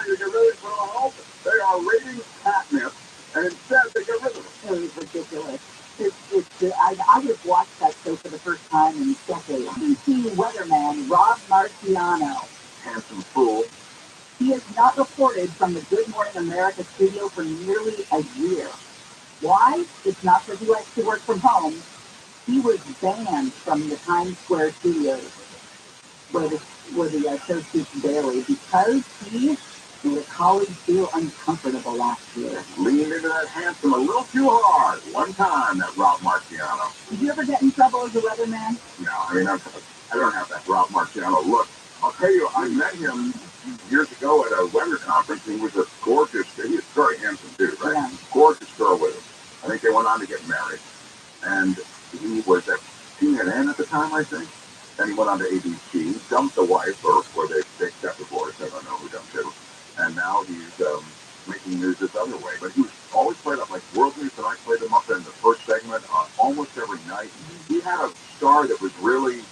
did they really put on all, they are rating catnip, and instead they get rid of them. It was ridiculous. I would have watched that show for the first time in decades. BBC weatherman Rob Marciano. Handsome fool. He has not reported from the Good Morning America studio for nearly a year. Why? It's not because he likes to work from home. He was banned from the Times Square studios where the show shoots daily because he made a colleague feel uncomfortable last year. Leaned into that handsome a little too hard one time, that Rob Marciano. Did you ever get in trouble as a weatherman? No, I mean, I don't have that Rob Marciano look. I'll tell you, I met him years ago at a weather conference. He was a gorgeous, he was a very handsome dude, right? Yeah. Gorgeous girl with him. I think they went on to get married. And he was at CNN at the time, I think. Then he went on to ABC, dumped the wife, or they got divorced, I don't know who dumped him. And now he's making news this other way. But he was always played up, like World News Tonight played him up in the first segment almost every night. He had a star that was really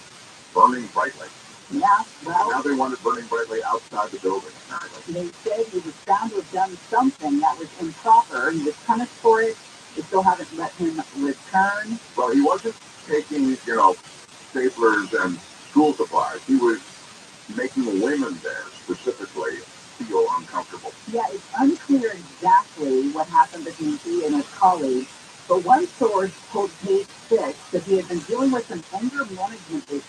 burning brightly. Yeah, well, now they wanted burning brightly outside the building, apparently. They said he was found to have done something that was improper. He was punished for it. They still haven't let him return. Well, he wasn't taking, staplers and school supplies. He was making women there specifically feel uncomfortable. Yeah, it's unclear exactly what happened colleagues, but one source told Page 6 that he had been dealing with some anger management issues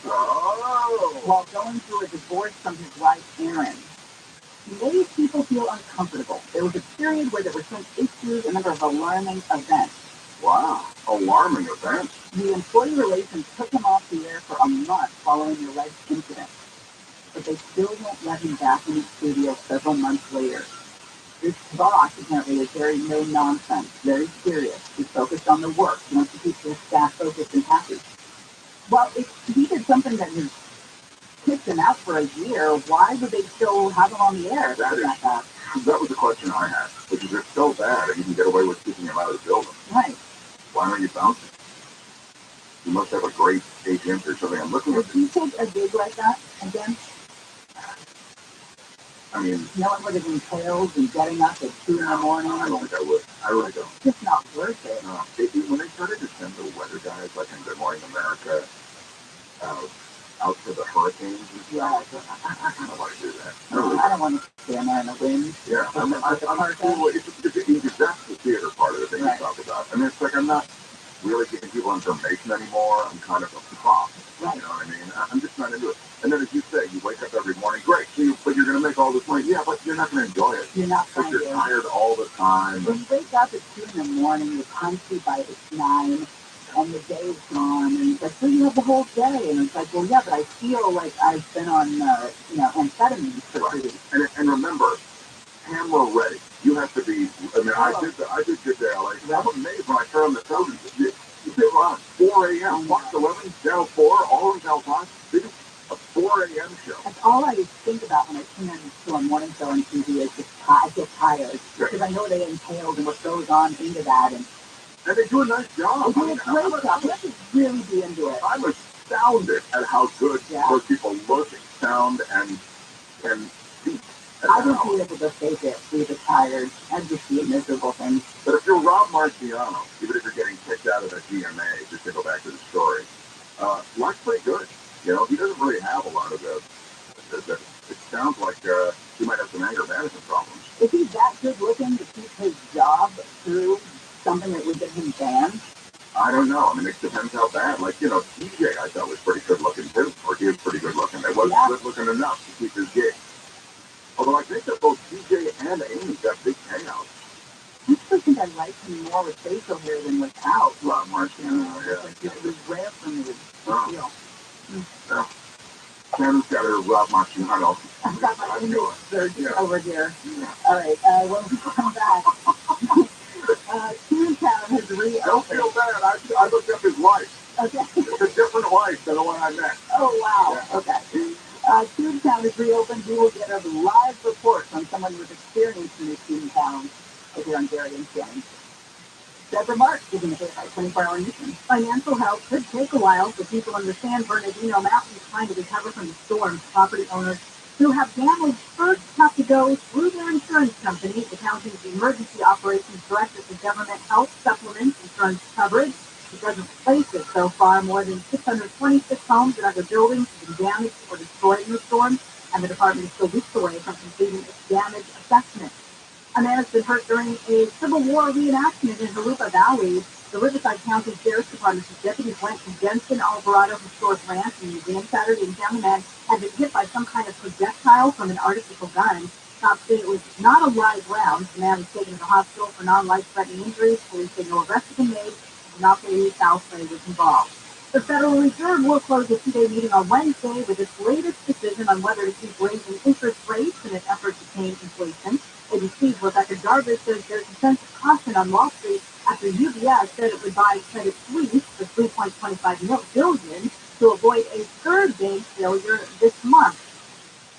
while going through a divorce from his wife, Erin. He made people feel uncomfortable. There was a period where there were some issues, a number of alarming events. Wow, alarming events. The employee relations took him off the air for a month following the alleged incident, but they still won't let him back in the studio several months later. His boss, apparently, is very no-nonsense, very serious. He's focused on the work. He wants to keep his staff focused and happy. Well, if he did something that has kicked him out for a year, why would they still have him on the air? That was the question I had, which is it's so bad and you can get away with keeping him out of the building. Right. Why aren't you bouncing? You must have a great agent or something. I'm looking at. Would you take a gig like that again? I mean, knowing what it entails and getting up at 2 in the morning. I don't think I would. I really don't. It's just not worth it. No. When they started to send the weather guys, like in Good Morning America, out for the hurricanes and stuff, I don't want to do that. I don't want to stand there in the wind. Yeah, I'm cool. That's the theater part of the thing I talk about. I mean, it's like I'm not really giving people information anymore. I'm kind of a prop. Right. You know what I mean? I'm just not into it. And then as you say, you wake up every morning, great, but you're going to make all this money. Yeah, but you're not going to enjoy it. You're not going to. You're tired all the time. When you wake up at 2 in the morning, you're punchy by 9, and the day's gone, and it's like, so you have the whole day. And it's like, well, yeah, but I feel like I've been on, amphetamines for 3 weeks. And remember, camera ready. You have to be, I mean, I did Good Day LA. I'm amazed when I turn on the television. You sit around 4 a.m., Fox 11, Channel 4, all of Channel 5. They do a 4 a.m. show. That's all I think about when I tune into a morning show on TV is just, I get tired. Because I know what they entailed and what goes on into that. And they do a nice job. They do a great job. You have to really be into it. I'm astounded at how good those people look, sound, and speak. I would be able to fake it, be tired, and just be a miserable thing. But if you're Rob Marciano, even if you're getting kicked out of the GMA, just to go back to the story, life's pretty good. You know, he doesn't really have a lot of it sounds like he might have some anger management problems. Is he that good looking to keep his job through something that would get him banned? I don't know. I mean, it depends how bad. Like, DJ I thought was pretty good looking too, or he was pretty good looking. They wasn't good looking enough to keep his gig. Although I think that both DJ and Amy got big payouts. I actually think I like him more with facial hair than without. Rob Marciano, yeah. It was rare for me to feel. Yeah. Sam's got her Rob Marciano. I've got my image surgery over here. Yeah. All right, when we come back, Toontown has reopened. Don't feel bad. I looked up his wife. Okay. It's a different wife than the one I met. Oh, wow. Yeah. Okay. Toontown is reopened. We will get a live report from someone with experience in this Toontown over here on Gary and Shannon. Deborah Marks is in the 24-hour mission. Financial help could take a while for people in the San Bernardino Mountains trying to recover from the storm. Property owners who have damage first have to go through their insurance company. The county's emergency operations director for government health supplements insurance coverage. It doesn't replace it so far. More than 626 homes and other buildings have been damaged or destroyed in the storm, and the department is still weeks away from completing its damage assessment. A man has been hurt during a Civil War reenactment in Harupa Valley. The Riverside County Sheriff's Department's deputies went to Jensen Alvarado Historic Ranch and Museum Saturday and found the man had been hit by some kind of projectile from an artificial gun. Cops say it was not a live round. The man was taken to the hospital for non-life-threatening injuries. Police say no arrests have been made. Not believe foul play was involved. The Federal Reserve will close a 2-day meeting on Wednesday with its latest decision on whether to keep raising interest rates in an effort to tame inflation. ABC's Rebecca Jarvis says there's a sense of caution on Wall Street after UBS said it would buy Credit Suisse for $3.25 billion to avoid a third bank failure this month.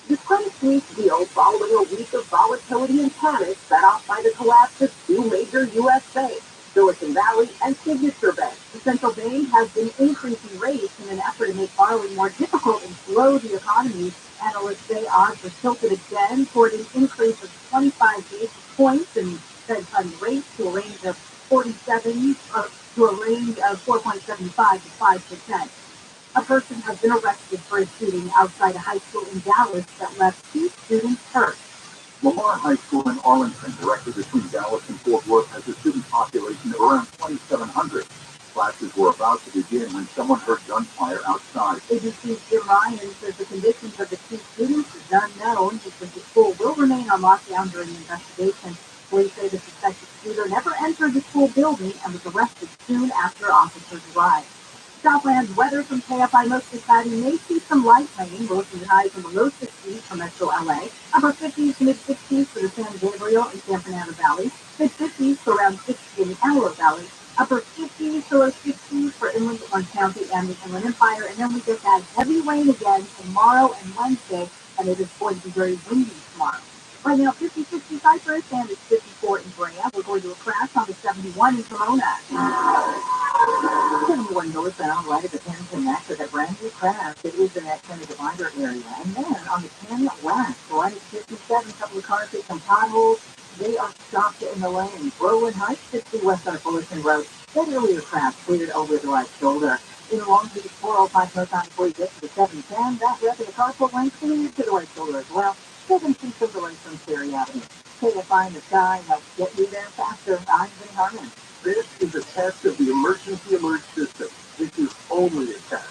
The Credit Suisse deal following a week of volatility and panic set off by the collapse of 2 major U.S. banks, Silicon Valley and Signature Bank. The central bank has been increasing rates in an effort to make borrowing more difficult and slow the economy. Analysts say odds are tilted again toward an increase of 25 basis points in Fed funds rates to a range of 4.75 to 5%. A person has been arrested for a shooting outside a high school in Dallas that left 2 students hurt. Lamar High School in Arlington, directly between Dallas and Fort Worth, has a student population of around 2,700. Classes were about to begin when someone heard gunfire outside. ABC's Jim Ryan says the conditions of the two students is unknown because the school will remain on lockdown during the investigation. Police say the suspected shooter never entered the school building and was arrested soon after officers arrived. Southland's weather from KFI mostly cloudy. May see some light rain. Lows and highs in the low 60s for Metro LA. Upper 50s to mid 60s for the San Gabriel and San Fernando Valley. Mid 50s to around 60 in the Antelope Valley. Upper 50s to low 60s for Inland Orange County and the Inland Empire. And then we get that heavy rain again tomorrow and Wednesday, and it is going to be very windy tomorrow. Right now, 50-60 Cypress, and it's 54 in Brea. We're going to a crash on the 71 in Pomona. 71 northbound right at the 10 connect with a brand new crash. It is in that kind of divider area. And then on the 10 west, right at 57, a couple of cars hit some potholes. They are stopped in the lane. Roland Heights, 60 west on Fullerton Road. That earlier crash cleared over the right shoulder. In along to the 405 northbound before you get to the 710. That wreck in the carpool lane cleared to the right shoulder as well. 7 feet of the lane from Ferry Avenue. KFI in the sky helps get you there faster. I'm Vinnie Harmon. This is a test of the emergency alert system. This is only a test.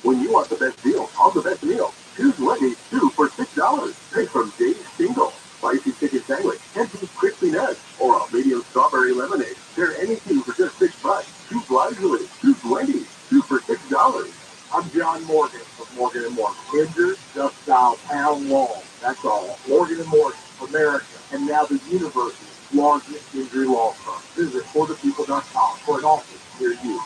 When you want the best deal on the best meal, choose Wendy's 2 for $6. Pick from Dave's Single, spicy chicken sandwich, and 2 crispy nuts, or a medium strawberry lemonade. They're any 2 for just $6. Choose wisely. Choose Wendy's 2 for $6. I'm John Morgan of Morgan & Morgan. Injured, just dial pound long. That's all. Morgan & Morgan, America, and now the universe's largest injury law firm. Visit forthepeople.com for an office near you.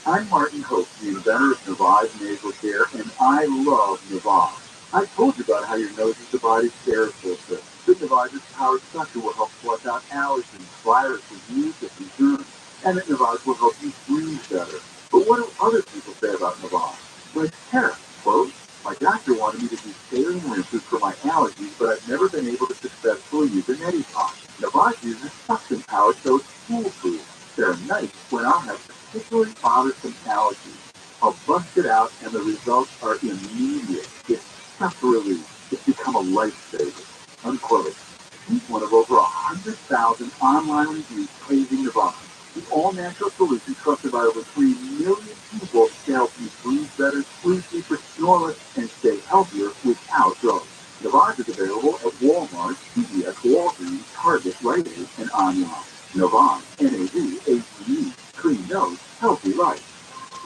I'm Martin Hope, the inventor of Navage Nasal Care, and I love Navage. I told you about how your nose is divided care system. Good Navage's powered suction will help flush out allergens, viruses, yeast, and concerns. And that Navage will help you breathe better. But what do other people say about Navage? Like Tara, quote, my doctor wanted me to do saline rinses for my allergies, but I've never been able to successfully use a neti pot. Navage uses suction power, so it's foolproof. They're nice when I'll have particularly bothersome allergies. I'll bust it out, and the results are immediate. It's such a relief. It's become a lifesaver. Unquote. He's one of over 100,000 online reviews praising Navage, the all-natural solution trusted by over 3 million people to help you breathe better, sleep deeper, snore less, and stay healthier without drugs. Navage is available at Walmart, CVS, Walgreens, Target, Rite Aid, and online. Navage, N-A-V-A-G-E, clean nose, healthy life.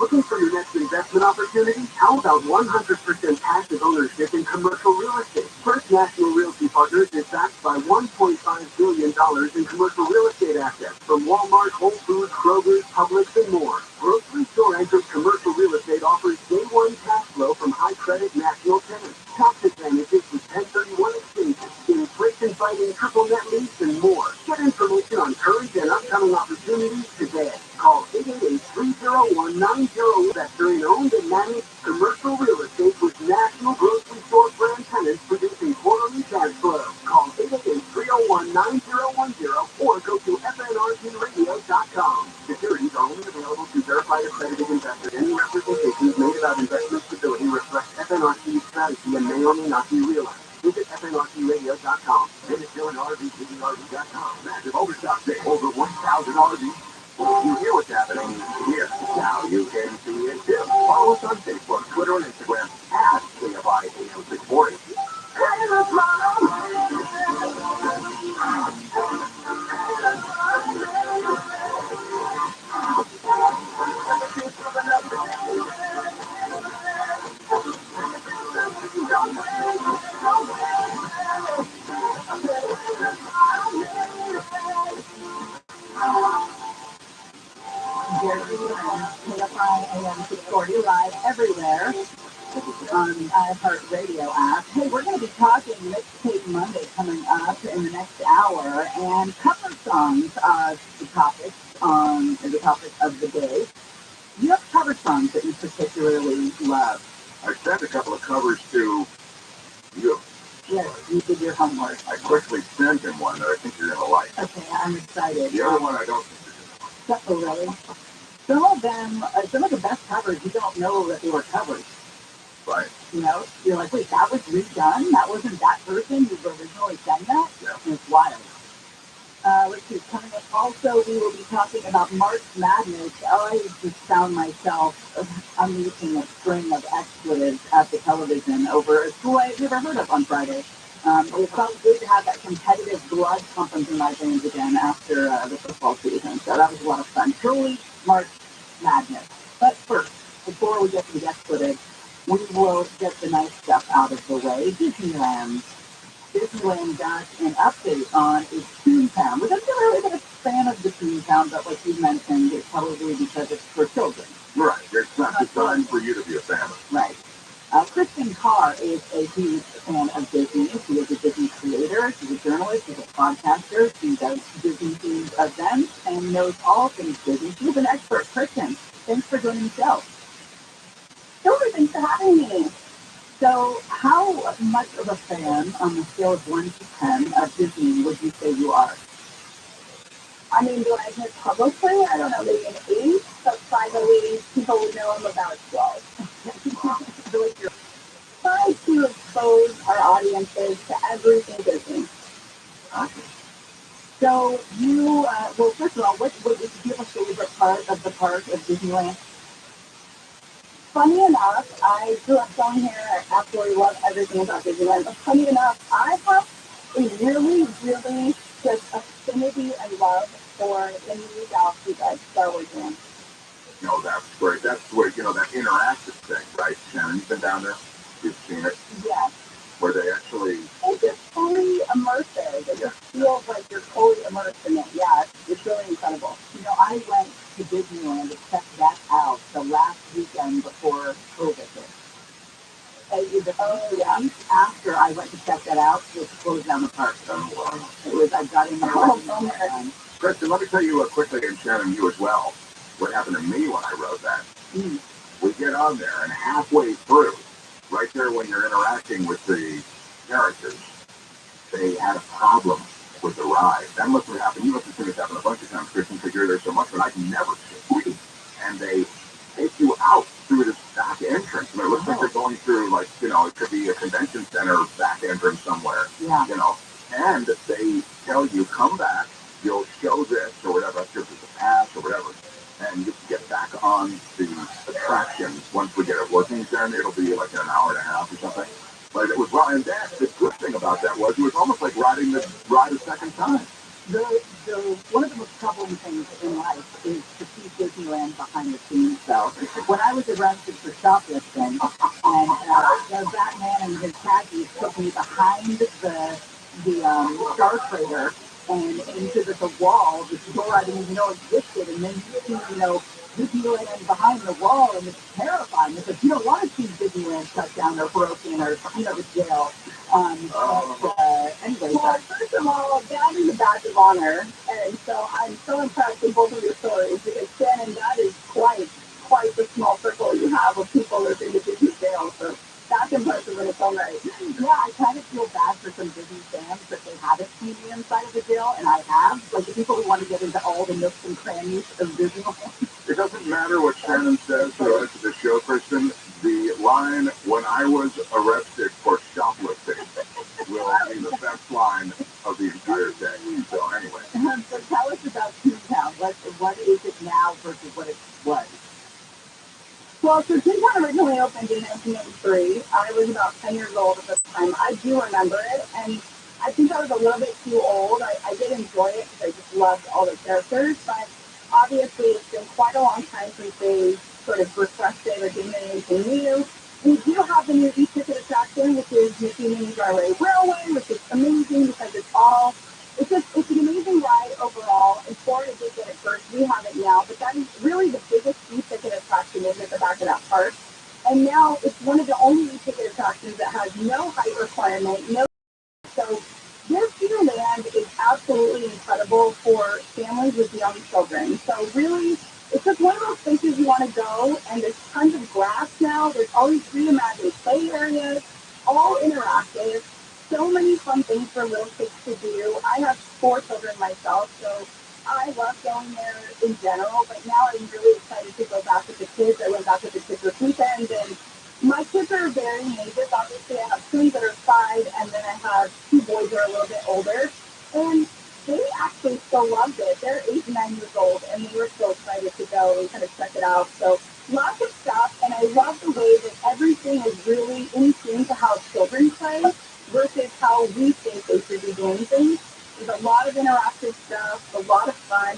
Looking for your next investment opportunity? How about 100% passive ownership in commercial real estate? First National Realty Partners is backed by $1.5 billion in commercial real estate assets from Walmart, Whole Foods, Kroger, Publix, and more. Grocery store anchored commercial real estate offers day one cash flow from high credit national tenants, tax advantages with 1031 exchanges, inflation-fighting triple net lease, and more. Get information on current and upcoming opportunities today. Call 888-301-90. Investor in owned and managed commercial real estate with national grocery store brand tenants producing quarterly cash flow. Call 888-301-9010 or go to fnrtradio.com. Securities are only available to verified accredited investors. Any representations made about investment stability reflect FNRC's strategy and may or may not be realized. Visit fnrtradio.com. Visit RV.com. Massive overstock sale, over 1,000 RVs. You hear what's happening here. Now you can see it too. Follow us on Facebook, Twitter, and Instagram at KFI AM 640. KFI AM 640 live everywhere on the iHeartRadio app. Hey, we're going to be talking Mixtape Monday coming up in the next hour, and cover songs are the topic of the day. Do you have cover songs that you particularly love? I sent a couple of covers to you. Yes, you did your homework. I quickly sent him one that I think you're going to like. Okay, I'm excited. The other one I don't think you're going to like. Oh, really? Some of them, some of the best covers, you don't know that they were covers. Right. You know, you're like, wait, that was redone? That wasn't that person who originally sang that? Yeah. And it's wild. Let's see, coming up also, we will be talking about March Madness. I just found myself unleashing a string of expletives at the television over a school I've never heard of on Friday. It felt good to have that competitive blood pumping through my veins again after the football season. So that was a lot of fun. Truly March Madness. But first, before we get to the expletives, we will get the nice stuff out of the way. Disneyland got an update on its Toontown, which I've never really been a fan of the Toontown, but like you mentioned, it's probably because it's for children. Right. It's not designed for you to be a fan of. Right. Kristen Carr is a huge fan of Disney. She is a Disney creator, she's a journalist, she's a podcaster, she does Disney-themed events, and knows all things Disney. She's an expert. Kristen, thanks for joining the show. Sure, thanks for having me. So, how much of a fan on the scale of 1 to 10 of Disney would you say you are? I mean, do I admit publicly? I don't know, maybe an 8, but privately, people would know I'm about 12. So, like you're Trying to expose our audiences to everything Disney. awesome. So, you, well, first of all, what do you have a favorite part of the park of Disneyland? Funny enough, I grew up down here. I absolutely love everything about Disneyland. But funny enough, I have a really, really just affinity and love for the new Galaxy Edge Star Wars Land. That's where, that interactive thing, right? Shannon, you've been down there? You've seen it? Yes. Where they actually... It's just fully immersive. It just feels like you're fully immersed in it. Yeah, it's really incredible. I went to Disneyland to check that out the last weekend before COVID hit. The week after I went to check that out, it closed down the park. I got in there. Kristen, let me tell you quickly, and Shannon, you as well, what happened to me when I wrote that. We get on there, and halfway through, right there when you're interacting with the characters, they had a problem with the ride. That must have happened. You must have seen this happen a bunch of times, Kristen, because you're there so much, but I've never seen it. And they take you out through this back entrance. And it looks like they're going through, like, it could be a convention center back entrance somewhere. Yeah. And they tell you, come back, you'll show this or whatever, if it's a pass or whatever, and you get back on the attractions. Once we get it working, then it'll be like an hour and a half or something. But it was, and the good thing about that was it was almost like riding the ride a second time. One of the most troubling things in life is to see Disneyland behind the scenes, though. When I was arrested for shoplifting, and the Batman and his khakis took me behind the Star Trader and into the wall, this door I didn't even know existed, and then you see, Disneyland behind the wall, and it's terrifying. It's like, you don't want to see Disneyland shut down or broken or, the jail. Anyway, well, first of all, that is a badge of honor, and so I'm so impressed with both of your stories, because Shannon, that is quite the small circle you have of people that are in the Disney jail, so that's impressive in its own right. Yeah, I kind of feel bad for some Disney fans that they haven't seen the inside of the jail, and I have. Like the people who want to get into all the nooks and crannies of Disneyland. It doesn't matter what Shannon says to the show, Kristen. The line, when I was arrested for shoplifting, will be the best line of the entire day. So anyway. So tell us about Toontown. What is it now versus what it was? Well, so Toontown originally opened in 1983. I was about 10 years old at the time. I do remember it, and I think I was a little bit too old. I did enjoy it because I just loved all the characters, but obviously it's been quite a long time since they sort of refreshed it or given it anything new. We do have the new e-ticket attraction, which is Mickey Minnie's Runaway Railway, which is amazing because it's an amazing ride overall. And Florida did get it first. We have it now, but that is really the biggest e-ticket attraction is at the back of that park. And now it's one of the only e-ticket attractions that has no height requirement, so Disneyland is absolutely incredible for families with young children. So really, it's just one of those places you want to go, and there's tons of grass now. There's all these reimagined play areas, all interactive. So so many fun things for little kids to do. I have 4 children myself, so I love going there in general, but now I'm really excited to go back with the kids. I went back with the kids this weekend, and my kids are varying ages. Obviously, I have twins that are 5, and then I have 2 boys that are a little bit older, and they actually still loved it. They're 8 and 9 years old, and they were so excited to go and kind of check it out. So lots of stuff, and I love the way that everything is really in tune to how children play versus how we think they should be doing things. There's a lot of interactive stuff, a lot of fun,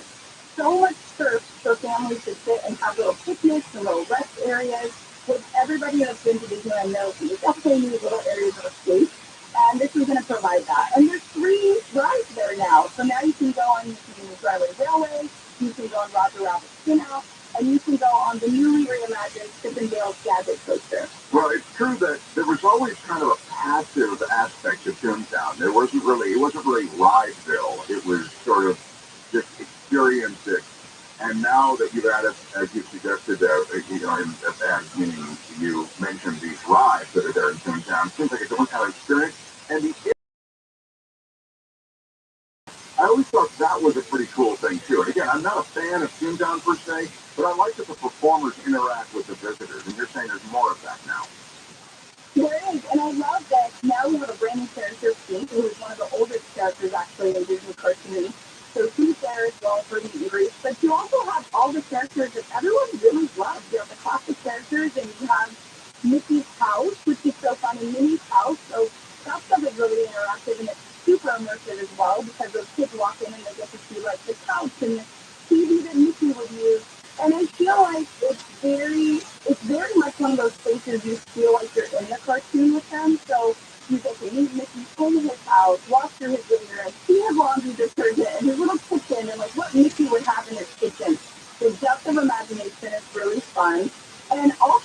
so much surf for families to sit and have little picnics and little rest areas. With everybody that's been to Disneyland knows you definitely need little areas of escape, and this is going to provide that. And there's 3 rides there now, so now you can go on the Dry Railway, you can go on ROTHSCHILD Spin-Out, and you can go on the newly reimagined Chippendale Gadget Coaster. Well, it's true that there was always kind of a passive aspect to Toontown. It wasn't really Rideville. It was sort of just experience it. And now that you've added, as you suggested, meaning you mentioned these rides that are there in Toontown, it seems like a different kind of experience. And I always thought that was a pretty cool thing too. And again, I'm not a fan of Toontown per se, but I like that the performers interact with the visitors. And you're saying there's more of that now. There is, and I love that now we have a brand new character, Pink, who is one of the oldest characters actually in Disney cartoons. So she's there as well for meet and greet. But you also have all the characters that everyone really loves. You have the classic characters, and you have Mickey's house, which is so fun, and Minnie's house. So that stuff is really interactive, and it's super immersive as well, because those kids walk in and they get to see like the couch and the TV that Mickey would use. And I feel like it's very much one of those places you feel like you're in the cartoon with them. So you get to meet Mickey in his house, walk through his living room, see his laundry detergent and his little kitchen, and like what Mickey would have in his kitchen. The depth of imagination is really fun. And also